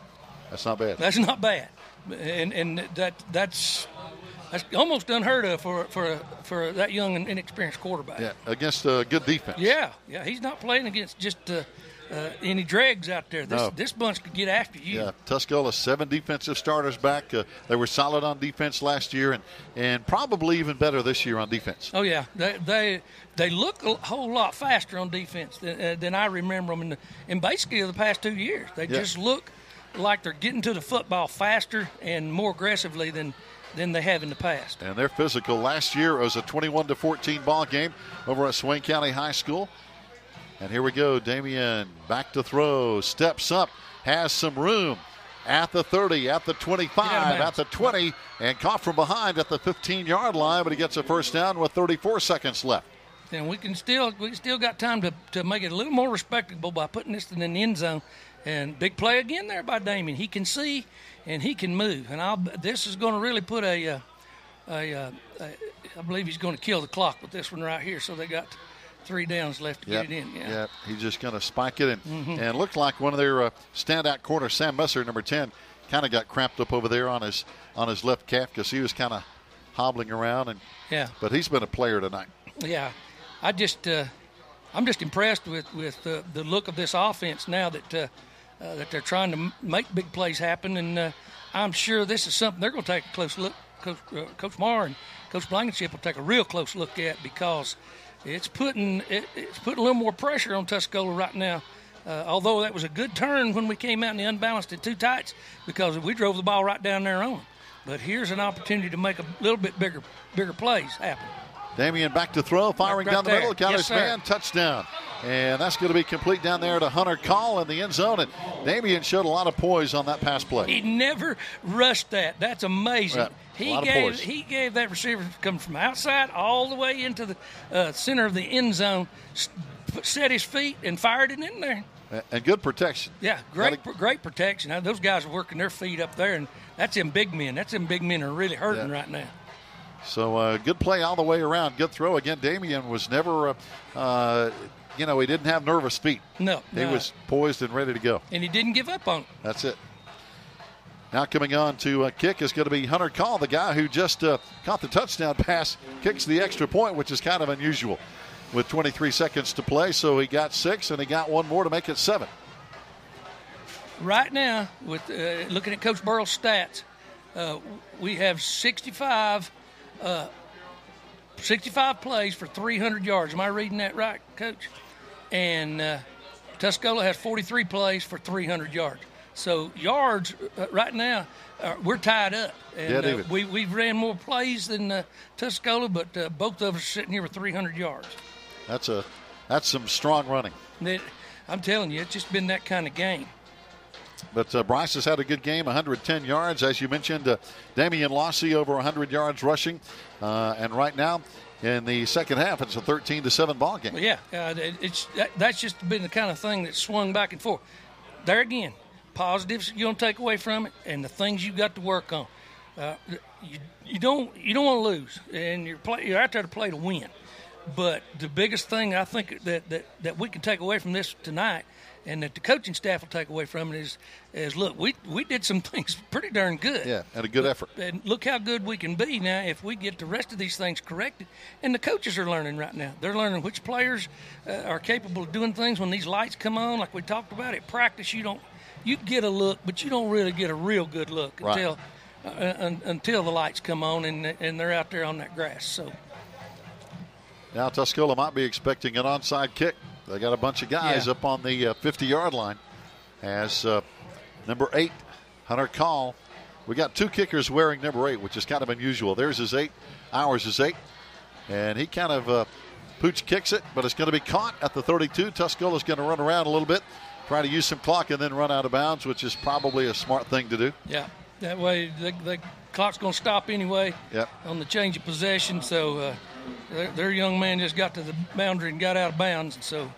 Speaker 1: That's not bad.
Speaker 4: That's not bad, and that's almost unheard of for that young and inexperienced quarterback.
Speaker 1: Yeah, against a good defense.
Speaker 4: Yeah, he's not playing against just any dregs out there. This bunch could get after you.
Speaker 1: Yeah, Tuscola, 7 defensive starters back. They were solid on defense last year, and probably even better this year on defense.
Speaker 4: Oh yeah, they look a whole lot faster on defense than I remember them in basically the past 2 years. They just look like they're getting to the football faster and more aggressively than they have in the past.
Speaker 1: And they're physical. Last year it was a 21-14 ball game over at Swain County High School. And here we go. Damian back to throw. Steps up. Has some room. At the 30, at the 25, at the 20. And caught from behind at the 15-yard line. But he gets a first down with 34 seconds left.
Speaker 4: And we still got time to make it a little more respectable by putting this in the end zone. And big play again there by Damian. He can see and he can move. And this is going to really put I believe he's going to kill the clock with this one right here. So they got 3 downs left to get it in.
Speaker 1: Yeah, he's just going to spike it. And it looked like one of their standout corners, Sam Messer, number 10, kind of got cramped up over there on his left calf because he was kind of hobbling around. But he's been a player tonight.
Speaker 4: Yeah, I'm just impressed with the look of this offense now that they're trying to make big plays happen. And I'm sure this is something they're going to take a close look. Coach Marr and Coach Blankenship will take a real close look at, because it's putting a little more pressure on Tuscola right now. Although that was a good turn when we came out in the unbalanced at 2 tights, because we drove the ball right down there on them. But here's an opportunity to make a little bit bigger plays happen.
Speaker 1: Damian back to throw, firing down the middle, got his man, touchdown. And that's going to be complete down there to Hunter Call in the end zone. And Damian showed a lot of poise on that pass play.
Speaker 4: He never rushed that. That's amazing.
Speaker 1: Yeah,
Speaker 4: he gave that receiver coming from outside all the way into the center of the end zone, set his feet, and fired it in there.
Speaker 1: And good protection.
Speaker 4: Yeah, great protection. Now, those guys are working their feet up there, and that's them big men. Them big men are really hurting right now.
Speaker 1: So good play all the way around. Good throw. Again, Damian was never, he didn't have nervous feet.
Speaker 4: No.
Speaker 1: He was poised and ready to go.
Speaker 4: And he didn't give up on it.
Speaker 1: That's it. Now coming on to kick is going to be Hunter Call, the guy who just caught the touchdown pass, kicks the extra point, which is kind of unusual with 23 seconds to play. So he got 6, and he got 1 more to make it 7.
Speaker 4: Right now, with looking at Coach Burrell's stats, we have 65 plays for 300 yards. Am I reading that right, Coach? And Tuscola has 43 plays for 300 yards. So yards right now, we're tied up. And we've ran more plays than Tuscola, but both of us are sitting here with 300 yards.
Speaker 1: That's some strong running.
Speaker 4: I'm telling you, it's just been that kind of game.
Speaker 1: But Bryce has had a good game, 110 yards. As you mentioned, Damian Lossy over 100 yards rushing. And right now, in the second half, it's a 13-7 ball game.
Speaker 4: Yeah, that's just been the kind of thing that swung back and forth. There again, positives you're going to take away from it, and the things you got to work on. You don't want to lose, and you're out there to play to win. But the biggest thing I think that we can take away from this tonight, and that the coaching staff will take away from it, is look, we did some things pretty darn good.
Speaker 1: Yeah, and a good effort.
Speaker 4: And look how good we can be now if we get the rest of these things corrected. And the coaches are learning right now. They're learning which players are capable of doing things when these lights come on, like we talked about at practice. You get a look, but you don't really get a real good look until the lights come on and they're out there on that grass. So
Speaker 1: now Tuscola might be expecting an onside kick. They got a bunch of guys up on the 50-yard line. As number 8, Hunter Call. We got 2 kickers wearing number 8, which is kind of unusual. Theirs is 8, ours is 8. And he kind of pooch kicks it, but it's going to be caught at the 32. Tuscola's going to run around a little bit, try to use some clock, and then run out of bounds, which is probably a smart thing to do.
Speaker 4: Yeah, that way the clock's going to stop anyway on the change of possession. So their young man just got to the boundary and got out of bounds. So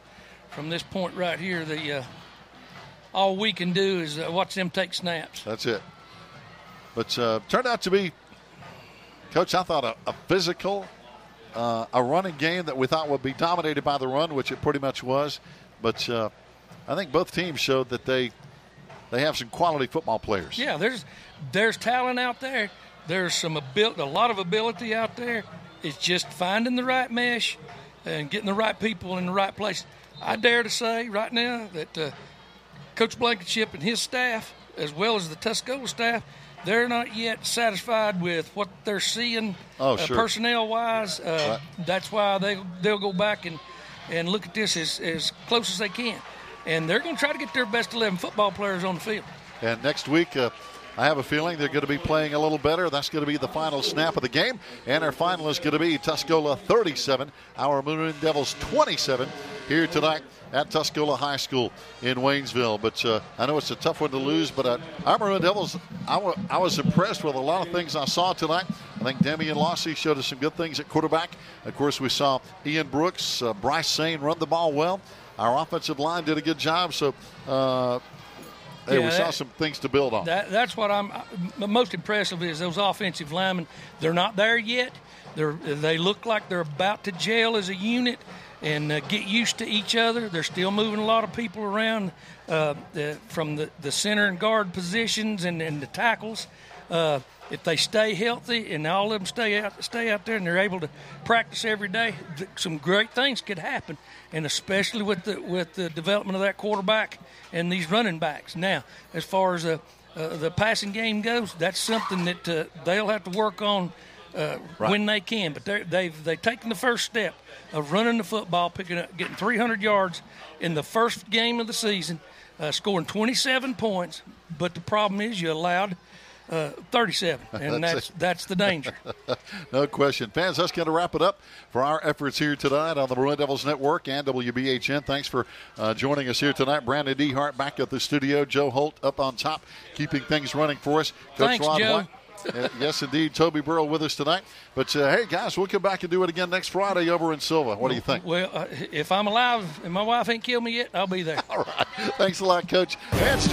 Speaker 4: from this point right here, all we can do is watch them take snaps.
Speaker 1: That's it. But turned out to be, Coach, I thought a physical, a running game that we thought would be dominated by the run, which it pretty much was. But I think both teams showed that they have some quality football players.
Speaker 4: Yeah, there's talent out there. There's a lot of ability out there. It's just finding the right mesh and getting the right people in the right place. I dare to say right now that Coach Blankenship and his staff, as well as the Tuscola staff, they're not yet satisfied with what they're seeing personnel-wise.
Speaker 1: Right.
Speaker 4: That's why they'll go back and look at this as close as they can. And they're going to try to get their best 11 football players on the field.
Speaker 1: And next week, I have a feeling they're going to be playing a little better. That's going to be the final snap of the game. And our final is going to be Tuscola 37, our Maroon Devils 27 here tonight at Tuscola High School in Waynesville. But I know it's a tough one to lose, but our Maroon Devils, I was impressed with a lot of things I saw tonight. I think Damian Lossy showed us some good things at quarterback. Of course, we saw Ian Brooks, Bryce Sane run the ball well. Our offensive line did a good job, so we saw some things to build on.
Speaker 4: That's what I'm most impressive is those offensive linemen. They're not there yet. They look like they're about to gel as a unit and get used to each other. They're still moving a lot of people around from the center and guard positions and the tackles. If they stay healthy and all of them stay out there and they're able to practice every day, some great things could happen, and especially with the development of that quarterback and these running backs. Now, as far as the passing game goes, that's something that they'll have to work on when they can. But they've taken the first step of running the football, getting 300 yards in the first game of the season, scoring 27 points. But the problem is you allowed 37, and that's the danger.
Speaker 1: No question. Fans, that's going to wrap it up for our efforts here tonight on the Maroon Devils Network and WBHN. Thanks for joining us here tonight. Brandon Dehart back at the studio. Joe Holt up on top, keeping things running for us. Coach
Speaker 4: Thanks,
Speaker 1: Rod
Speaker 4: Joe.
Speaker 1: White. Yes, indeed. Toby Burrow with us tonight. But, hey, guys, we'll come back and do it again next Friday over in Silva. What do you think?
Speaker 4: Well, if I'm alive and my wife ain't killed me yet, I'll be there.
Speaker 1: All right. Thanks a lot, Coach. Fans,